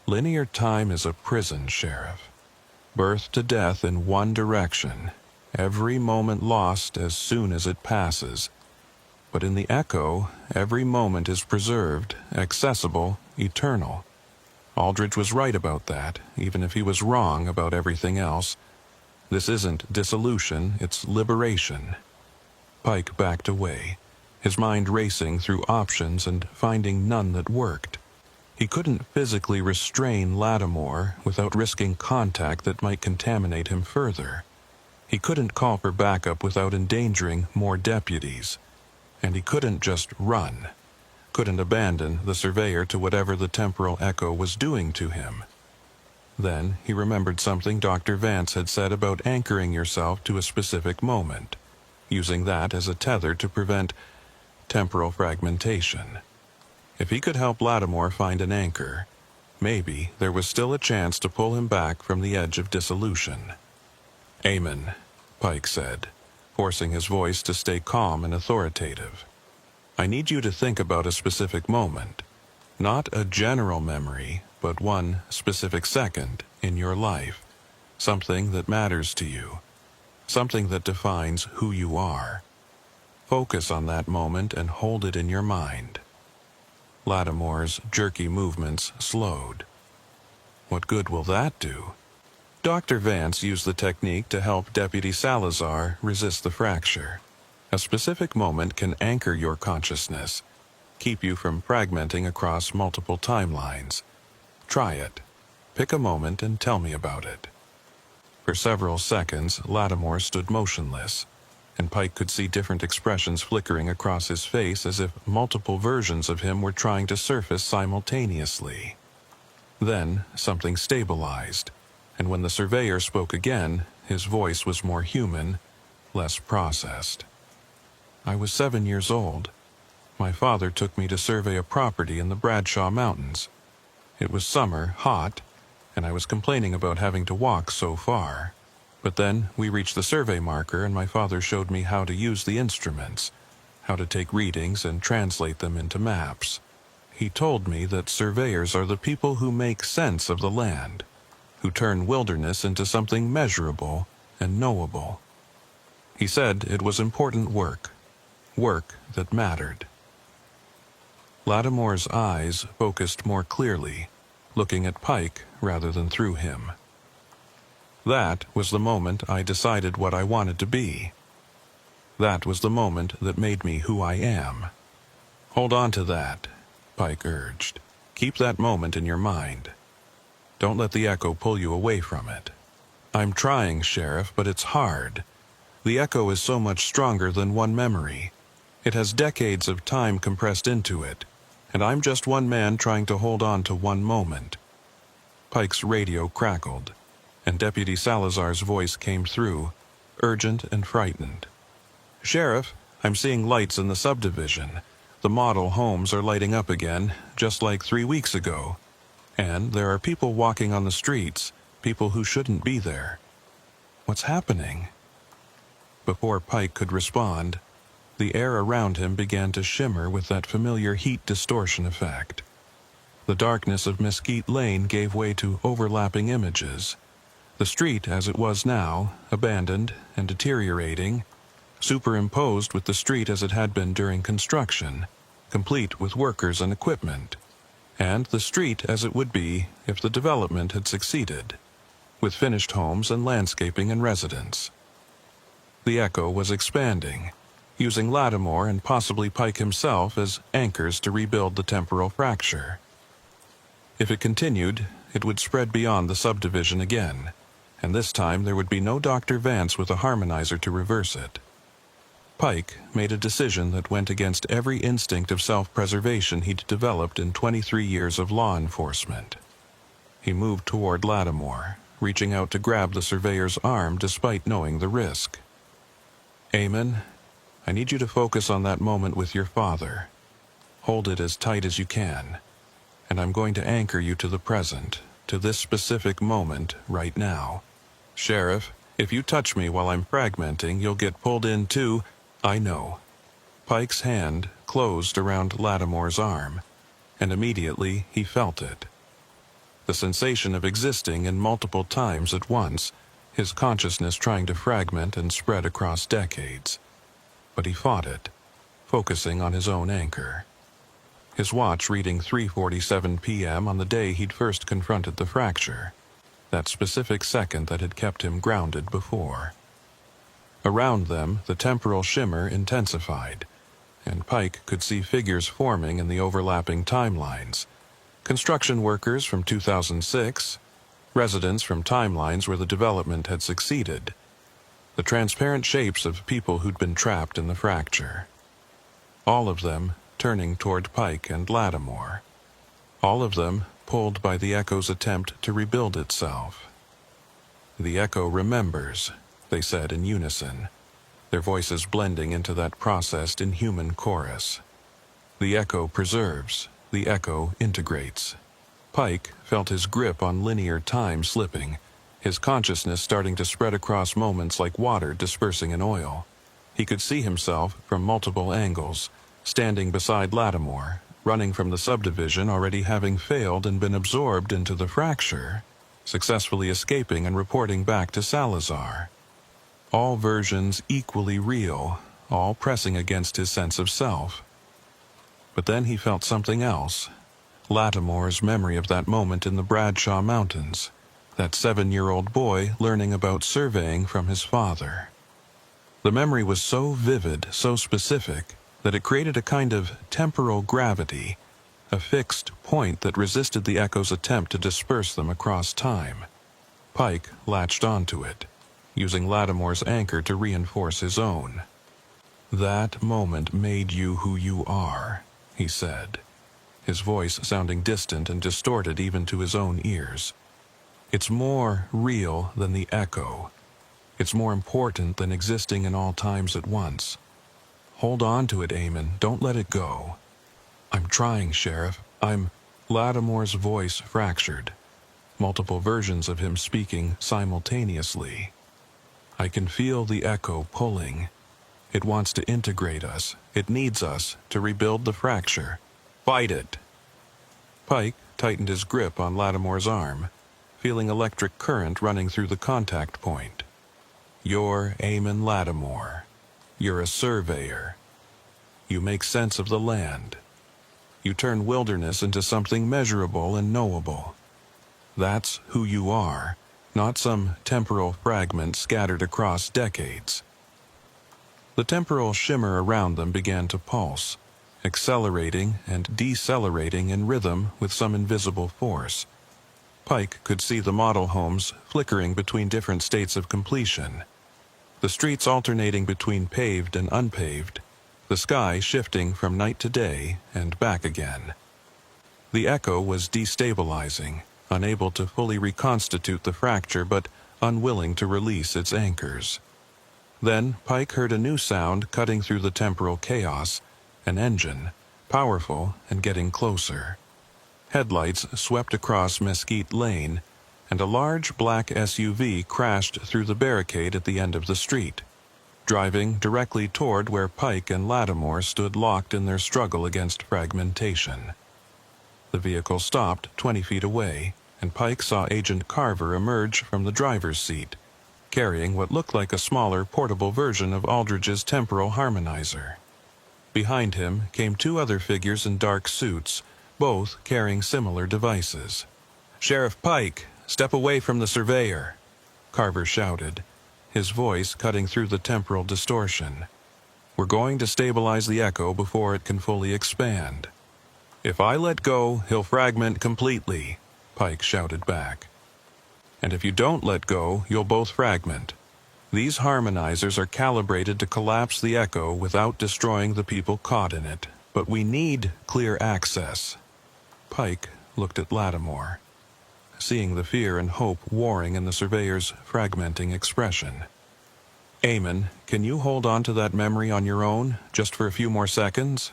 Linear time is a prison, Sheriff. Birth to death in one direction. Every moment lost as soon as it passes. But in the echo, every moment is preserved, accessible, eternal. Aldrich was right about that, even if he was wrong about everything else. This isn't dissolution, it's liberation. Pike backed away, his mind racing through options and finding none that worked. He couldn't physically restrain Lattimore without risking contact that might contaminate him further. He couldn't call for backup without endangering more deputies. And he couldn't just run. Couldn't abandon the surveyor to whatever the temporal echo was doing to him. Then he remembered something Dr. Vance had said about anchoring yourself to a specific moment, using that as a tether to prevent temporal fragmentation. If he could help Lattimore find an anchor, maybe there was still a chance to pull him back from the edge of dissolution. "Amen," Pike said, forcing his voice to stay calm and authoritative. "I need you to think about a specific moment. Not a general memory, but one specific second in your life. Something that matters to you. Something that defines who you are. Focus on that moment and hold it in your mind." Lattimore's jerky movements slowed. "What good will that do?" Dr. Vance used the technique to help Deputy Salazar resist the fracture. A specific moment can anchor your consciousness, keep you from fragmenting across multiple timelines. Try it. Pick a moment and tell me about it. For several seconds, Lattimore stood motionless, and Pike could see different expressions flickering across his face as if multiple versions of him were trying to surface simultaneously. Then something stabilized, and when the surveyor spoke again, his voice was more human, less processed. "I was 7 years old. My father took me to survey a property in the Bradshaw Mountains. It was summer, hot, and I was complaining about having to walk so far. But then we reached the survey marker and my father showed me how to use the instruments, how to take readings and translate them into maps. He told me that surveyors are the people who make sense of the land, who turn wilderness into something measurable and knowable. He said it was important work that mattered." Lattimore's eyes focused more clearly, looking at Pike rather than through him. "That was the moment I decided what I wanted to be. That was the moment that made me who I am. Hold on to that," Pike urged. "Keep that moment in your mind. Don't let the echo pull you away from it." "I'm trying, Sheriff, but it's hard. The echo is so much stronger than one memory. It has decades of time compressed into it, and I'm just one man trying to hold on to one moment." Pike's radio crackled, and Deputy Salazar's voice came through, urgent and frightened. "Sheriff, I'm seeing lights in the subdivision. The model homes are lighting up again, just like 3 weeks ago. And there are people walking on the streets, people who shouldn't be there. What's happening?" Before Pike could respond, the air around him began to shimmer with that familiar heat distortion effect. The darkness of Mesquite Lane gave way to overlapping images. The street as it was now, abandoned and deteriorating, superimposed with the street as it had been during construction, complete with workers and equipment, and the street as it would be if the development had succeeded, with finished homes and landscaping and residents. The echo was expanding, using Lattimore and possibly Pike himself as anchors to rebuild the temporal fracture. If it continued, it would spread beyond the subdivision again, and this time there would be no Dr. Vance with a harmonizer to reverse it. Pike made a decision that went against every instinct of self-preservation he'd developed in 23 years of law enforcement. He moved toward Lattimore, reaching out to grab the surveyor's arm despite knowing the risk. "Eamon, I need you to focus on that moment with your father. Hold it as tight as you can, and I'm going to anchor you to the present, to this specific moment right now. Sheriff, If you touch me while I'm fragmenting, you'll get pulled in too. I know. Pike's hand closed around Lattimore's arm, and immediately he felt it. The sensation of existing in multiple times at once, his consciousness trying to fragment and spread across decades. But he fought it, focusing on his own anchor. His watch reading 3:47 p.m. on the day he'd first confronted the fracture, that specific second that had kept him grounded before. Around them, the temporal shimmer intensified, and Pike could see figures forming in the overlapping timelines. Construction workers from 2006, residents from timelines where the development had succeeded, the transparent shapes of people who'd been trapped in the fracture. All of them turning toward Pike and Lattimore. All of them pulled by the Echo's attempt to rebuild itself. The Echo remembers, they said in unison, their voices blending into that processed inhuman chorus. The Echo preserves, the Echo integrates. Pike felt his grip on linear time slipping, his consciousness starting to spread across moments like water dispersing in oil. He could see himself from multiple angles, standing beside Lattimore, running from the subdivision already having failed and been absorbed into the fracture, successfully escaping and reporting back to Salazar. All versions equally real, all pressing against his sense of self. But then he felt something else. Lattimore's memory of that moment in the Bradshaw Mountains, that 7-year-old boy learning about surveying from his father. The memory was so vivid, so specific, that it created a kind of temporal gravity, a fixed point that resisted the Echo's attempt to disperse them across time. Pike latched onto it, using Lattimore's anchor to reinforce his own. "That moment made you who you are," he said, his voice sounding distant and distorted even to his own ears. "It's more real than the Echo. It's more important than existing in all times at once. Hold on to it, Eamon. Don't let it go." "I'm trying, Sheriff. Lattimore's voice fractured, multiple versions of him speaking simultaneously. "I can feel the Echo pulling. It wants to integrate us. It needs us to rebuild the fracture. Fight it." Pike tightened his grip on Lattimore's arm, feeling electric current running through the contact point. "You're Eamon Lattimore. You're a surveyor. You make sense of the land. You turn wilderness into something measurable and knowable. That's who you are, not some temporal fragment scattered across decades." The temporal shimmer around them began to pulse, accelerating and decelerating in rhythm with some invisible force. Pike could see the model homes flickering between different states of completion, the streets alternating between paved and unpaved, the sky shifting from night to day and back again. The Echo was destabilizing, unable to fully reconstitute the fracture but unwilling to release its anchors. Then Pike heard a new sound cutting through the temporal chaos, an engine, powerful and getting closer. Headlights swept across Mesquite Lane, and a large black SUV crashed through the barricade at the end of the street, driving directly toward where Pike and Lattimore stood locked in their struggle against fragmentation. The vehicle stopped 20 feet away, and Pike saw Agent Carver emerge from the driver's seat, carrying what looked like a smaller, portable version of Aldridge's temporal harmonizer. Behind him came two other figures in dark suits, both carrying similar devices. "Sheriff Pike, step away from the surveyor," Carver shouted, his voice cutting through the temporal distortion. "We're going to stabilize the Echo before it can fully expand." "If I let go, he'll fragment completely," Pike shouted back. "And if you don't let go, you'll both fragment. These harmonizers are calibrated to collapse the Echo without destroying the people caught in it, but we need clear access." Pike looked at Lattimore, seeing the fear and hope warring in the surveyor's fragmenting expression. "Eamon, can you hold on to that memory on your own, just for a few more seconds?"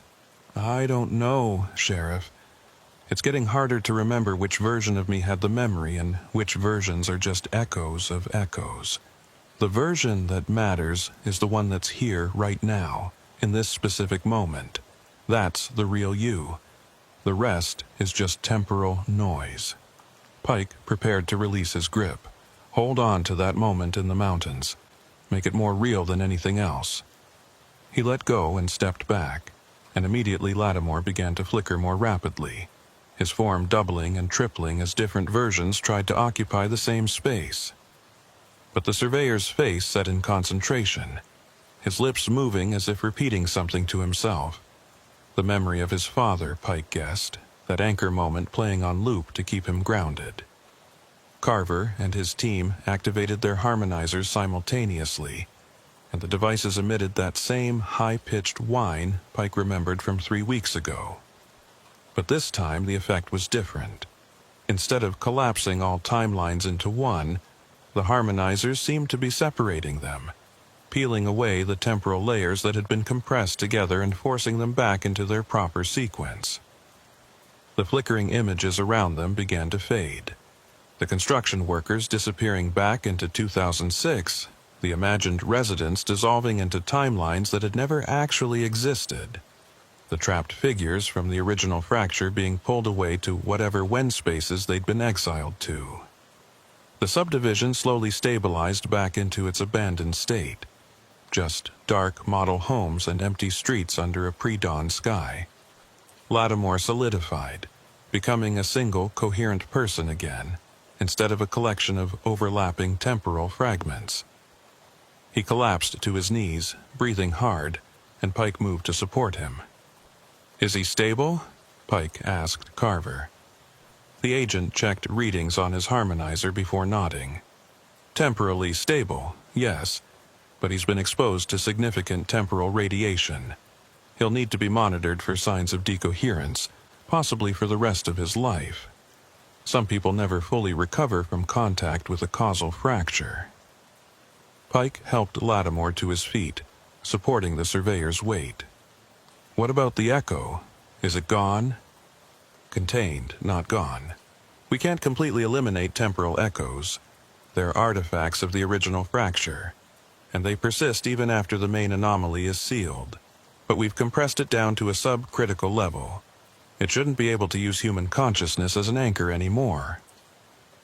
"I don't know, Sheriff. It's getting harder to remember which version of me had the memory and which versions are just echoes of echoes." The version that matters is the one that's here right now, in this specific moment. That's the real you. The rest is just temporal noise. Pike prepared to release his grip. Hold on to that moment in the mountains. Make it more real than anything else. He let go and stepped back, and immediately Lattimore began to flicker more rapidly, his form doubling and tripling as different versions tried to occupy the same space. But the surveyor's face set in concentration, his lips moving as if repeating something to himself. The memory of his father, Pike guessed, that anchor moment playing on loop to keep him grounded. Carver and his team activated their harmonizers simultaneously, and the devices emitted that same high-pitched whine Pike remembered from 3 weeks ago. But this time the effect was different. Instead of collapsing all timelines into one, the harmonizers seemed to be separating them, peeling away the temporal layers that had been compressed together and forcing them back into their proper sequence. The flickering images around them began to fade. The construction workers disappearing back into 2006, the imagined residents dissolving into timelines that had never actually existed. The trapped figures from the original fracture being pulled away to whatever when spaces they'd been exiled to. The subdivision slowly stabilized back into its abandoned state. Just dark model homes and empty streets under a pre-dawn sky. Lattimore solidified, becoming a single, coherent person again, instead of a collection of overlapping temporal fragments. He collapsed to his knees, breathing hard, and Pike moved to support him. "Is he stable?" Pike asked Carver. The agent checked readings on his harmonizer before nodding. "Temporally stable, yes, but he's been exposed to significant temporal radiation. He'll need to be monitored for signs of decoherence, possibly for the rest of his life. Some people never fully recover from contact with a causal fracture." Pike helped Lattimore to his feet, supporting the surveyor's weight. "What about the echo? Is it gone?" "Contained, not gone. We can't completely eliminate temporal echoes. They're artifacts of the original fracture, and they persist even after the main anomaly is sealed. But we've compressed it down to a subcritical level. It shouldn't be able to use human consciousness as an anchor anymore."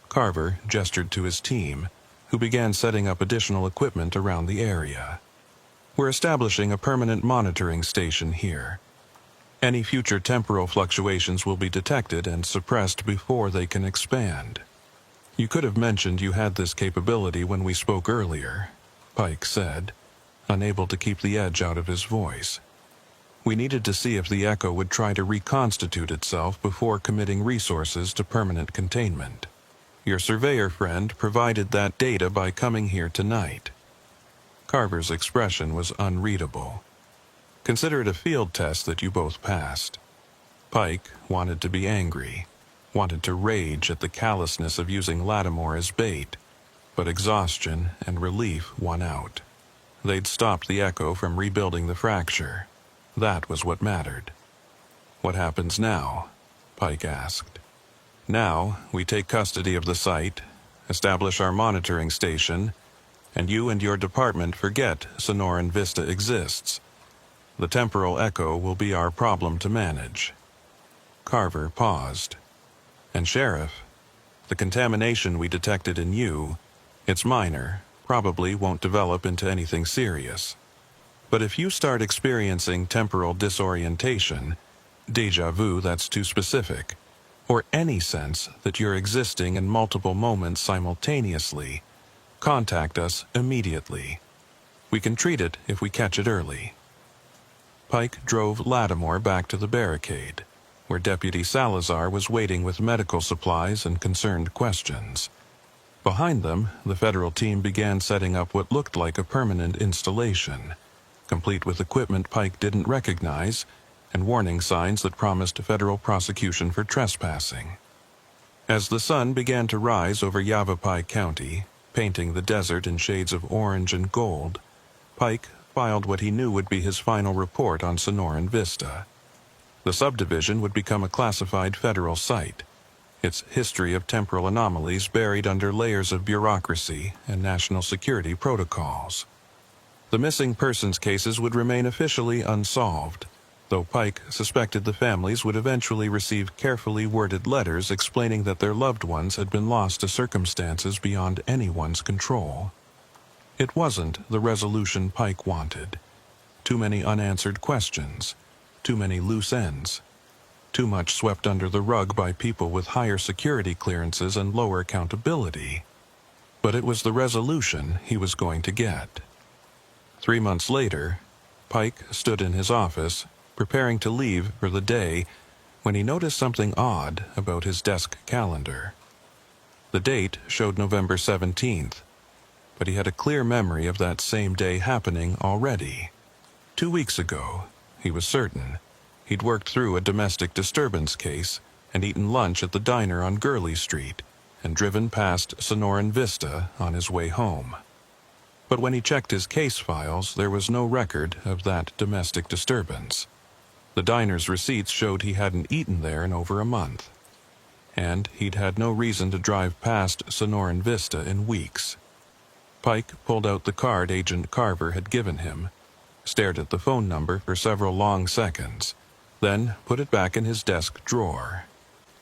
Carver gestured to his team, who began setting up additional equipment around the area. "We're establishing a permanent monitoring station here. Any future temporal fluctuations will be detected and suppressed before they can expand." "You could have mentioned you had this capability when we spoke earlier," Pike said, unable to keep the edge out of his voice. "We needed to see if the echo would try to reconstitute itself before committing resources to permanent containment. Your surveyor friend provided that data by coming here tonight." Carver's expression was unreadable. "Consider it a field test that you both passed." Pike wanted to be angry, wanted to rage at the callousness of using Lattimore as bait, but exhaustion and relief won out. They'd stopped the echo from rebuilding the fracture. That was what mattered. "What happens now?" Pike asked. "Now, we take custody of the site, establish our monitoring station, and you and your department forget Sonoran Vista exists. The temporal echo will be our problem to manage." Carver paused. "And Sheriff, the contamination we detected in you, it's minor, probably won't develop into anything serious. But if you start experiencing temporal disorientation, déjà vu that's too specific, or any sense that you're existing in multiple moments simultaneously, contact us immediately. We can treat it if we catch it early." Pike drove Lattimore back to the barricade, where Deputy Salazar was waiting with medical supplies and concerned questions. Behind them, the federal team began setting up what looked like a permanent installation, complete with equipment Pike didn't recognize and warning signs that promised federal prosecution for trespassing. As the sun began to rise over Yavapai County, painting the desert in shades of orange and gold, Pike filed what he knew would be his final report on Sonoran Vista. The subdivision would become a classified federal site. its history of temporal anomalies buried under layers of bureaucracy and national security protocols. The missing persons cases would remain officially unsolved, though Pike suspected the families would eventually receive carefully worded letters explaining that their loved ones had been lost to circumstances beyond anyone's control. It wasn't the resolution Pike wanted. Too many unanswered questions, too many loose ends, too much swept under the rug by people with higher security clearances and lower accountability. But it was the resolution he was going to get. 3 months later, Pike stood in his office, preparing to leave for the day, when he noticed something odd about his desk calendar. The date showed November 17th, but he had a clear memory of that same day happening already. 2 weeks ago, he was certain, he'd worked through a domestic disturbance case and eaten lunch at the diner on Gurley Street and driven past Sonoran Vista on his way home. But when he checked his case files, there was no record of that domestic disturbance. The diner's receipts showed he hadn't eaten there in over a month, and he'd had no reason to drive past Sonoran Vista in weeks. Pike pulled out the card Agent Carver had given him, stared at the phone number for several long seconds, then put it back in his desk drawer.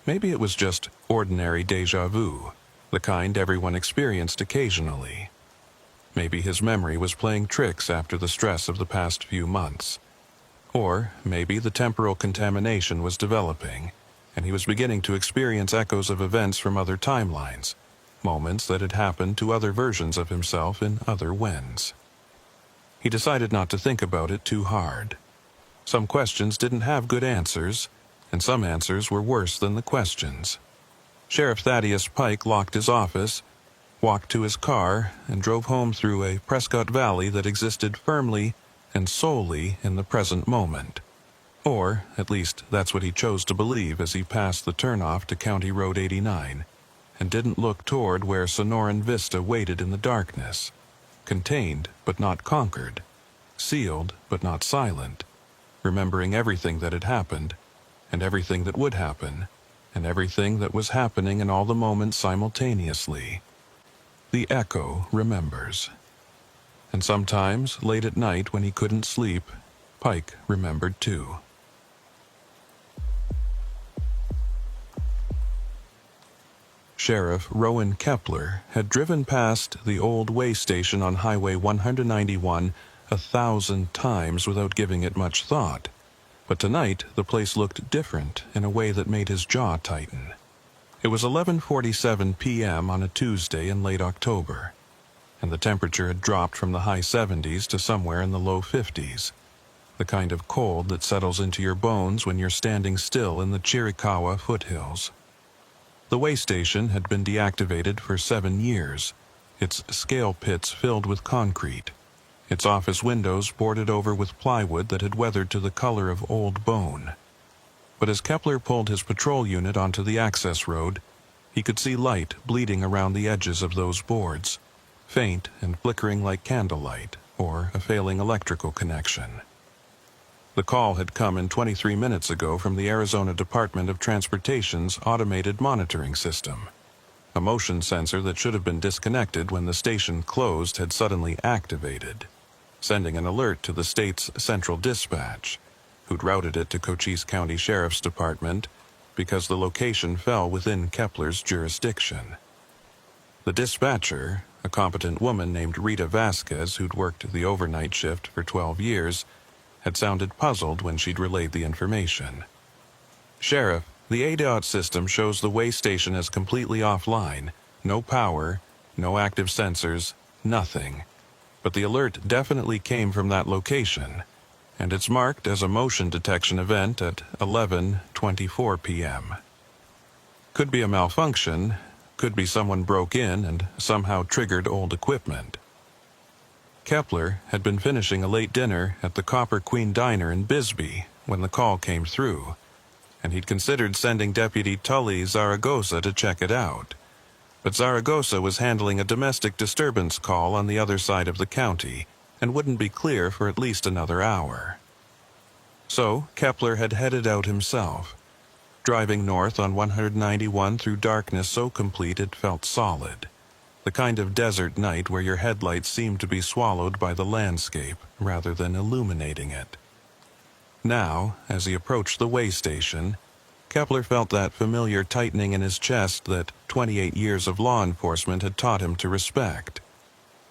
Maybe it was just ordinary déjà vu, the kind everyone experienced occasionally. Maybe his memory was playing tricks after the stress of the past few months. Or maybe the temporal contamination was developing, and he was beginning to experience echoes of events from other timelines, moments that had happened to other versions of himself in other whens. He decided not to think about it too hard. Some questions didn't have good answers, and some answers were worse than the questions. Sheriff Thaddeus Pike locked his office, walked to his car, and drove home through a Prescott Valley that existed firmly and solely in the present moment. Or, at least, that's what he chose to believe as he passed the turnoff to County Road 89, and didn't look toward where Sonoran Vista waited in the darkness, contained but not conquered, sealed but not silent, remembering everything that had happened, and everything that would happen, and everything that was happening in all the moments simultaneously. The echo remembers. And sometimes, late at night when he couldn't sleep, Pike remembered too. Sheriff Rowan Kepler had driven past the old way station on Highway 191 1,000 times without giving it much thought, but tonight the place looked different in a way that made his jaw tighten. It was 11:47 p.m. on a Tuesday in late October, and the temperature had dropped from the high 70s to somewhere in the low 50s, the kind of cold that settles into your bones when you're standing still in the Chiricahua foothills. The way station had been deactivated for 7 years, its scale pits filled with concrete, its office windows boarded over with plywood that had weathered to the color of old bone. But as Kepler pulled his patrol unit onto the access road, he could see light bleeding around the edges of those boards, faint and flickering like candlelight or a failing electrical connection. The call had come in 23 minutes ago from the Arizona Department of Transportation's automated monitoring system. A motion sensor that should have been disconnected when the station closed had suddenly activated, sending an alert to the state's central dispatch, who'd routed it to Cochise County Sheriff's Department because the location fell within Kepler's jurisdiction. The dispatcher, a competent woman named Rita Vasquez who'd worked the overnight shift for 12 years, had sounded puzzled when she'd relayed the information. "Sheriff, the ADOT system shows the way station as completely offline, no power, no active sensors, nothing. But the alert definitely came from that location, and it's marked as a motion detection event at 11:24 p.m. Could be a malfunction, could be someone broke in and somehow triggered old equipment." Kepler had been finishing a late dinner at the Copper Queen Diner in Bisbee when the call came through, and he'd considered sending Deputy Tully Zaragoza to check it out. But Zaragoza was handling a domestic disturbance call on the other side of the county and wouldn't be clear for at least another hour. So Kepler had headed out himself, driving north on 191 through darkness so complete it felt solid. The kind of desert night where your headlights seemed to be swallowed by the landscape rather than illuminating it. Now, as he approached the way station, Kepler felt that familiar tightening in his chest that 28 years of law enforcement had taught him to respect.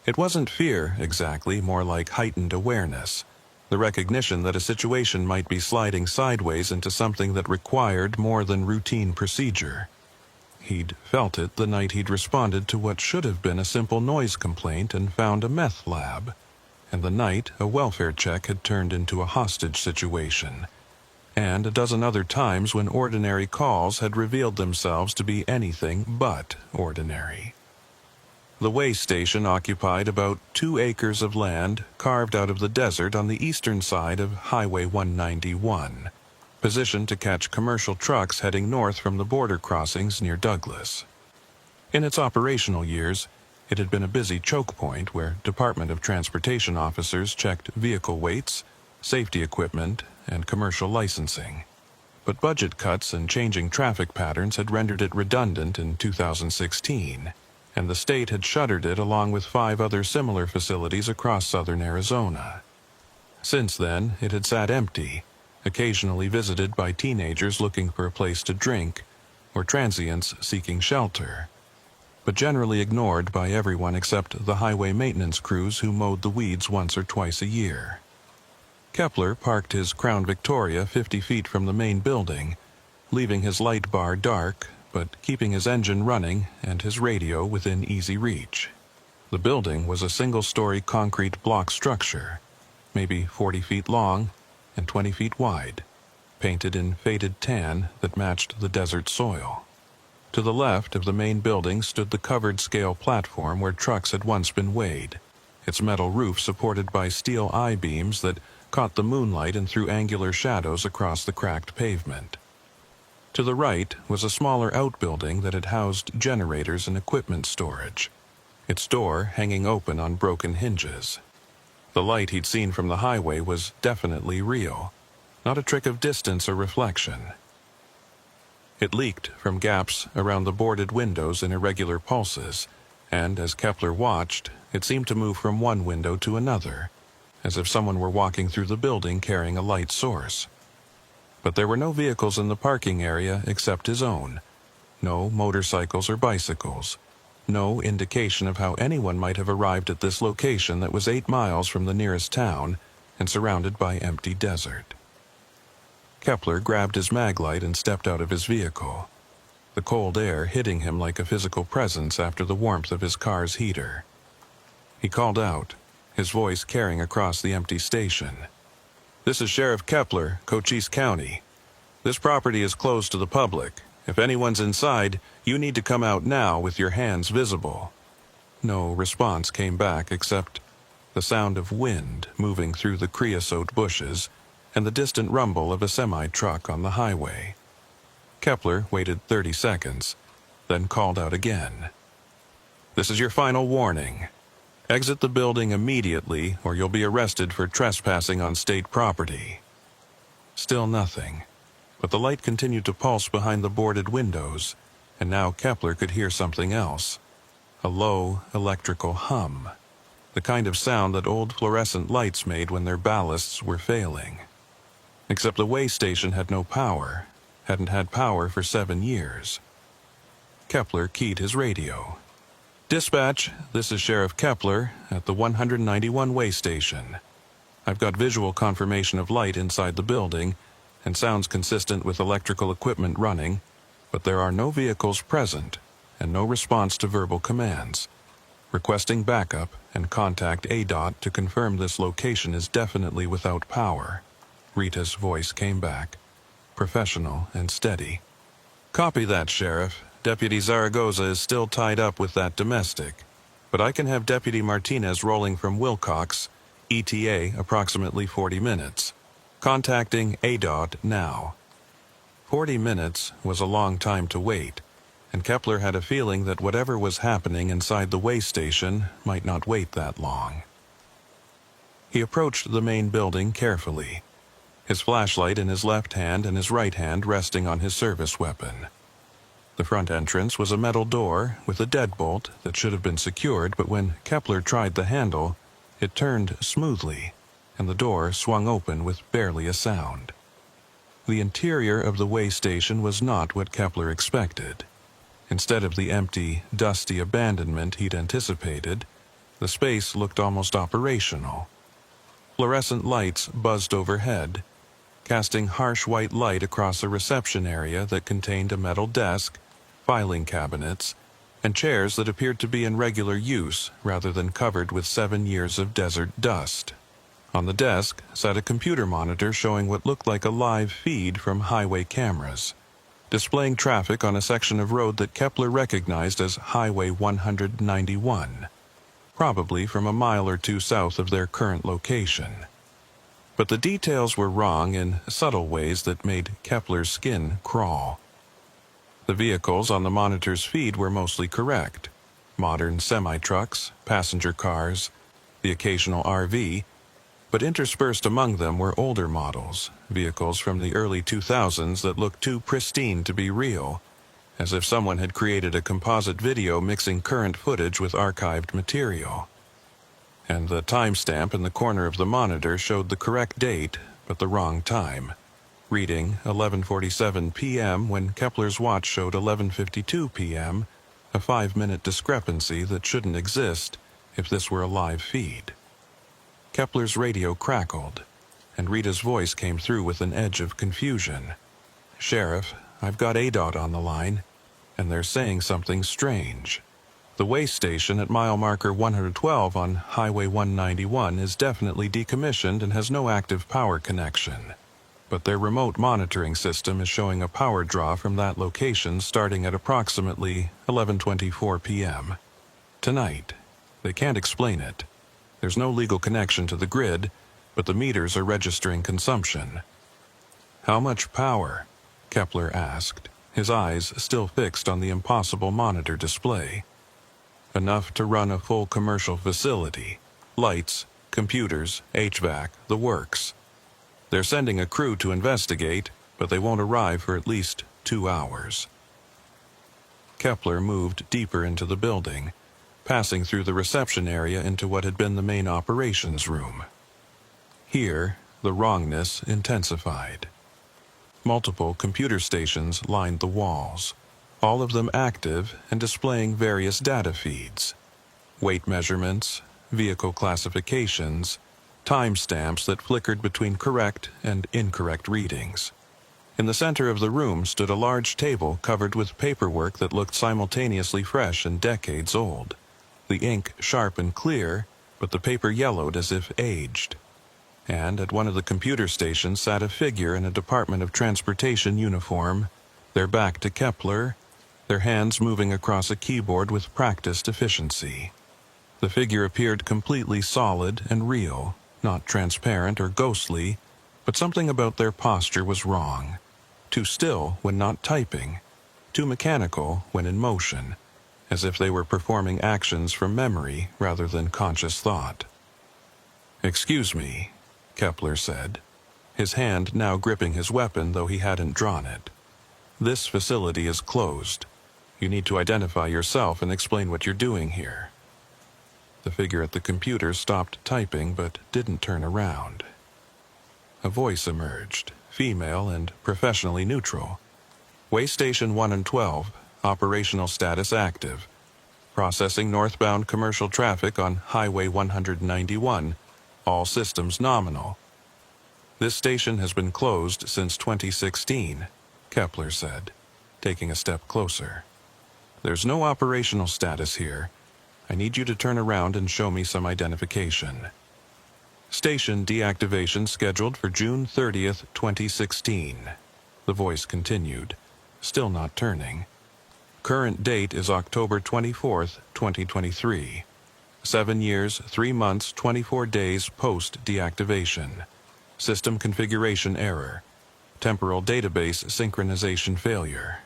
It wasn't fear, exactly, more like heightened awareness, the recognition that a situation might be sliding sideways into something that required more than routine procedure. He'd felt it the night he'd responded to what should have been a simple noise complaint and found a meth lab, and the night a welfare check had turned into a hostage situation, and a dozen other times when ordinary calls had revealed themselves to be anything but ordinary. The way station occupied about 2 acres of land carved out of the desert on the eastern side of Highway 191, positioned to catch commercial trucks heading north from the border crossings near Douglas. In its operational years, it had been a busy choke point where Department of Transportation officers checked vehicle weights, safety equipment, and commercial licensing. But budget cuts and changing traffic patterns had rendered it redundant in 2016, and the state had shuttered it along with 5 other similar facilities across southern Arizona. Since then, it had sat empty, occasionally visited by teenagers looking for a place to drink, or transients seeking shelter, but generally ignored by everyone except the highway maintenance crews who mowed the weeds once or twice a year. Kepler parked his Crown Victoria 50 feet from the main building, leaving his light bar dark, but keeping his engine running and his radio within easy reach. The building was a single-story concrete block structure, maybe 40 feet long and 20 feet wide, painted in faded tan that matched the desert soil. To the left of the main building stood the covered scale platform where trucks had once been weighed, its metal roof supported by steel I-beams that caught the moonlight and threw angular shadows across the cracked pavement. To the right was a smaller outbuilding that had housed generators and equipment storage, its door hanging open on broken hinges. The light he'd seen from the highway was definitely real, not a trick of distance or reflection. It leaked from gaps around the boarded windows in irregular pulses, and as Kepler watched, it seemed to move from one window to another, as if someone were walking through the building carrying a light source. But there were no vehicles in the parking area except his own, no motorcycles or bicycles, no indication of how anyone might have arrived at this location that was 8 miles from the nearest town and surrounded by empty desert. Kepler grabbed his maglite and stepped out of his vehicle, the cold air hitting him like a physical presence after the warmth of his car's heater. He called out, his voice carrying across the empty station. "This is Sheriff Kepler, Cochise County. This property is closed to the public. If anyone's inside, you need to come out now with your hands visible." No response came back except the sound of wind moving through the creosote bushes and the distant rumble of a semi-truck on the highway. Kepler waited 30 seconds, then called out again. "This is your final warning. Exit the building immediately or you'll be arrested for trespassing on state property." Still nothing, but the light continued to pulse behind the boarded windows, and now Kepler could hear something else. A low, electrical hum, the kind of sound that old fluorescent lights made when their ballasts were failing. Except the way station had no power, hadn't had power for 7 years. Kepler keyed his radio. "Dispatch, this is Sheriff Kepler at the 191 way station. I've got visual confirmation of light inside the building, and sounds consistent with electrical equipment running, but there are no vehicles present, and no response to verbal commands. Requesting backup and contact ADOT to confirm this location is definitely without power." Rita's voice came back, professional and steady. "Copy that, Sheriff. Deputy Zaragoza is still tied up with that domestic, but I can have Deputy Martinez rolling from Wilcox, ETA approximately 40 minutes. Contacting ADOT now." 40 minutes was a long time to wait, and Kepler had a feeling that whatever was happening inside the way station might not wait that long. He approached the main building carefully. his flashlight in his left hand and his right hand resting on his service weapon. The front entrance was a metal door with a deadbolt that should have been secured, but when Kepler tried the handle, it turned smoothly, and the door swung open with barely a sound. The interior of the way station was not what Kepler expected. Instead of the empty, dusty abandonment he'd anticipated, the space looked almost operational. Fluorescent lights buzzed overhead, casting harsh white light across a reception area that contained a metal desk, filing cabinets, and chairs that appeared to be in regular use rather than covered with 7 years of desert dust. On the desk sat a computer monitor showing what looked like a live feed from highway cameras, displaying traffic on a section of road that Kepler recognized as Highway 191, probably from a mile or two south of their current location. But the details were wrong in subtle ways that made Kepler's skin crawl. The vehicles on the monitor's feed were mostly correct: modern semi-trucks, passenger cars, the occasional RV, but interspersed among them were older models, vehicles from the early 2000s that looked too pristine to be real, as if someone had created a composite video mixing current footage with archived material. And the timestamp in the corner of the monitor showed the correct date, but the wrong time, reading 11:47 p.m. when Kepler's watch showed 11:52 p.m., a 5-minute discrepancy that shouldn't exist if this were a live feed. Kepler's radio crackled, and Rita's voice came through with an edge of confusion. "Sheriff, I've got ADOT on the line, and they're saying something strange. The way station at mile marker 112 on Highway 191 is definitely decommissioned and has no active power connection. But their remote monitoring system is showing a power draw from that location starting at approximately 11:24 p.m. tonight. They can't explain it. There's no legal connection to the grid, but the meters are registering consumption." "How much power?" Kepler asked, his eyes still fixed on the impossible monitor display. "Enough to run a full commercial facility. Lights, computers, HVAC, the works. They're sending a crew to investigate, but they won't arrive for at least 2 hours." Kepler moved deeper into the building, passing through the reception area into what had been the main operations room. Here, the wrongness intensified. Multiple computer stations lined the walls, all of them active and displaying various data feeds: weight measurements, vehicle classifications, timestamps that flickered between correct and incorrect readings. In the center of the room stood a large table covered with paperwork that looked simultaneously fresh and decades old, the ink sharp and clear, but the paper yellowed as if aged. And at one of the computer stations sat a figure in a Department of Transportation uniform, their back to Kepler, their hands moving across a keyboard with practiced efficiency. The figure appeared completely solid and real, not transparent or ghostly, but something about their posture was wrong. Too still when not typing, too mechanical when in motion, as if they were performing actions from memory rather than conscious thought. "Excuse me," Kepler said, his hand now gripping his weapon though he hadn't drawn it. "This facility is closed. You need to identify yourself and explain what you're doing here." The figure at the computer stopped typing but didn't turn around. A voice emerged, female and professionally neutral. "Way Station 1 and 12, operational status active. Processing northbound commercial traffic on Highway 191, all systems nominal." "This station has been closed since 2016, Kepler said, taking a step closer. "There's no operational status here. I need you to turn around and show me some identification." "Station deactivation scheduled for June 30th, 2016. The voice continued, still not turning. "Current date is October 24th, 2023. 7 years, 3 months, 24 days post-deactivation. System configuration error. Temporal database synchronization failure."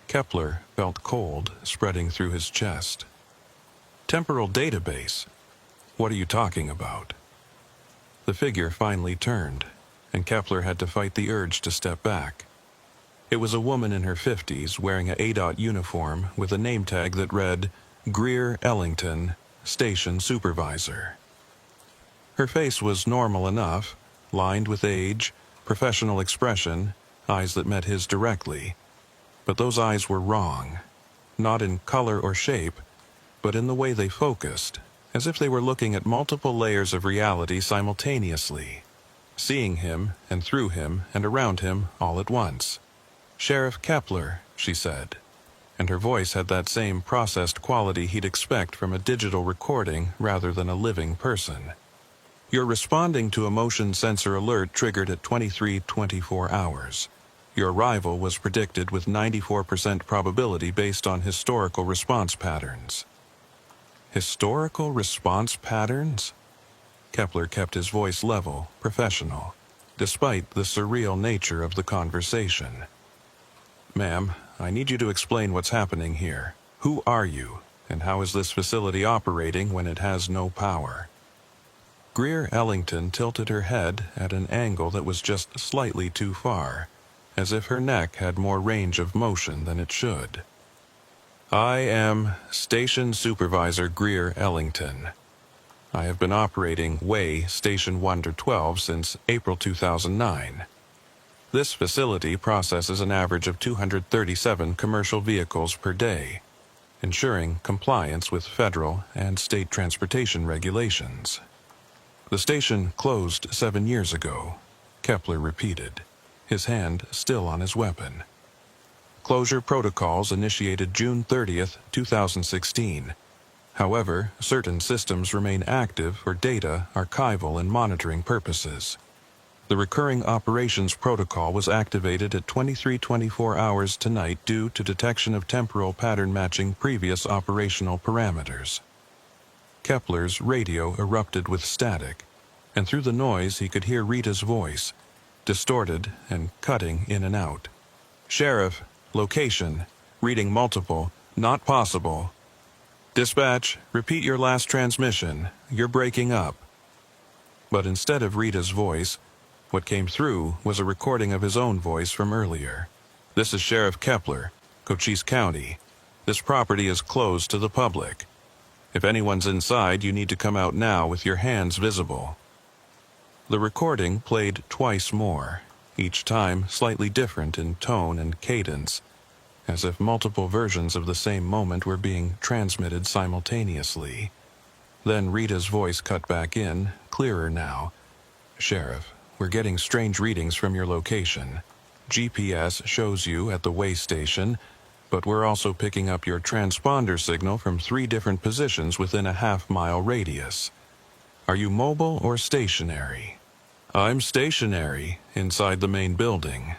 Kepler felt cold spreading through his chest. "Temporal database? What are you talking about?" The figure finally turned, and Kepler had to fight the urge to step back. It was a woman in her 50s wearing a ADOT uniform with a name tag that read, Greer Ellington, Station Supervisor. Her face was normal enough, lined with age, professional expression, eyes that met his directly. But those eyes were wrong, not in color or shape, but in the way they focused, as if they were looking at multiple layers of reality simultaneously, seeing him and through him and around him all at once. "Sheriff Kepler," she said, and her voice had that same processed quality he'd expect from a digital recording rather than a living person. "You're responding to a motion sensor alert triggered at 23:24 hours. Your arrival was predicted with 94% probability based on historical response patterns." Historical response patterns? Kepler kept his voice level, professional, despite the surreal nature of the conversation. "Ma'am, I need you to explain what's happening here. Who are you, and how is this facility operating when it has no power?" Greer Ellington tilted her head at an angle that was just slightly too far, as if her neck had more range of motion than it should. "I am Station Supervisor Greer Ellington. I have been operating Way Station 1-12 since April 2009. This facility processes an average of 237 commercial vehicles per day, ensuring compliance with federal and state transportation regulations." "The station closed 7 years ago," Kepler repeated, his hand still on his weapon. "Closure protocols initiated June 30th, 2016. However, certain systems remain active for data, archival, and monitoring purposes. The recurring operations protocol was activated at 23:24 hours tonight due to detection of temporal pattern matching previous operational parameters." Kepler's radio erupted with static, and through the noise he could hear Rita's voice, distorted and cutting in and out. "Sheriff, location, reading multiple, not possible. Dispatch, repeat your last transmission, you're breaking up." But instead of Rita's voice, what came through was a recording of his own voice from earlier. "This is Sheriff Kepler, Cochise County. This property is closed to the public. If anyone's inside, you need to come out now with your hands visible." The recording played twice more, each time slightly different in tone and cadence, as if multiple versions of the same moment were being transmitted simultaneously. Then Rita's voice cut back in, clearer now. "Sheriff, we're getting strange readings from your location. GPS shows you at the way station, but we're also picking up your transponder signal from 3 different positions within a half-mile radius. Are you mobile or stationary?" "I'm stationary, inside the main building,"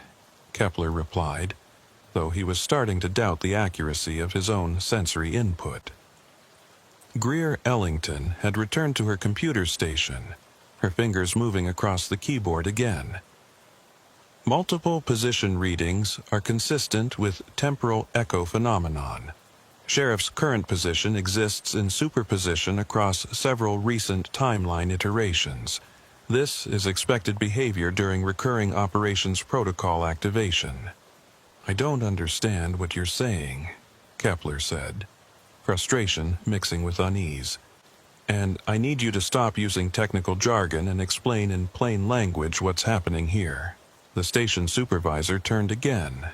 Kepler replied, though he was starting to doubt the accuracy of his own sensory input. Greer Ellington had returned to her computer station, her fingers moving across the keyboard again. "Multiple position readings are consistent with temporal echo phenomenon. Sheriff's current position exists in superposition across several recent timeline iterations. This is expected behavior during recurring operations protocol activation." "I don't understand what you're saying," Kepler said, frustration mixing with unease. "And I need you to stop using technical jargon and explain in plain language what's happening here." The station supervisor turned again,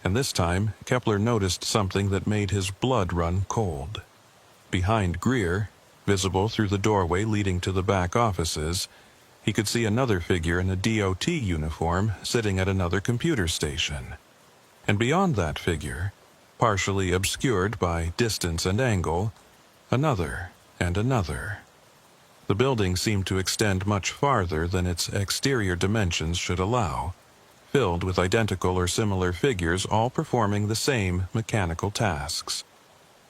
and this time Kepler noticed something that made his blood run cold. Behind Greer, visible through the doorway leading to the back offices, he could see another figure in a DOT uniform sitting at another computer station. And beyond that figure, partially obscured by distance and angle, another and another. The building seemed to extend much farther than its exterior dimensions should allow, filled with identical or similar figures all performing the same mechanical tasks.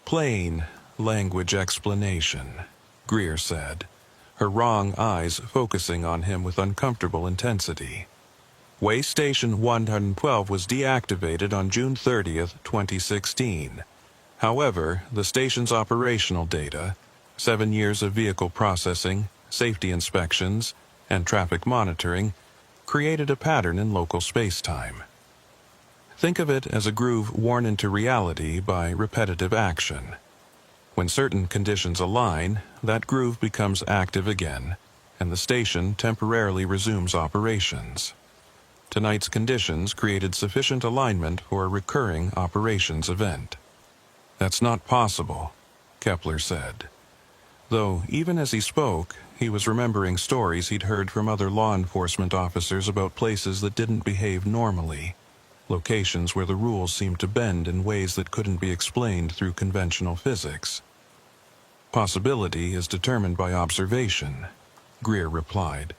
"Plain language explanation," Greer said, her wrong eyes focusing on him with uncomfortable intensity. "Way Station 112 was deactivated on June 30th, 2016. However, the station's operational data, 7 years of vehicle processing, safety inspections, and traffic monitoring, created a pattern in local space-time. Think of it as a groove worn into reality by repetitive action. When certain conditions align, that groove becomes active again, and the station temporarily resumes operations. Tonight's conditions created sufficient alignment for a recurring operations event. "That's not possible," Kepler said. Though, even as he spoke, he was remembering stories he'd heard from other law enforcement officers about places that didn't behave normally, locations where the rules seemed to bend in ways that couldn't be explained through conventional physics. "Possibility is determined by observation," Greer replied.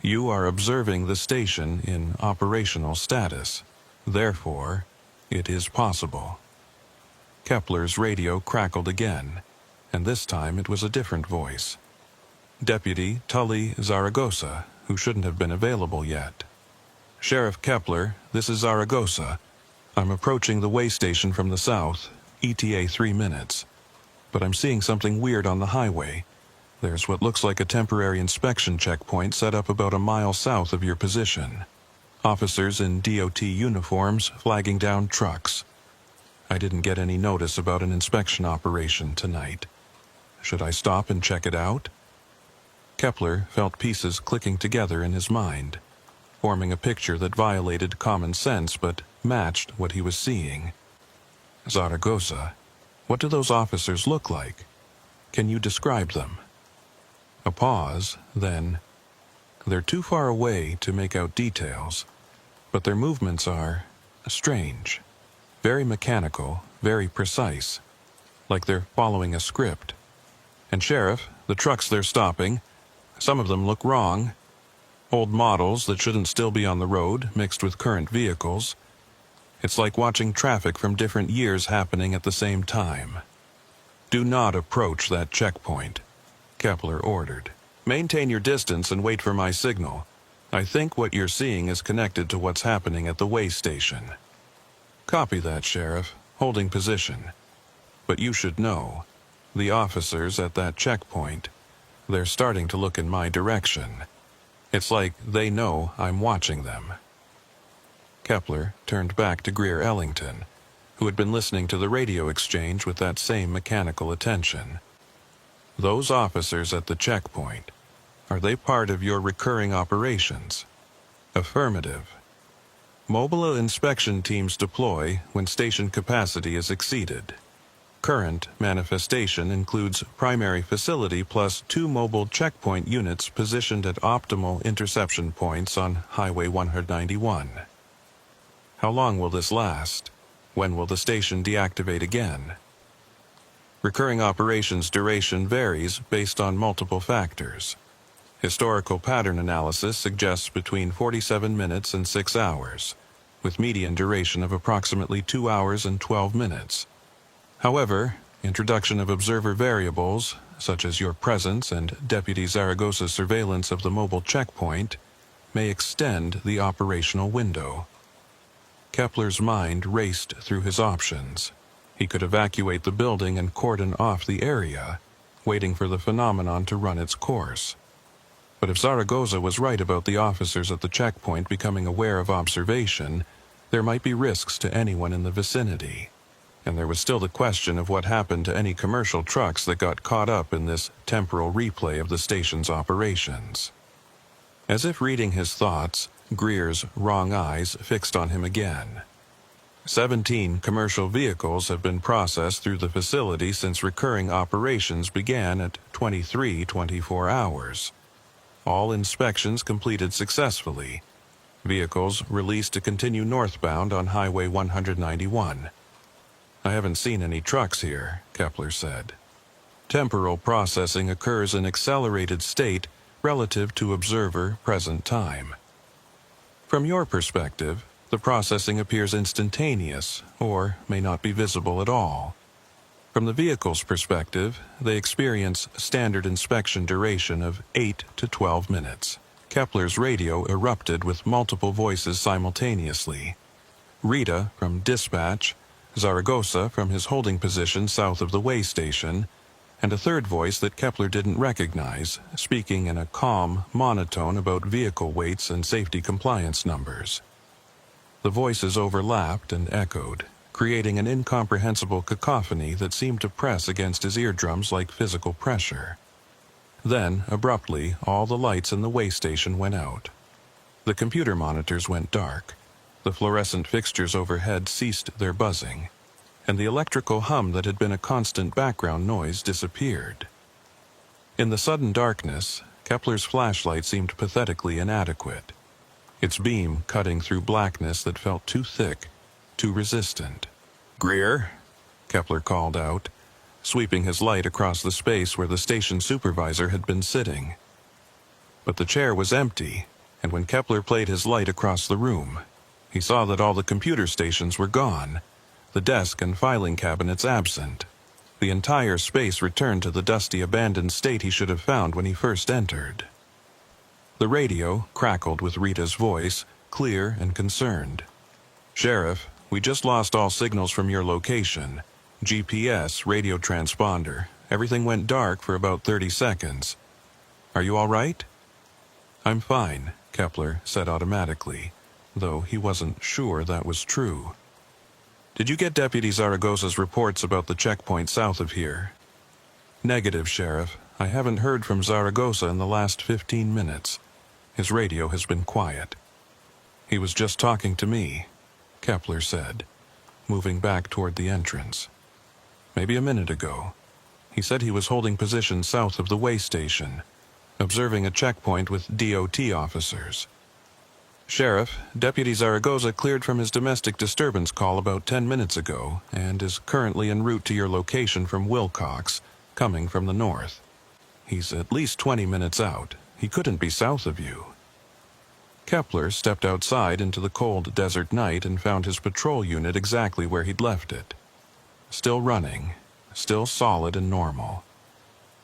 "You are observing the station in operational status. Therefore, it is possible." Kepler's radio crackled again, and this time it was a different voice. Deputy Tully Zaragoza, who shouldn't have been available yet. "Sheriff Kepler, this is Zaragoza. I'm approaching the way station from the south, ETA 3 minutes. But I'm seeing something weird on the highway. There's what looks like a temporary inspection checkpoint set up about a mile south of your position. Officers in DOT uniforms flagging down trucks. I didn't get any notice about an inspection operation tonight. Should I stop and check it out?" Kepler felt pieces clicking together in his mind, forming a picture that violated common sense but matched what he was seeing. "Zaragoza, what do those officers look like? Can you describe them?" A pause, then, "They're too far away to make out details, but their movements are strange. Very mechanical, very precise, like they're following a script. And Sheriff, the trucks they're stopping, some of them look wrong. Old models that shouldn't still be on the road, mixed with current vehicles. It's like watching traffic from different years happening at the same time." "Do not approach that checkpoint," Kepler ordered. "Maintain your distance and wait for my signal. I think what you're seeing is connected to what's happening at the way station." "Copy that, Sheriff. Holding position. But you should know, the officers at that checkpoint, they're starting to look in my direction. It's like they know I'm watching them." Kepler turned back to Greer Ellington, who had been listening to the radio exchange with that same mechanical attention. "Those officers at the checkpoint, are they part of your recurring operations?" "Affirmative. Mobile inspection teams deploy when station capacity is exceeded. Current manifestation includes primary facility plus 2 mobile checkpoint units positioned at optimal interception points on Highway 191. How long will this last? When will the station deactivate again?" Recurring operations duration varies based on multiple factors. Historical pattern analysis suggests between 47 minutes and 6 hours, with median duration of approximately 2 hours and 12 minutes. However, introduction of observer variables, such as your presence and Deputy Zaragoza's surveillance of the mobile checkpoint, may extend the operational window. Kepler's mind raced through his options. He could evacuate the building and cordon off the area, waiting for the phenomenon to run its course. But if Zaragoza was right about the officers at the checkpoint becoming aware of observation, there might be risks to anyone in the vicinity. And there was still the question of what happened to any commercial trucks that got caught up in this temporal replay of the station's operations. As if reading his thoughts, Greer's wrong eyes fixed on him again. 17 commercial vehicles have been processed through the facility since recurring operations began at 23:24 hours. All inspections completed successfully. Vehicles released to continue northbound on Highway 191. "I haven't seen any trucks here," Kepler said. "Temporal processing occurs in accelerated state relative to observer present time. From your perspective, the processing appears instantaneous or may not be visible at all. From the vehicle's perspective, they experience standard inspection duration of 8 to 12 minutes. Kepler's radio erupted with multiple voices simultaneously. Rita from dispatch, Zaragoza from his holding position south of the way station, and a third voice that Kepler didn't recognize, speaking in a calm monotone about vehicle weights and safety compliance numbers. The voices overlapped and echoed, creating an incomprehensible cacophony that seemed to press against his eardrums like physical pressure. Then, abruptly, all the lights in the way station went out. The computer monitors went dark. The fluorescent fixtures overhead ceased their buzzing, and the electrical hum that had been a constant background noise disappeared. In the sudden darkness, Kepler's flashlight seemed pathetically inadequate, its beam cutting through blackness that felt too thick, too resistant. "Greer," Kepler called out, sweeping his light across the space where the station supervisor had been sitting. But the chair was empty, and when Kepler played his light across the room, he saw that all the computer stations were gone, the desk and filing cabinets absent. The entire space returned to the dusty, abandoned state he should have found when he first entered. The radio crackled with Rita's voice, clear and concerned. "Sheriff, we just lost all signals from your location. GPS, radio transponder. Everything went dark for about 30 seconds. Are you all right?" "I'm fine," Kepler said automatically, though he wasn't sure that was true. "Did you get Deputy Zaragoza's reports about the checkpoint south of here?" "Negative, Sheriff. I haven't heard from Zaragoza in the last 15 minutes. His radio has been quiet." "He was just talking to me," Kepler said, moving back toward the entrance. "Maybe a minute ago. He said he was holding position south of the way station, observing a checkpoint with DOT officers." "Sheriff, Deputy Zaragoza cleared from his domestic disturbance call about 10 minutes ago and is currently en route to your location from Wilcox, coming from the north. He's at least 20 minutes out. He couldn't be south of you." Kepler stepped outside into the cold desert night and found his patrol unit exactly where he'd left it. Still running, still solid and normal.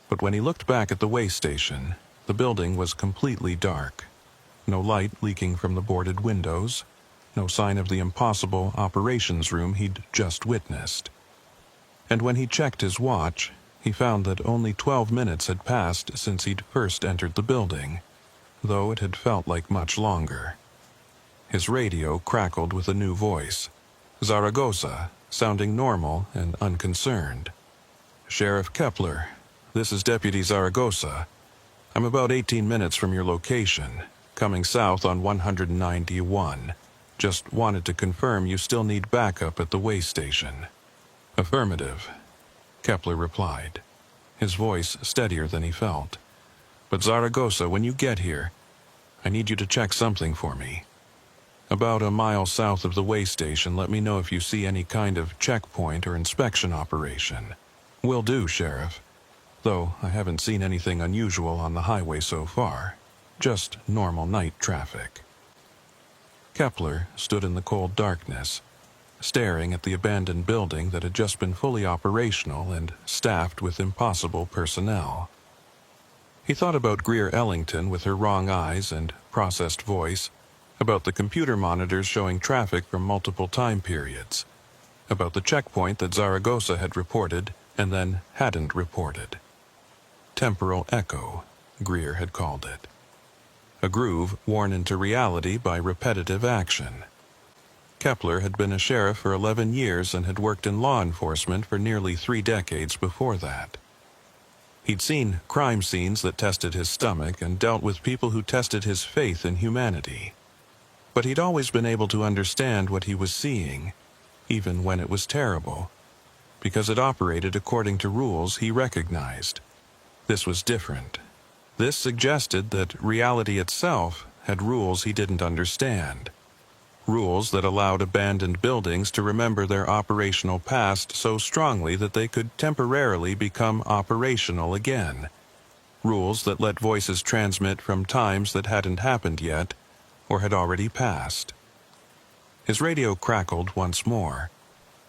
But when he looked back at the way station, the building was completely dark. No light leaking from the boarded windows, no sign of the impossible operations room he'd just witnessed. And when he checked his watch, he found that only 12 minutes had passed since he'd first entered the building, though it had felt like much longer. His radio crackled with a new voice, Zaragoza, sounding normal and unconcerned. "Sheriff Kepler, this is Deputy Zaragoza. I'm about 18 minutes from your location, coming south on 191. Just wanted to confirm you still need backup at the way station." "Affirmative," Kepler replied, his voice steadier than he felt. "But Zaragoza, when you get here, I need you to check something for me. About a mile south of the way station, let me know if you see any kind of checkpoint or inspection operation." "Will do, Sheriff. Though I haven't seen anything unusual on the highway so far. Just normal night traffic." Kepler stood in the cold darkness, staring at the abandoned building that had just been fully operational and staffed with impossible personnel. He thought about Greer Ellington with her wrong eyes and processed voice, about the computer monitors showing traffic from multiple time periods, about the checkpoint that Zaragoza had reported and then hadn't reported. Temporal echo, Greer had called it. A groove worn into reality by repetitive action. Kepler had been a sheriff for 11 years and had worked in law enforcement for nearly 3 decades before that. He'd seen crime scenes that tested his stomach and dealt with people who tested his faith in humanity. But he'd always been able to understand what he was seeing, even when it was terrible, because it operated according to rules he recognized. This was different. This suggested that reality itself had rules he didn't understand. Rules that allowed abandoned buildings to remember their operational past so strongly that they could temporarily become operational again. Rules that let voices transmit from times that hadn't happened yet or had already passed. His radio crackled once more,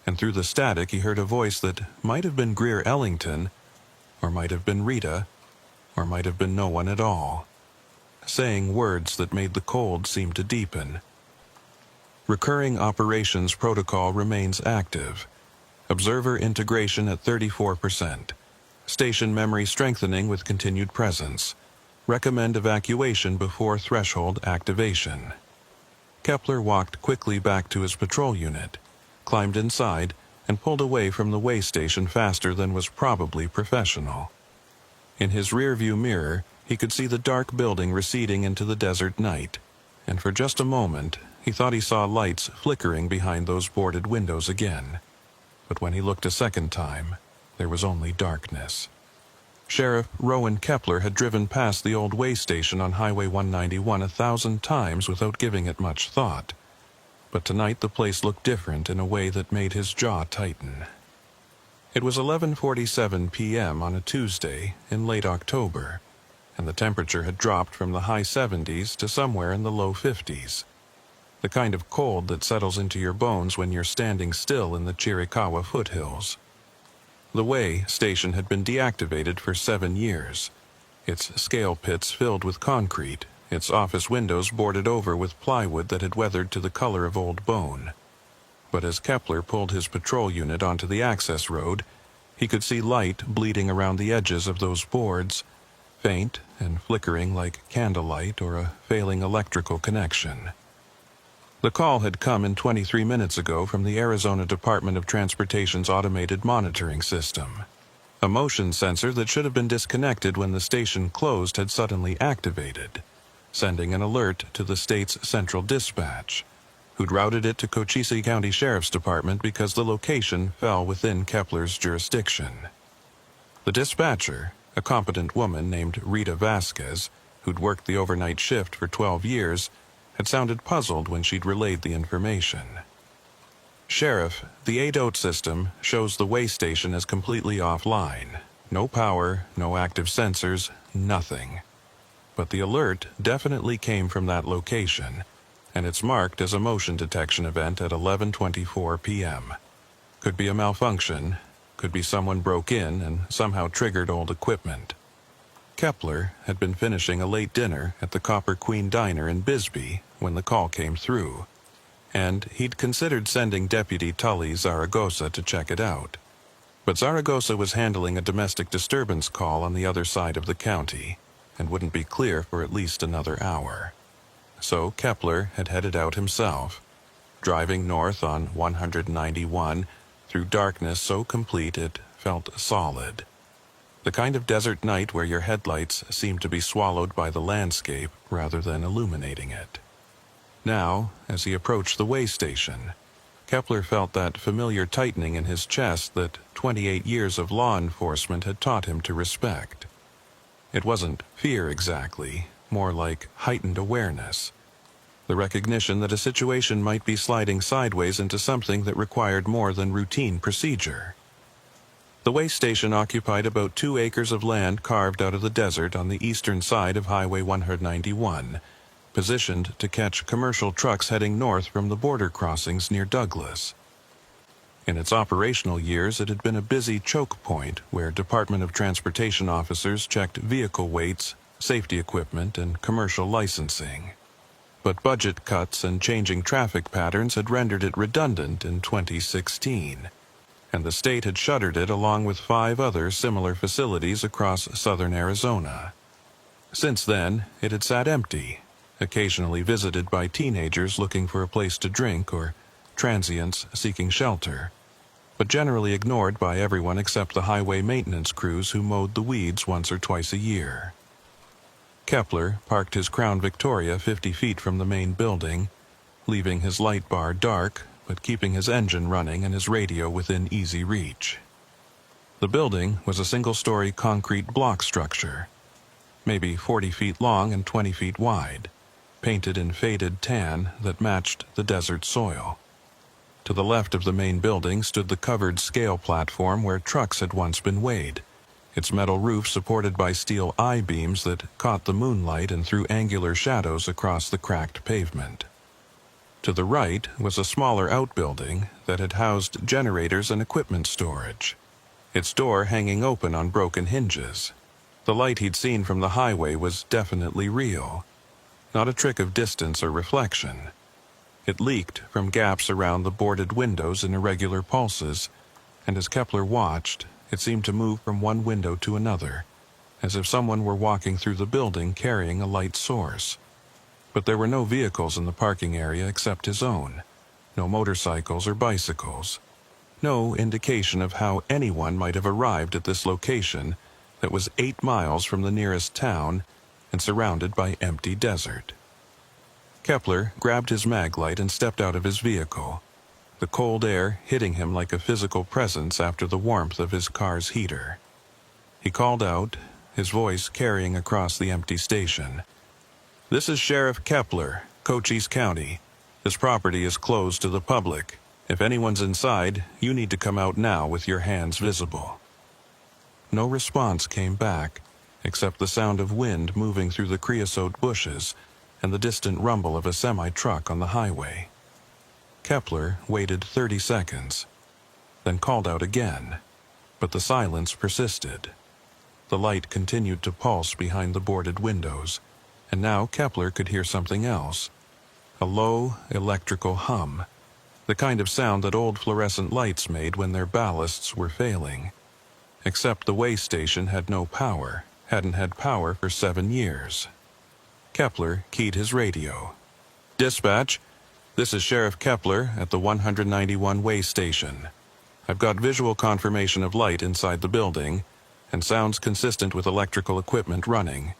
and through the static he heard a voice that might have been Greer Ellington, or might have been Rita, or might have been no one at all, saying words that made the cold seem to deepen. Recurring operations protocol remains active. Observer integration at 34%. Station memory strengthening with continued presence. Recommend evacuation before threshold activation. Kepler walked quickly back to his patrol unit, climbed inside, and pulled away from the way station faster than was probably professional. In his rearview mirror, he could see the dark building receding into the desert night, and for just a moment, he thought he saw lights flickering behind those boarded windows again. But when he looked a second time, there was only darkness. Sheriff Rowan Kepler had driven past the old way station on Highway 191 1,000 times without giving it much thought. But tonight the place looked different in a way that made his jaw tighten. It was 11:47 p.m. on a Tuesday in late October, and the temperature had dropped from the high 70s to somewhere in the low 50s. The kind of cold that settles into your bones when you're standing still in the Chiricahua foothills. The way station had been deactivated for 7 years, its scale pits filled with concrete, its office windows boarded over with plywood that had weathered to the color of old bone. But as Kepler pulled his patrol unit onto the access road, he could see light bleeding around the edges of those boards, faint and flickering like candlelight or a failing electrical connection. The call had come in 23 minutes ago from the Arizona Department of Transportation's automated monitoring system. A motion sensor that should have been disconnected when the station closed had suddenly activated, sending an alert to the state's central dispatch, who'd routed it to Cochise County Sheriff's Department because the location fell within Kepler's jurisdiction. The dispatcher, a competent woman named Rita Vasquez, who'd worked the overnight shift for 12 years, had sounded puzzled when she'd relayed the information. Sheriff, the ADOT system shows the way station as completely offline. No power, no active sensors, nothing. But the alert definitely came from that location, and it's marked as a motion detection event at 11:24 p.m. Could be a malfunction, could be someone broke in and somehow triggered old equipment. Kepler had been finishing a late dinner at the Copper Queen Diner in Bisbee when the call came through, and he'd considered sending Deputy Tully Zaragoza to check it out. But Zaragoza was handling a domestic disturbance call on the other side of the county, and wouldn't be clear for at least another hour. So Kepler had headed out himself, driving north on 191 through darkness so complete it felt solid. The kind of desert night where your headlights seem to be swallowed by the landscape rather than illuminating it. Now, as he approached the way station, Kepler felt that familiar tightening in his chest that 28 years of law enforcement had taught him to respect. It wasn't fear exactly, more like heightened awareness. The recognition that a situation might be sliding sideways into something that required more than routine procedure. The way station occupied about 2 acres of land carved out of the desert on the eastern side of Highway 191, positioned to catch commercial trucks heading north from the border crossings near Douglas. In its operational years, it had been a busy choke point where Department of Transportation officers checked vehicle weights, safety equipment, and commercial licensing. But budget cuts and changing traffic patterns had rendered it redundant in 2016. And the state had shuttered it along with 5 other similar facilities across southern Arizona. Since then, it had sat empty, occasionally visited by teenagers looking for a place to drink or transients seeking shelter, but generally ignored by everyone except the highway maintenance crews who mowed the weeds once or twice a year. Kepler parked his Crown Victoria 50 feet from the main building, leaving his light bar dark, but keeping his engine running and his radio within easy reach. The building was a single-story concrete block structure, maybe 40 feet long and 20 feet wide, painted in faded tan that matched the desert soil. To the left of the main building stood the covered scale platform where trucks had once been weighed, its metal roof supported by steel I-beams that caught the moonlight and threw angular shadows across the cracked pavement. To the right was a smaller outbuilding that had housed generators and equipment storage, its door hanging open on broken hinges. The light he'd seen from the highway was definitely real, not a trick of distance or reflection. It leaked from gaps around the boarded windows in irregular pulses, and as Kepler watched, It seemed to move from one window to another, as if someone were walking through the building carrying a light source. But there were no vehicles in the parking area except his own. No motorcycles or bicycles. No indication of how anyone might have arrived at this location that was 8 miles from the nearest town and surrounded by empty desert. Kepler grabbed his mag light and stepped out of his vehicle, the cold air hitting him like a physical presence after the warmth of his car's heater. He called out, his voice carrying across the empty station. "This is Sheriff Kepler, Cochise County. This property is closed to the public. If anyone's inside, you need to come out now with your hands visible." No response came back, except the sound of wind moving through the creosote bushes and the distant rumble of a semi-truck on the highway. Kepler waited 30 seconds, then called out again, but the silence persisted. The light continued to pulse behind the boarded windows, and now Kepler could hear something else. A low, electrical hum, the kind of sound that old fluorescent lights made when their ballasts were failing. Except the way station had no power, hadn't had power for 7 years. Kepler keyed his radio. "Dispatch, this is Sheriff Kepler at the 191 way station. I've got visual confirmation of light inside the building, and sounds consistent with electrical equipment running.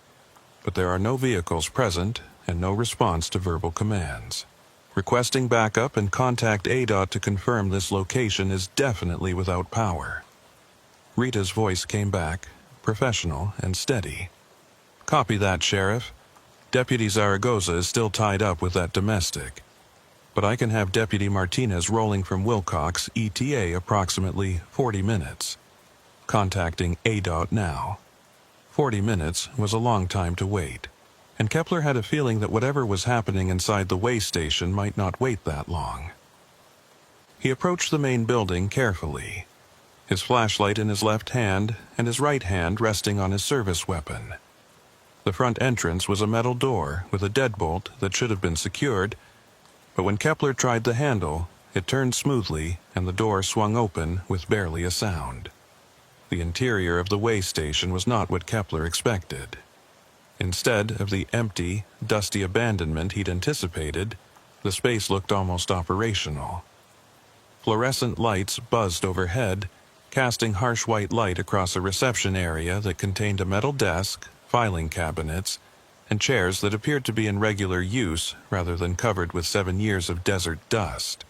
But there are no vehicles present and no response to verbal commands. Requesting backup and contact ADOT to confirm this location is definitely without power." Rita's voice came back, professional and steady. "Copy that, Sheriff. Deputy Zaragoza is still tied up with that domestic. But I can have Deputy Martinez rolling from Wilcox, ETA, approximately 40 minutes. Contacting ADOT now." 40 minutes was a long time to wait, and Kepler had a feeling that whatever was happening inside the way station might not wait that long. He approached the main building carefully, his flashlight in his left hand and his right hand resting on his service weapon. The front entrance was a metal door with a deadbolt that should have been secured, but when Kepler tried the handle, it turned smoothly and the door swung open with barely a sound. The interior of the way station was not what Kepler expected. Instead of the empty, dusty abandonment he'd anticipated, the space looked almost operational. Fluorescent lights buzzed overhead, casting harsh white light across a reception area that contained a metal desk, filing cabinets, and chairs that appeared to be in regular use rather than covered with 7 years of desert dust.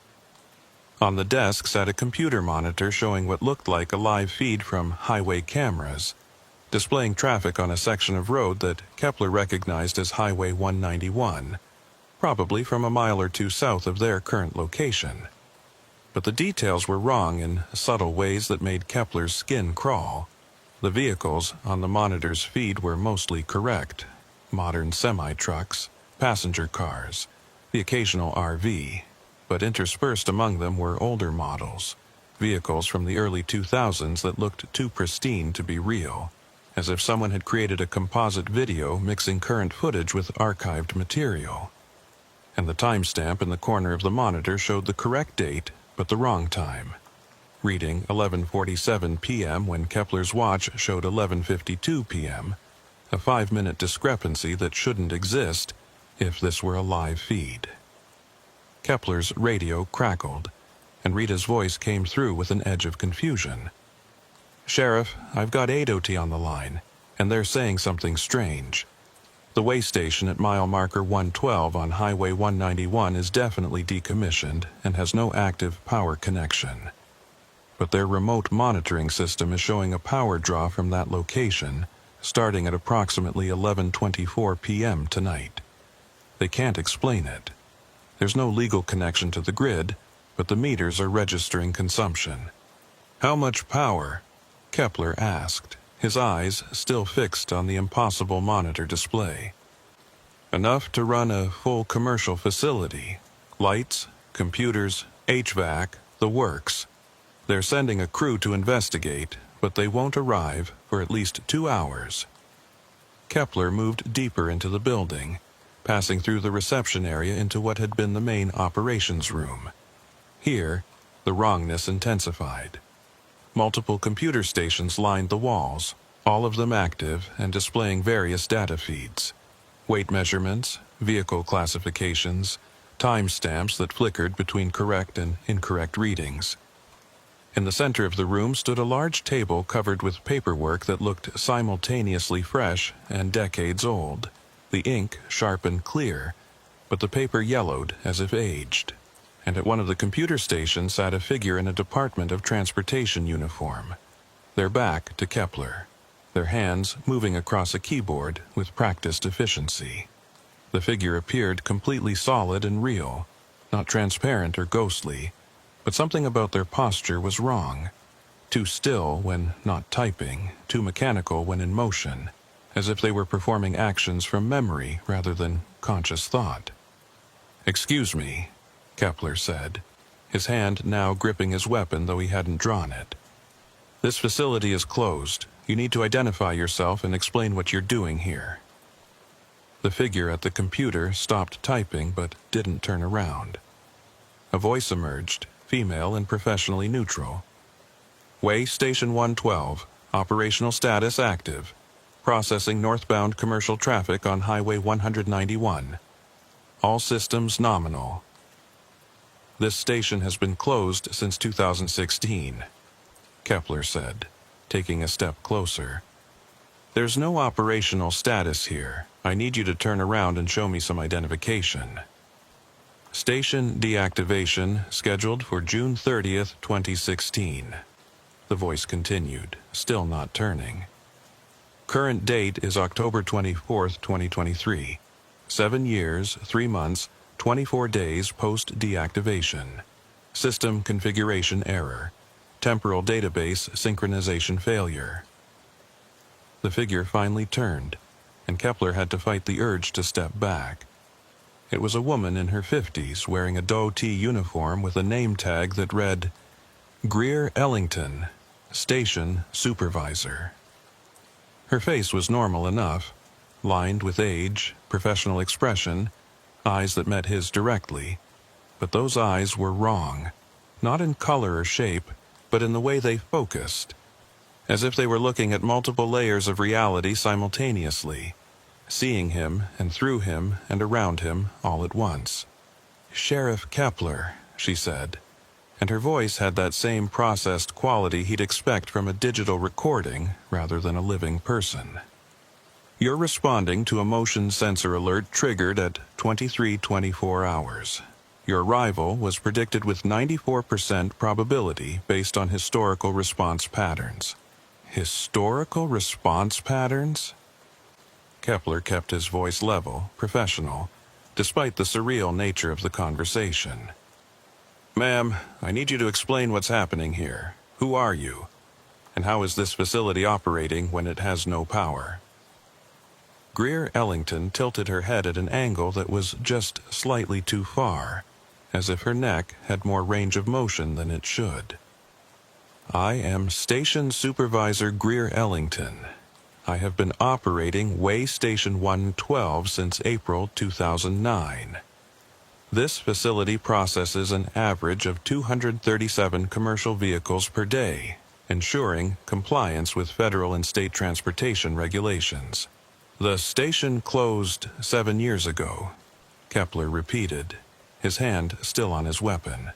On the desk sat a computer monitor showing what looked like a live feed from highway cameras, displaying traffic on a section of road that Kepler recognized as Highway 191, probably from a mile or two south of their current location. But the details were wrong in subtle ways that made Kepler's skin crawl. The vehicles on the monitor's feed were mostly correct: modern semi-trucks, passenger cars, the occasional RV, but interspersed among them were older models, vehicles from the early 2000s that looked too pristine to be real, as if someone had created a composite video mixing current footage with archived material. And the timestamp in the corner of the monitor showed the correct date, but the wrong time, reading 11:47 p.m. when Kepler's watch showed 11:52 p.m., a 5-minute discrepancy that shouldn't exist if this were a live feed. Kepler's radio crackled, and Rita's voice came through with an edge of confusion. "Sheriff, I've got ADOT on the line, and they're saying something strange. The way station at mile marker 112 on Highway 191 is definitely decommissioned and has no active power connection. But their remote monitoring system is showing a power draw from that location, starting at approximately 11:24 p.m. tonight. They can't explain it. There's no legal connection to the grid, but the meters are registering consumption." "How much power?" Kepler asked, his eyes still fixed on the impossible monitor display. "Enough to run a full commercial facility. Lights, computers, HVAC, the works. They're sending a crew to investigate, but they won't arrive for at least 2 hours." Kepler moved deeper into the building, passing through the reception area into what had been the main operations room. Here, the wrongness intensified. Multiple computer stations lined the walls, all of them active and displaying various data feeds. Weight measurements, vehicle classifications, timestamps that flickered between correct and incorrect readings. In the center of the room stood a large table covered with paperwork that looked simultaneously fresh and decades old. The ink sharp and clear, but the paper yellowed as if aged. And at one of the computer stations sat a figure in a Department of Transportation uniform, their back to Kepler, their hands moving across a keyboard with practiced efficiency. The figure appeared completely solid and real, not transparent or ghostly, but something about their posture was wrong. Too still when not typing, too mechanical when in motion, as if they were performing actions from memory rather than conscious thought. "Excuse me," Kepler said, his hand now gripping his weapon though he hadn't drawn it. "This facility is closed. You need to identify yourself and explain what you're doing here." The figure at the computer stopped typing but didn't turn around. A voice emerged, female and professionally neutral. "Way Station 112, operational status active. Processing northbound commercial traffic on Highway 191. All systems nominal. This station has been closed since 2016, Kepler said, taking a step closer. "There's no operational status here. I need you to turn around and show me some identification." "Station deactivation scheduled for June 30th, 2016. The voice continued, still not turning. "Current date is October 24th, 2023. 7 years, 3 months, 24 days post-deactivation. System configuration error. Temporal database synchronization failure." The figure finally turned, and Kepler had to fight the urge to step back. It was a woman in her 50s wearing a dhoti uniform with a name tag that read, "Greer Ellington, Station Supervisor." Her face was normal enough, lined with age, professional expression, eyes that met his directly, but those eyes were wrong, not in color or shape, but in the way they focused, as if they were looking at multiple layers of reality simultaneously, seeing him and through him and around him all at once. "Sheriff Kepler," she said, and her voice had that same processed quality he'd expect from a digital recording rather than a living person. "You're responding to a motion sensor alert triggered at 23:24 hours. Your arrival was predicted with 94% probability based on historical response patterns." Historical response patterns? Kepler kept his voice level, professional, despite the surreal nature of the conversation. "Ma'am, I need you to explain what's happening here. Who are you? And how is this facility operating when it has no power?" Greer Ellington tilted her head at an angle that was just slightly too far, as if her neck had more range of motion than it should. "I am Station Supervisor Greer Ellington. I have been operating Way Station 112 since April 2009. This facility processes an average of 237 commercial vehicles per day, ensuring compliance with federal and state transportation regulations. The station closed 7 years ago," Kepler repeated, his hand still on his weapon.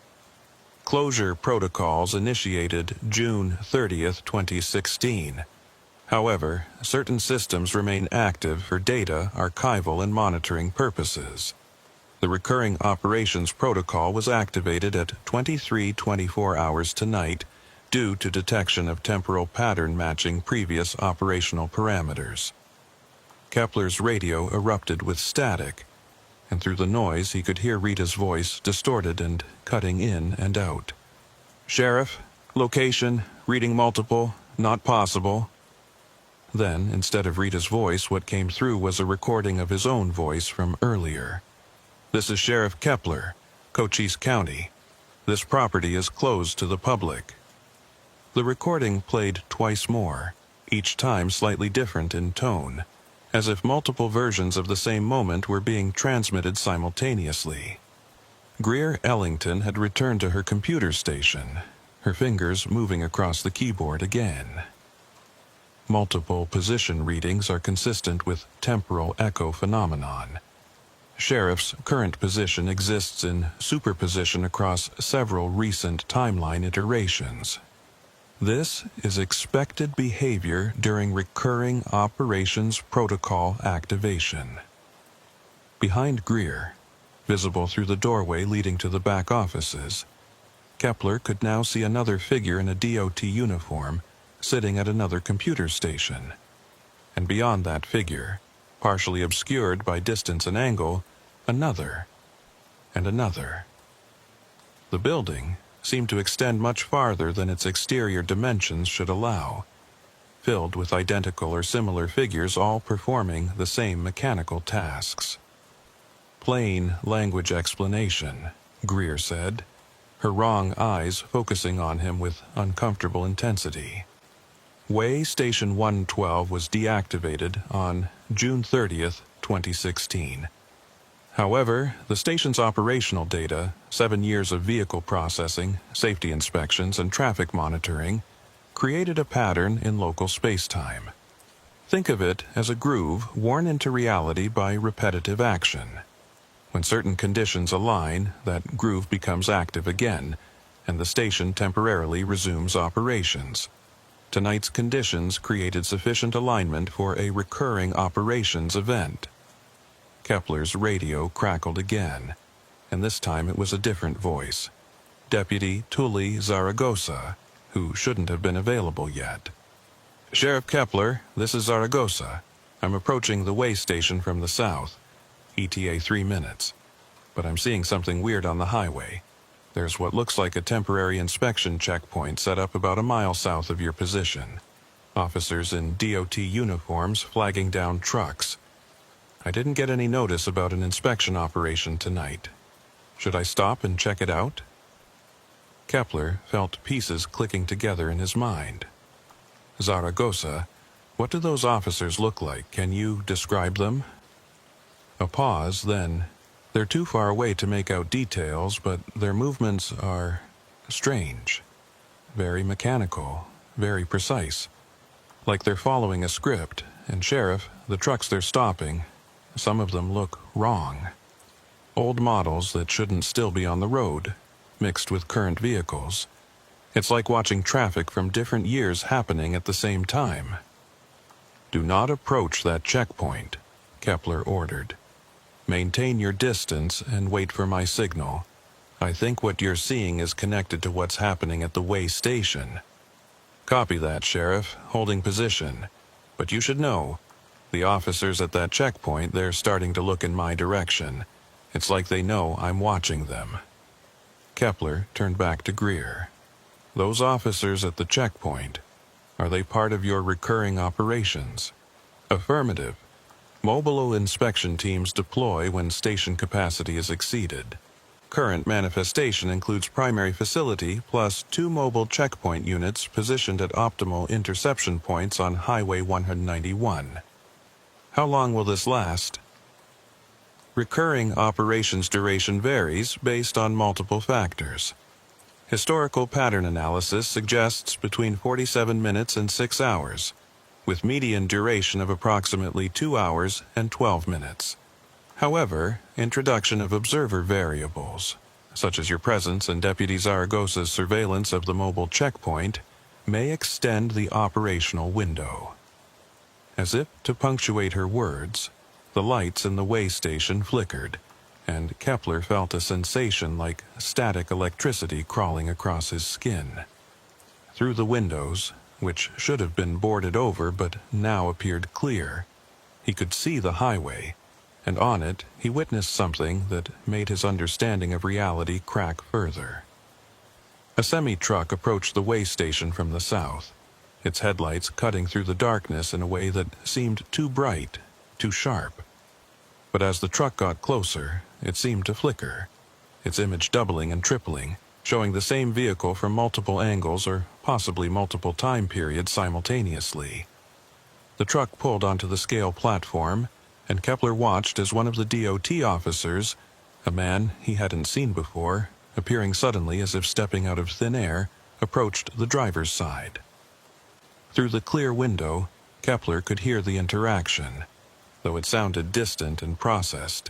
"Closure protocols initiated June 30th, 2016. However, certain systems remain active for data, archival, and monitoring purposes. The recurring operations protocol was activated at 23:24 hours tonight due to detection of temporal pattern matching previous operational parameters." Kepler's radio erupted with static, and through the noise he could hear Rita's voice distorted and cutting in and out. "Sheriff, location, reading multiple, not possible." Then, instead of Rita's voice, what came through was a recording of his own voice from earlier. "This is Sheriff Kepler, Cochise County. This property is closed to the public." The recording played twice more, each time slightly different in tone, as if multiple versions of the same moment were being transmitted simultaneously. Greer Ellington had returned to her computer station, her fingers moving across the keyboard again. Multiple position readings are consistent with temporal echo phenomenon. Sheriff's current position exists in superposition across several recent timeline iterations. This is expected behavior during recurring operations protocol activation. Behind Greer, visible through the doorway leading to the back offices, Kepler could now see another figure in a DOT uniform sitting at another computer station. And beyond that figure, partially obscured by distance and angle, another, and another. The building seemed to extend much farther than its exterior dimensions should allow, filled with identical or similar figures all performing the same mechanical tasks. Plain language explanation, Greer said, her wrong eyes focusing on him with uncomfortable intensity. Way Station 112 was deactivated on June 30th, 2016. However, the station's operational data, 7 years of vehicle processing, safety inspections, and traffic monitoring, created a pattern in local space-time. Think of it as a groove worn into reality by repetitive action. When certain conditions align, that groove becomes active again, and the station temporarily resumes operations. Tonight's conditions created sufficient alignment for a recurring operations event. Kepler's radio crackled again, and this time it was a different voice. Deputy Tully Zaragoza, who shouldn't have been available yet. "Sheriff Kepler, this is Zaragoza. I'm approaching the way station from the south. ETA 3 minutes. But I'm seeing something weird on the highway. There's what looks like a temporary inspection checkpoint set up about a mile south of your position. Officers in DOT uniforms flagging down trucks. I didn't get any notice about an inspection operation tonight. Should I stop and check it out?" Kepler felt pieces clicking together in his mind. "Zaragoza, what do those officers look like? Can you describe them?" A pause, then, "They're too far away to make out details, but their movements are strange. Very mechanical, very precise. Like they're following a script, and Sheriff, the trucks they're stopping, some of them look wrong. Old models that shouldn't still be on the road, mixed with current vehicles. It's like watching traffic from different years happening at the same time." "Do not approach that checkpoint," Kepler ordered. "Maintain your distance and wait for my signal. I think what you're seeing is connected to what's happening at the way station." "Copy that, Sheriff, holding position. But you should know, the officers at that checkpoint, they're starting to look in my direction. It's like they know I'm watching them." Kepler turned back to Greer. "Those officers at the checkpoint, are they part of your recurring operations?" "Affirmative. Mobile inspection teams deploy when station capacity is exceeded. Current manifestation includes primary facility plus 2 mobile checkpoint units positioned at optimal interception points on Highway 191. How long will this last?" Recurring operations duration varies based on multiple factors. Historical pattern analysis suggests between 47 minutes and 6 hours, with median duration of approximately 2 hours and 12 minutes. However, introduction of observer variables, such as your presence and Deputy Zaragoza's surveillance of the mobile checkpoint, may extend the operational window. As if to punctuate her words, the lights in the way station flickered, and Kepler felt a sensation like static electricity crawling across his skin. Through the windows, which should have been boarded over but now appeared clear, he could see the highway, and on it he witnessed something that made his understanding of reality crack further. A semi-truck approached the way station from the south, its headlights cutting through the darkness in a way that seemed too bright, too sharp. But as the truck got closer, it seemed to flicker, its image doubling and tripling, showing the same vehicle from multiple angles or possibly multiple time periods simultaneously. The truck pulled onto the scale platform, and Kepler watched as one of the DOT officers, a man he hadn't seen before, appearing suddenly as if stepping out of thin air, approached the driver's side. Through the clear window, Kepler could hear the interaction, though it sounded distant and processed,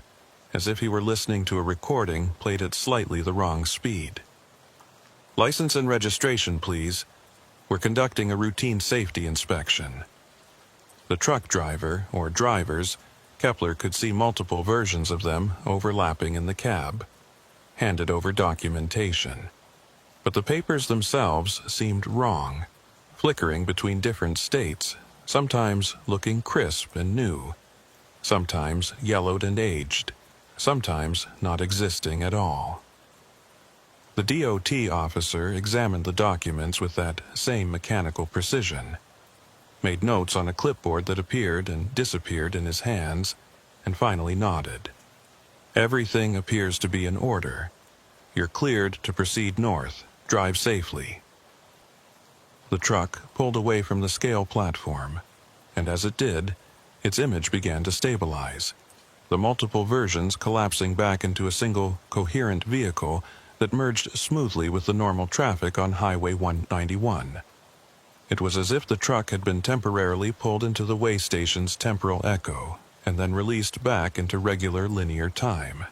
as if he were listening to a recording played at slightly the wrong speed. "License and registration, please. We're conducting a routine safety inspection." The truck driver, or drivers, Kepler could see multiple versions of them overlapping in the cab, handed over documentation. But the papers themselves seemed wrong, flickering between different states, sometimes looking crisp and new, sometimes yellowed and aged, sometimes not existing at all. The DOT officer examined the documents with that same mechanical precision, made notes on a clipboard that appeared and disappeared in his hands, and finally nodded. "Everything appears to be in order. You're cleared to proceed north. Drive safely." The truck pulled away from the scale platform, and as it did, its image began to stabilize, the multiple versions collapsing back into a single coherent vehicle that merged smoothly with the normal traffic on Highway 191. It was as if the truck had been temporarily pulled into the way station's temporal echo and then released back into regular linear time.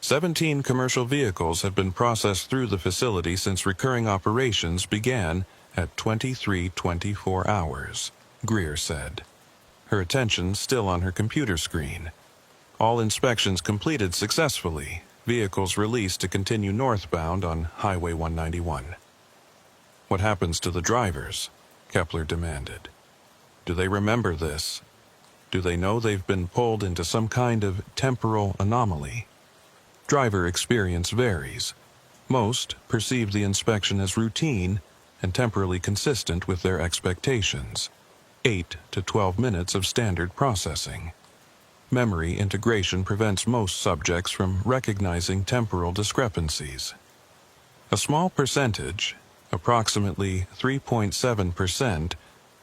17 commercial vehicles have been processed through the facility since recurring operations began at 23:24 hours, Greer said, her attention still on her computer screen. "All inspections completed successfully. Vehicles released to continue northbound on Highway 191. "What happens to the drivers?" Kepler demanded. "Do they remember this? Do they know they've been pulled into some kind of temporal anomaly?" Driver experience varies. Most perceive the inspection as routine and temporally consistent with their expectations. 8 to 12 minutes of standard processing. Memory integration prevents most subjects from recognizing temporal discrepancies. A small percentage, approximately 3.7%,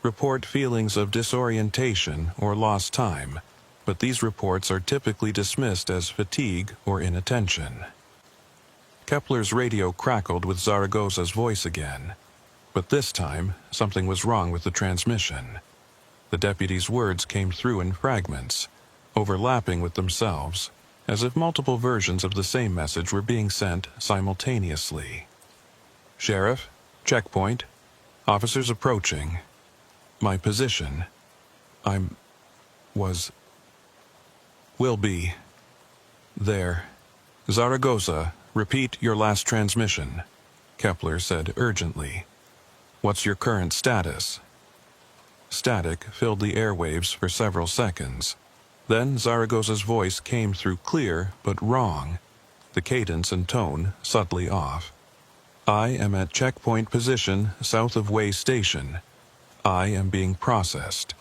report feelings of disorientation or lost time, but these reports are typically dismissed as fatigue or inattention. Kepler's radio crackled with Zaragoza's voice again, but this time something was wrong with the transmission. The deputy's words came through in fragments, overlapping with themselves, as if multiple versions of the same message were being sent simultaneously. "Sheriff, checkpoint, officers approaching. My position. Will be. There. Zaragoza, repeat your last transmission," Kepler said urgently. "What's your current status?" Static filled the airwaves for several seconds. Then Zaragoza's voice came through clear but wrong, the cadence and tone subtly off. "I am at checkpoint position south of Way Station. I am being processed.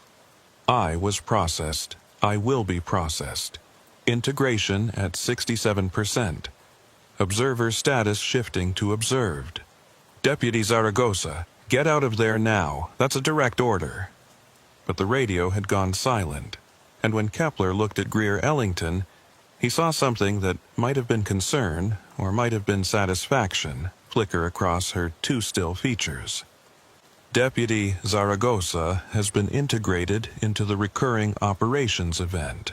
I was processed. I will be processed. Integration at 67%. Observer status shifting to observed. Deputy Zaragoza, get out of there now. That's a direct order." But the radio had gone silent, and when Kepler looked at Greer Ellington, he saw something that might have been concern or might have been satisfaction flicker across her too still features. "Deputy Zaragoza has been integrated into the recurring operations event."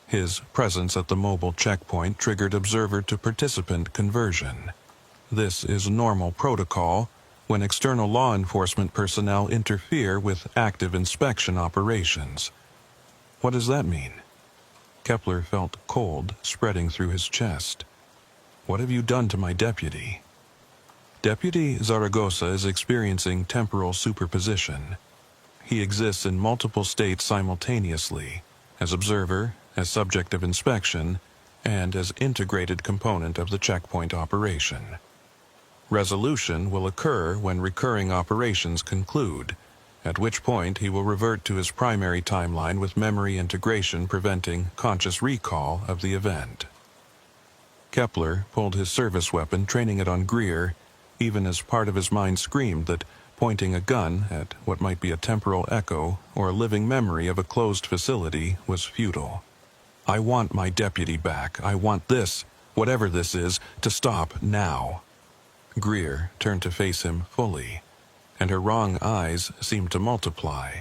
His presence at the mobile checkpoint triggered observer-to-participant conversion. This is normal protocol when external law enforcement personnel interfere with active inspection operations. What does that mean? Kepler felt cold spreading through his chest. "What have you done to my deputy?" Deputy Zaragoza is experiencing temporal superposition. He exists in multiple states simultaneously, as observer, as subject of inspection, and as integrated component of the checkpoint operation. Resolution will occur when recurring operations conclude, at which point he will revert to his primary timeline with memory integration preventing conscious recall of the event. Kepler pulled his service weapon, training it on Greer, even as part of his mind screamed that pointing a gun at what might be a temporal echo or a living memory of a closed facility was futile. "I want my deputy back. I want this, whatever this is, to stop now." Greer turned to face him fully, and her wrong eyes seemed to multiply,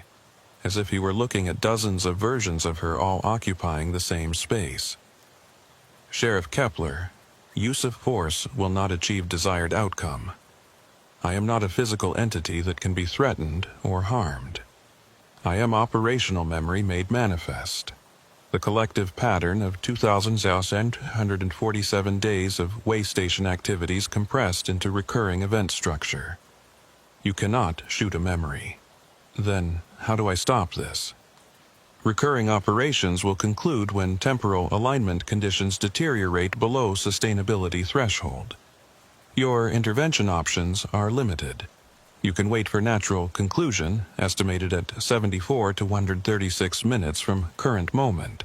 as if he were looking at dozens of versions of her all occupying the same space. Sheriff Kepler, use of force will not achieve desired outcome. I am not a physical entity that can be threatened or harmed. I am operational memory made manifest, the collective pattern of 2,147 days of way station activities compressed into recurring event structure. You cannot shoot a memory. Then, how do I stop this? Recurring operations will conclude when temporal alignment conditions deteriorate below sustainability threshold. Your intervention options are limited. You can wait for natural conclusion, estimated at 74 to 136 minutes from current moment.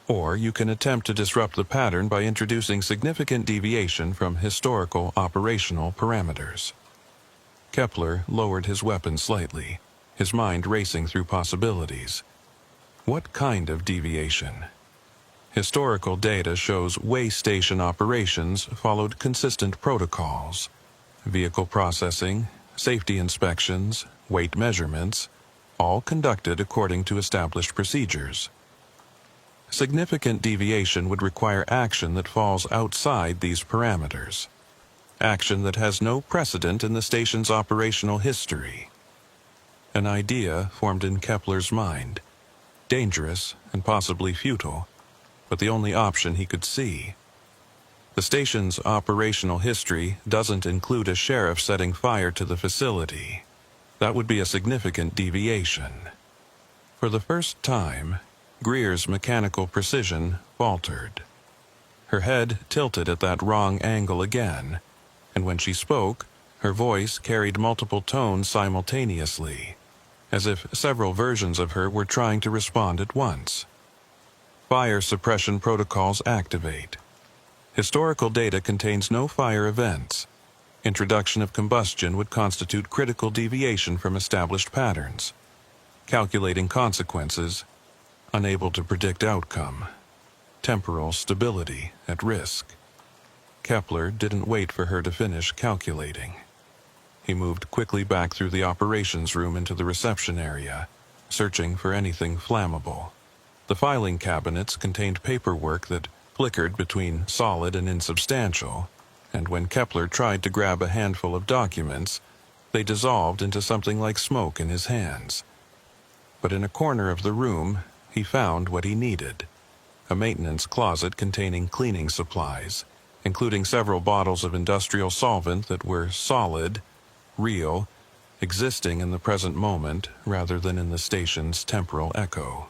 Or you can attempt to disrupt the pattern by introducing significant deviation from historical operational parameters. Kepler lowered his weapon slightly, his mind racing through possibilities. What kind of deviation? Historical data shows way station operations followed consistent protocols. Vehicle processing, safety inspections, weight measurements, all conducted according to established procedures. Significant deviation would require action that falls outside these parameters. Action that has no precedent in the station's operational history. An idea formed in Kepler's mind, dangerous and possibly futile, but the only option he could see. The station's operational history doesn't include a sheriff setting fire to the facility. That would be a significant deviation. For the first time, Greer's mechanical precision faltered. Her head tilted at that wrong angle again, and when she spoke, her voice carried multiple tones simultaneously, as if several versions of her were trying to respond at once. Fire suppression protocols activate. Historical data contains no fire events. Introduction of combustion would constitute critical deviation from established patterns. Calculating consequences, unable to predict outcome. Temporal stability at risk. Kepler didn't wait for her to finish calculating. He moved quickly back through the operations room into the reception area, searching for anything flammable. The filing cabinets contained paperwork that flickered between solid and insubstantial, and when Kepler tried to grab a handful of documents, they dissolved into something like smoke in his hands. But in a corner of the room, he found what he needed: a maintenance closet containing cleaning supplies, including several bottles of industrial solvent that were solid, real, existing in the present moment rather than in the station's temporal echo.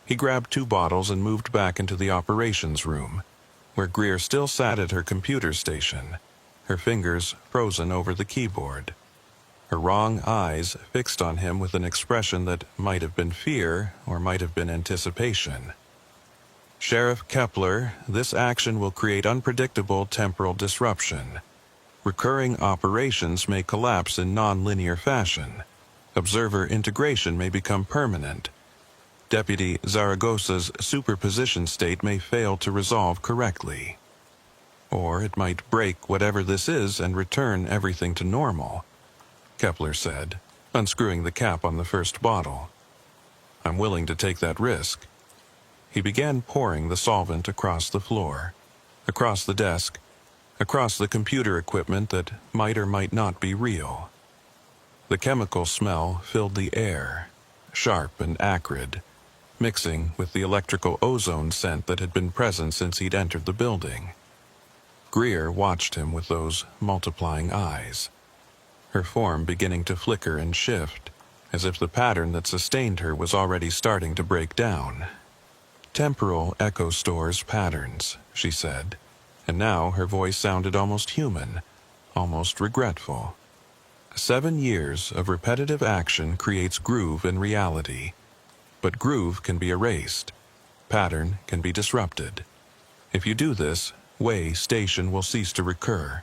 He grabbed 2 bottles and moved back into the operations room, where Greer still sat at her computer station, her fingers frozen over the keyboard. Her wrong eyes fixed on him with an expression that might have been fear or might have been anticipation. Sheriff Kepler, this action will create unpredictable temporal disruption. Recurring operations may collapse in non-linear fashion. Observer integration may become permanent. Deputy Zaragossa's superposition state may fail to resolve correctly. Or it might break whatever this is and return everything to normal, Kepler said, unscrewing the cap on the first bottle. I'm willing to take that risk. He began pouring the solvent across the floor, across the desk, across the computer equipment that might or might not be real. The chemical smell filled the air, sharp and acrid, mixing with the electrical ozone scent that had been present since he'd entered the building. Greer watched him with those multiplying eyes, her form beginning to flicker and shift, as if the pattern that sustained her was already starting to break down. Temporal echo stores patterns, she said, and now her voice sounded almost human, almost regretful. 7 years of repetitive action creates groove in reality, but groove can be erased. Pattern can be disrupted. If you do this, way station will cease to recur.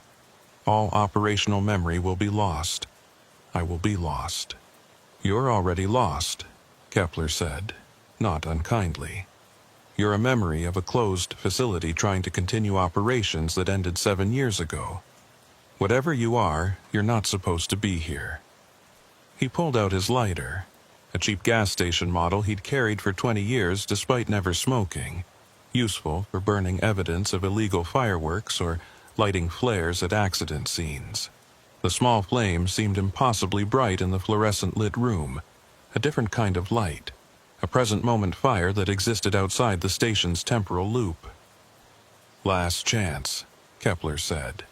All operational memory will be lost. I will be lost. You're already lost, Kepler said, not unkindly. You're a memory of a closed facility trying to continue operations that ended 7 years ago. Whatever you are, you're not supposed to be here. He pulled out his lighter, a cheap gas station model he'd carried for 20 years despite never smoking, useful for burning evidence of illegal fireworks or lighting flares at accident scenes. The small flame seemed impossibly bright in the fluorescent-lit room, a different kind of light, a present-moment fire that existed outside the station's temporal loop. "Last chance," Kepler said.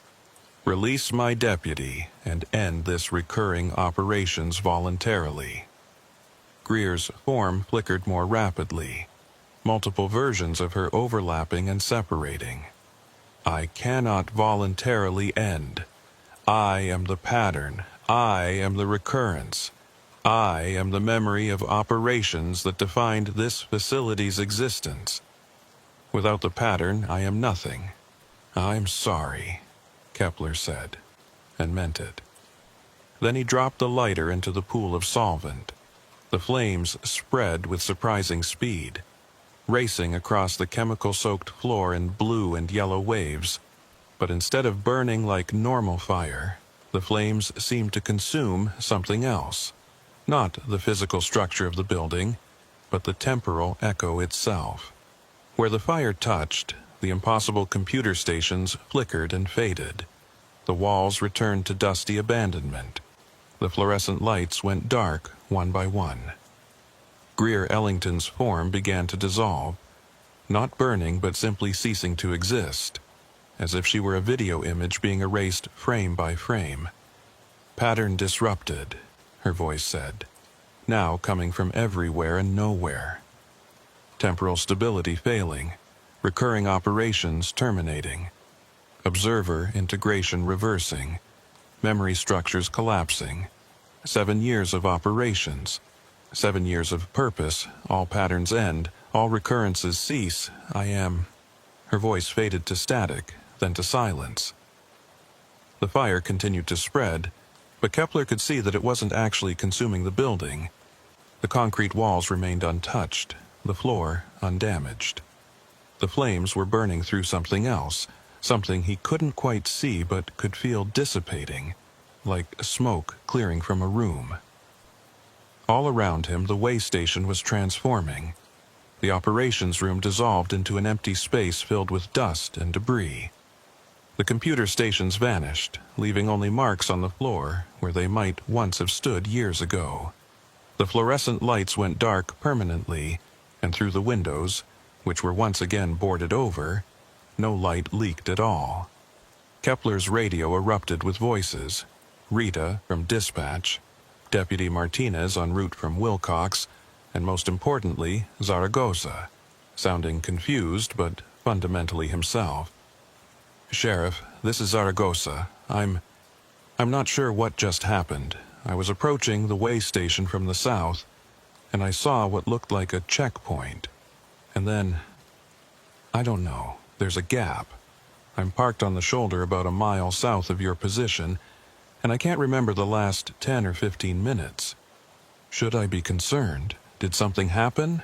"Release my deputy and end this recurring operations voluntarily." Greer's form flickered more rapidly, multiple versions of her overlapping and separating. "I cannot voluntarily end. I am the pattern. I am the recurrence. I am the memory of operations that defined this facility's existence. Without the pattern, I am nothing. I'm sorry," Kepler said, and meant it. Then he dropped the lighter into the pool of solvent. The flames spread with surprising speed, racing across the chemical-soaked floor in blue and yellow waves. But instead of burning like normal fire, the flames seemed to consume something else. Not the physical structure of the building, but the temporal echo itself. Where the fire touched, the impossible computer stations flickered and faded. The walls returned to dusty abandonment. The fluorescent lights went dark one by one. Greer Ellington's form began to dissolve, not burning but simply ceasing to exist, as if she were a video image being erased frame by frame. "Pattern disrupted," her voice said, now coming from everywhere and nowhere. Temporal stability failing, recurring operations terminating, observer integration reversing, memory structures collapsing. 7 years of operations, 7 years of purpose, all patterns end, all recurrences cease. I am... Her voice faded to static, then to silence. The fire continued to spread, but Kepler could see that it wasn't actually consuming the building. The concrete walls remained untouched, the floor undamaged. The flames were burning through something else, something he couldn't quite see but could feel dissipating, like smoke clearing from a room. All around him, the way station was transforming. The operations room dissolved into an empty space filled with dust and debris. The computer stations vanished, leaving only marks on the floor where they might once have stood years ago. The fluorescent lights went dark permanently, and through the windows, which were once again boarded over, no light leaked at all. Kepler's radio erupted with voices. Rita from dispatch, Deputy Martinez en route from Wilcox, and most importantly, Zaragoza, sounding confused but fundamentally himself. "Sheriff, this is Zaragoza. I'm not sure what just happened. I was approaching the way station from the south, and I saw what looked like a checkpoint. And then, I don't know, there's a gap. I'm parked on the shoulder about a mile south of your position, and I can't remember the last 10 or 15 minutes. Should I be concerned? Did something happen?"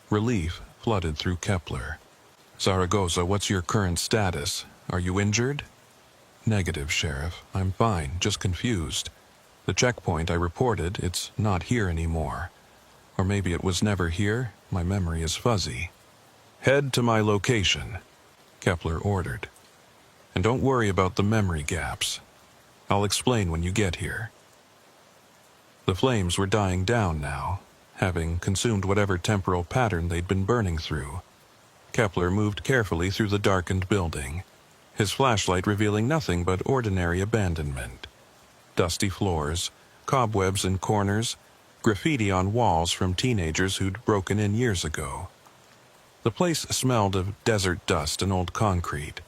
Relief flooded through Kepler. "Zaragoza, what's your current status? Are you injured?" "Negative, Sheriff. I'm fine, just confused. The checkpoint I reported, it's not here anymore. Or maybe it was never here. My memory is fuzzy." "Head to my location," Kepler ordered. "And don't worry about the memory gaps. I'll explain when you get here." The flames were dying down now, having consumed whatever temporal pattern they'd been burning through. Kepler moved carefully through the darkened building, his flashlight revealing nothing but ordinary abandonment. Dusty floors, cobwebs in corners, graffiti on walls from teenagers who'd broken in years ago. The place smelled of desert dust and old concrete.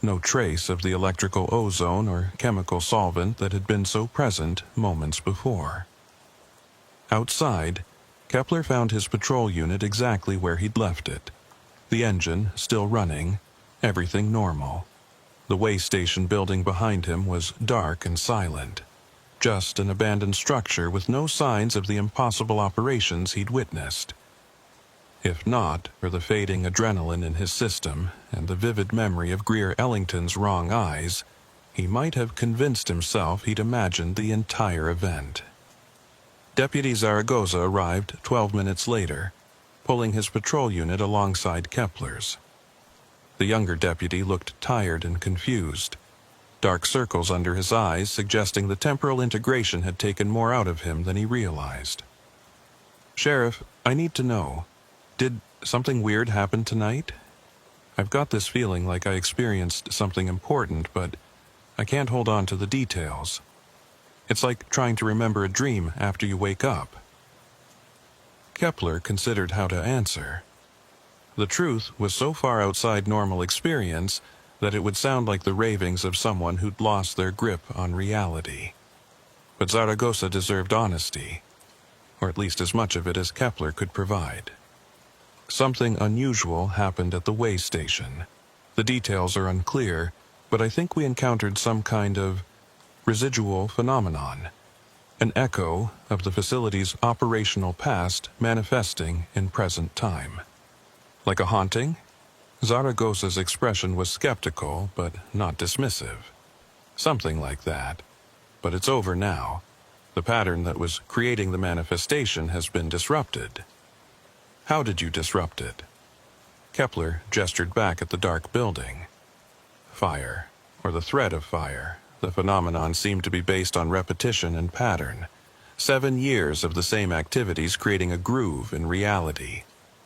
No trace of the electrical ozone or chemical solvent that had been so present moments before. Outside, Kepler found his patrol unit exactly where he'd left it. The engine still running, everything normal. The way station building behind him was dark and silent, just an abandoned structure with no signs of the impossible operations he'd witnessed. If not for the fading adrenaline in his system and the vivid memory of Greer Ellington's wrong eyes, he might have convinced himself he'd imagined the entire event. Deputy Zaragoza arrived 12 minutes later, pulling his patrol unit alongside Kepler's. The younger deputy looked tired and confused, dark circles under his eyes suggesting the temporal integration had taken more out of him than he realized. "Sheriff, I need to know, did something weird happen tonight? I've got this feeling like I experienced something important, but I can't hold on to the details. It's like trying to remember a dream after you wake up." Kepler considered how to answer. The truth was so far outside normal experience that it would sound like the ravings of someone who'd lost their grip on reality. But Zaragoza deserved honesty, or at least as much of it as Kepler could provide. "Something unusual happened at the way station. The details are unclear, but I think we encountered some kind of residual phenomenon, an echo of the facility's operational past manifesting in present time." "Like a haunting?" Zaragoza's expression was skeptical, but not dismissive. "Something like that. But it's over now. The pattern that was creating the manifestation has been disrupted." "How did you disrupt it?" Kepler gestured back at the dark building. "Fire, or the threat of fire. The phenomenon seemed to be based on repetition and pattern. 7 years of the same activities creating a groove in reality.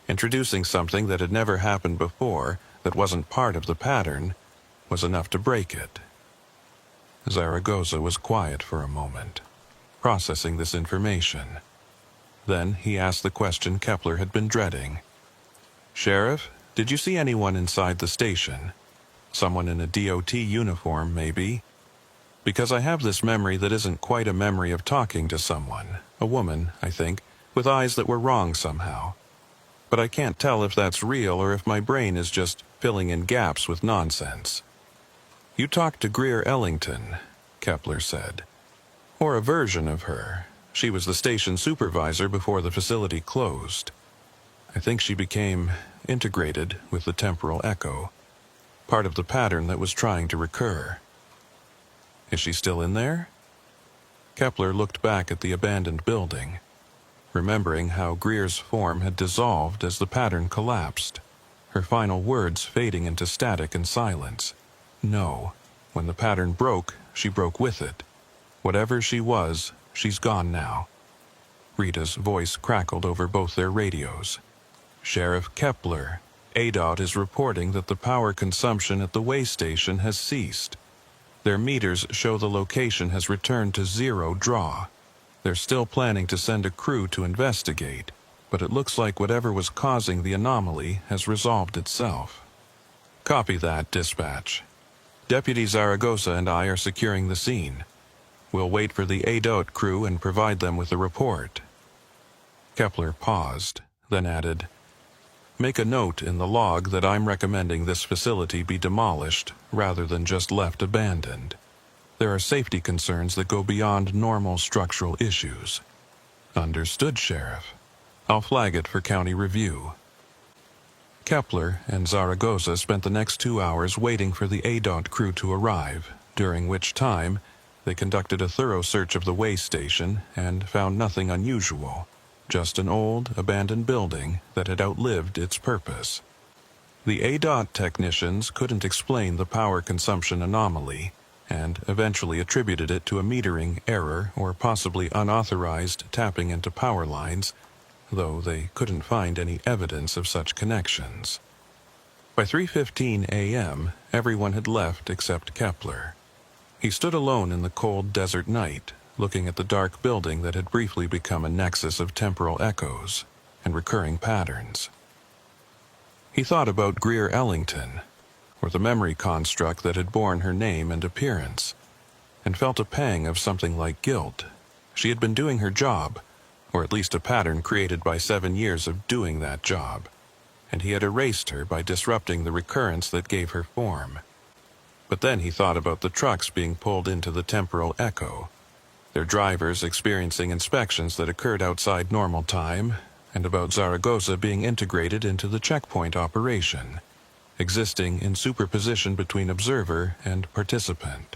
Introducing something that had never happened before, that wasn't part of the pattern, was enough to break it." Zaragoza was quiet for a moment, processing this information. Then he asked the question Kepler had been dreading. "Sheriff, did you see anyone inside the station? Someone in a DOT uniform, maybe? Because I have this memory that isn't quite a memory of talking to someone, a woman, I think, with eyes that were wrong somehow. But I can't tell if that's real or if my brain is just filling in gaps with nonsense." "You talked to Greer Ellington," Kepler said. "Or a version of her. She was the station supervisor before the facility closed. I think she became integrated with the temporal echo, part of the pattern that was trying to recur." "Is she still in there?" Kepler looked back at the abandoned building, remembering how Greer's form had dissolved as the pattern collapsed, her final words fading into static and silence. "No. When the pattern broke, she broke with it. Whatever she was, she's gone now." Rita's voice crackled over both their radios. "Sheriff Kepler, ADOT is reporting that the power consumption at the way station has ceased. Their meters show the location has returned to 0 draw. They're still planning to send a crew to investigate, but it looks like whatever was causing the anomaly has resolved itself." "Copy that, dispatch. Deputy Zaragoza and I are securing the scene. We'll wait for the ADOT crew and provide them with a report." Kepler paused, then added, "Make a note in the log that I'm recommending this facility be demolished rather than just left abandoned. There are safety concerns that go beyond normal structural issues." "Understood, Sheriff. I'll flag it for county review." Kepler and Zaragoza spent the next 2 hours waiting for the ADOT crew to arrive, during which time they conducted a thorough search of the way station and found nothing unusual, just an old, abandoned building that had outlived its purpose. The ADOT technicians couldn't explain the power consumption anomaly, and eventually attributed it to a metering error or possibly unauthorized tapping into power lines, though they couldn't find any evidence of such connections. By 3:15 a.m., everyone had left except Kepler. He stood alone in the cold desert night, looking at the dark building that had briefly become a nexus of temporal echoes and recurring patterns. He thought about Greer Ellington, or the memory construct that had borne her name and appearance, and felt a pang of something like guilt. She had been doing her job, or at least a pattern created by 7 years of doing that job, and he had erased her by disrupting the recurrence that gave her form. But then he thought about the trucks being pulled into the temporal echo, their drivers experiencing inspections that occurred outside normal time, and about Zaragoza being integrated into the checkpoint operation, existing in superposition between observer and participant.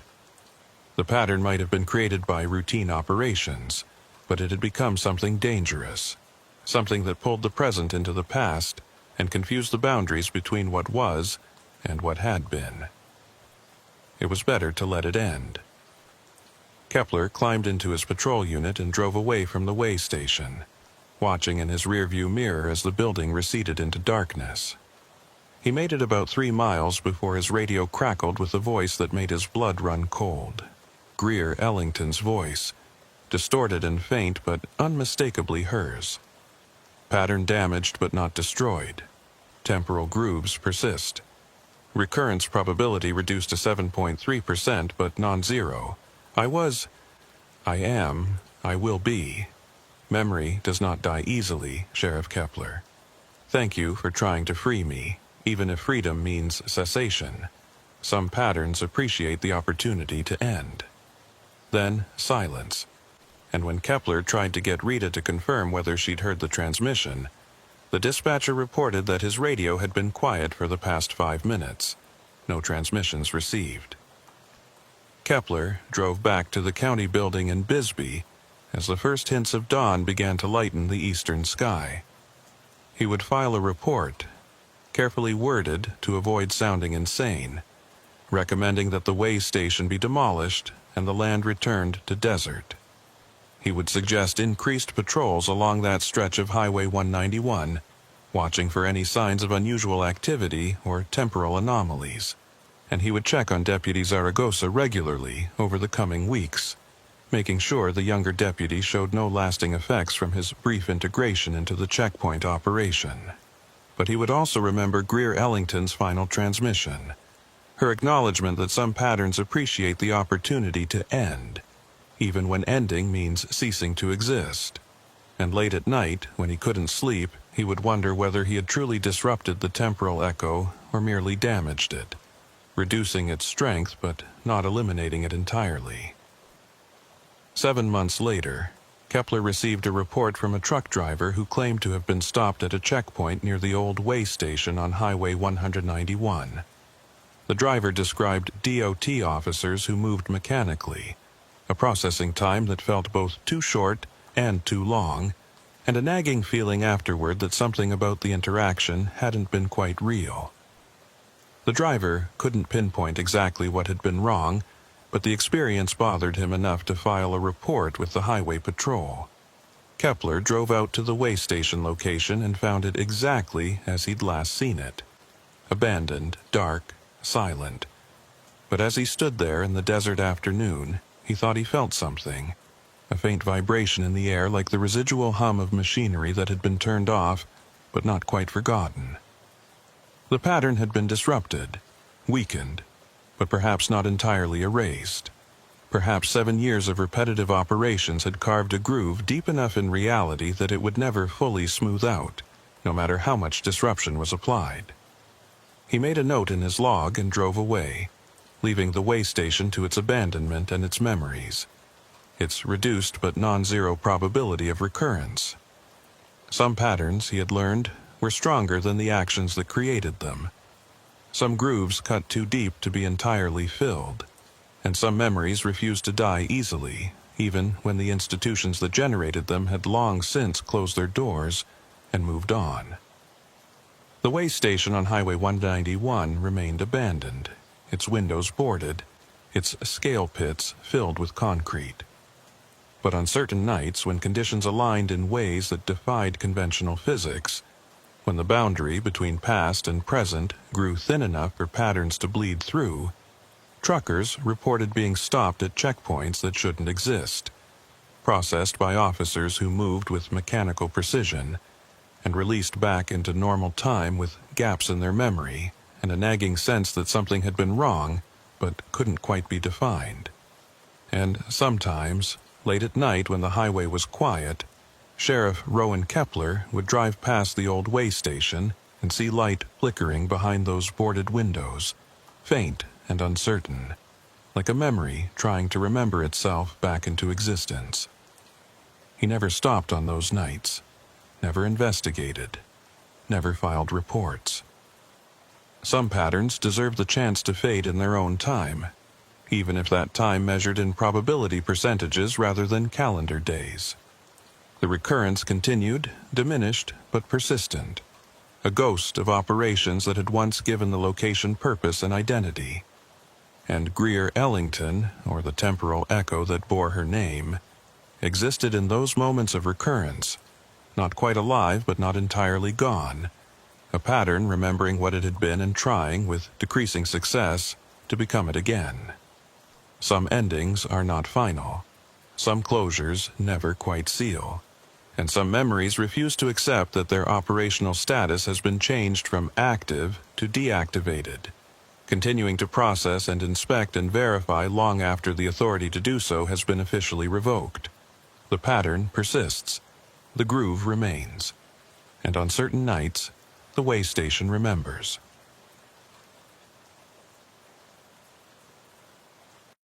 The pattern might have been created by routine operations, but it had become something dangerous, something that pulled the present into the past and confused the boundaries between what was and what had been. It was better to let it end. Kepler climbed into his patrol unit and drove away from the way station, watching in his rearview mirror as the building receded into darkness. He made it about 3 miles before his radio crackled with a voice that made his blood run cold. Greer Ellington's voice, distorted and faint but unmistakably hers. Pattern damaged but not destroyed. Temporal grooves persist. Recurrence probability reduced to 7.3% but non-zero. I am, I will be. Memory does not die easily, Sheriff Kepler. Thank you for trying to free me, even if freedom means cessation. Some patterns appreciate the opportunity to end. Then silence. And when Kepler tried to get Rita to confirm whether she'd heard the transmission, the dispatcher reported that his radio had been quiet for the past 5 minutes. No transmissions received. Kepler drove back to the county building in Bisbee as the first hints of dawn began to lighten the eastern sky. He would file a report, carefully worded to avoid sounding insane, recommending that the way station be demolished and the land returned to desert. He would suggest increased patrols along that stretch of Highway 191, watching for any signs of unusual activity or temporal anomalies, and he would check on Deputy Zaragoza regularly over the coming weeks, making sure the younger deputy showed no lasting effects from his brief integration into the checkpoint operation. But he would also remember Greer Ellington's final transmission, her acknowledgement that some patterns appreciate the opportunity to end, even when ending means ceasing to exist. And late at night, when he couldn't sleep, he would wonder whether he had truly disrupted the temporal echo or merely damaged it, reducing its strength but not eliminating it entirely. 7 months later, Kepler received a report from a truck driver who claimed to have been stopped at a checkpoint near the old way station on Highway 191. The driver described DOT officers who moved mechanically, a processing time that felt both too short and too long, and a nagging feeling afterward that something about the interaction hadn't been quite real. The driver couldn't pinpoint exactly what had been wrong, but the experience bothered him enough to file a report with the highway patrol. Kepler drove out to the way station location and found it exactly as he'd last seen it. Abandoned, dark, silent. But as he stood there in the desert afternoon, he thought he felt something, a faint vibration in the air like the residual hum of machinery that had been turned off, but not quite forgotten. The pattern had been disrupted, weakened, but perhaps not entirely erased. Perhaps 7 years of repetitive operations had carved a groove deep enough in reality that it would never fully smooth out, no matter how much disruption was applied. He made a note in his log and drove away, leaving the way station to its abandonment and its memories, its reduced but non-zero probability of recurrence. Some patterns, he had learned, were stronger than the actions that created them. Some grooves cut too deep to be entirely filled, and some memories refused to die easily, even when the institutions that generated them had long since closed their doors and moved on. The way station on Highway 191 remained abandoned, its windows boarded, its scale pits filled with concrete. But on certain nights, when conditions aligned in ways that defied conventional physics, when the boundary between past and present grew thin enough for patterns to bleed through, truckers reported being stopped at checkpoints that shouldn't exist, processed by officers who moved with mechanical precision, and released back into normal time with gaps in their memory and a nagging sense that something had been wrong but couldn't quite be defined. And sometimes, late at night when the highway was quiet, Sheriff Rowan Kepler would drive past the old way station and see light flickering behind those boarded windows, faint and uncertain, like a memory trying to remember itself back into existence. He never stopped on those nights, never investigated, never filed reports. Some patterns deserve the chance to fade in their own time. even if that time measured in probability percentages rather than calendar days. The recurrence continued, diminished but persistent, a ghost of operations that had once given the location purpose and identity. And Greer Ellington, or the temporal echo that bore her name, existed in those moments of recurrence, not quite alive but not entirely gone, a pattern remembering what it had been and trying, with decreasing success, to become it again. Some endings are not final. Some closures never quite seal. And some memories refuse to accept that their operational status has been changed from active to deactivated, continuing to process and inspect and verify long after the authority to do so has been officially revoked. The pattern persists. The groove remains. And on certain nights, the way station remembers.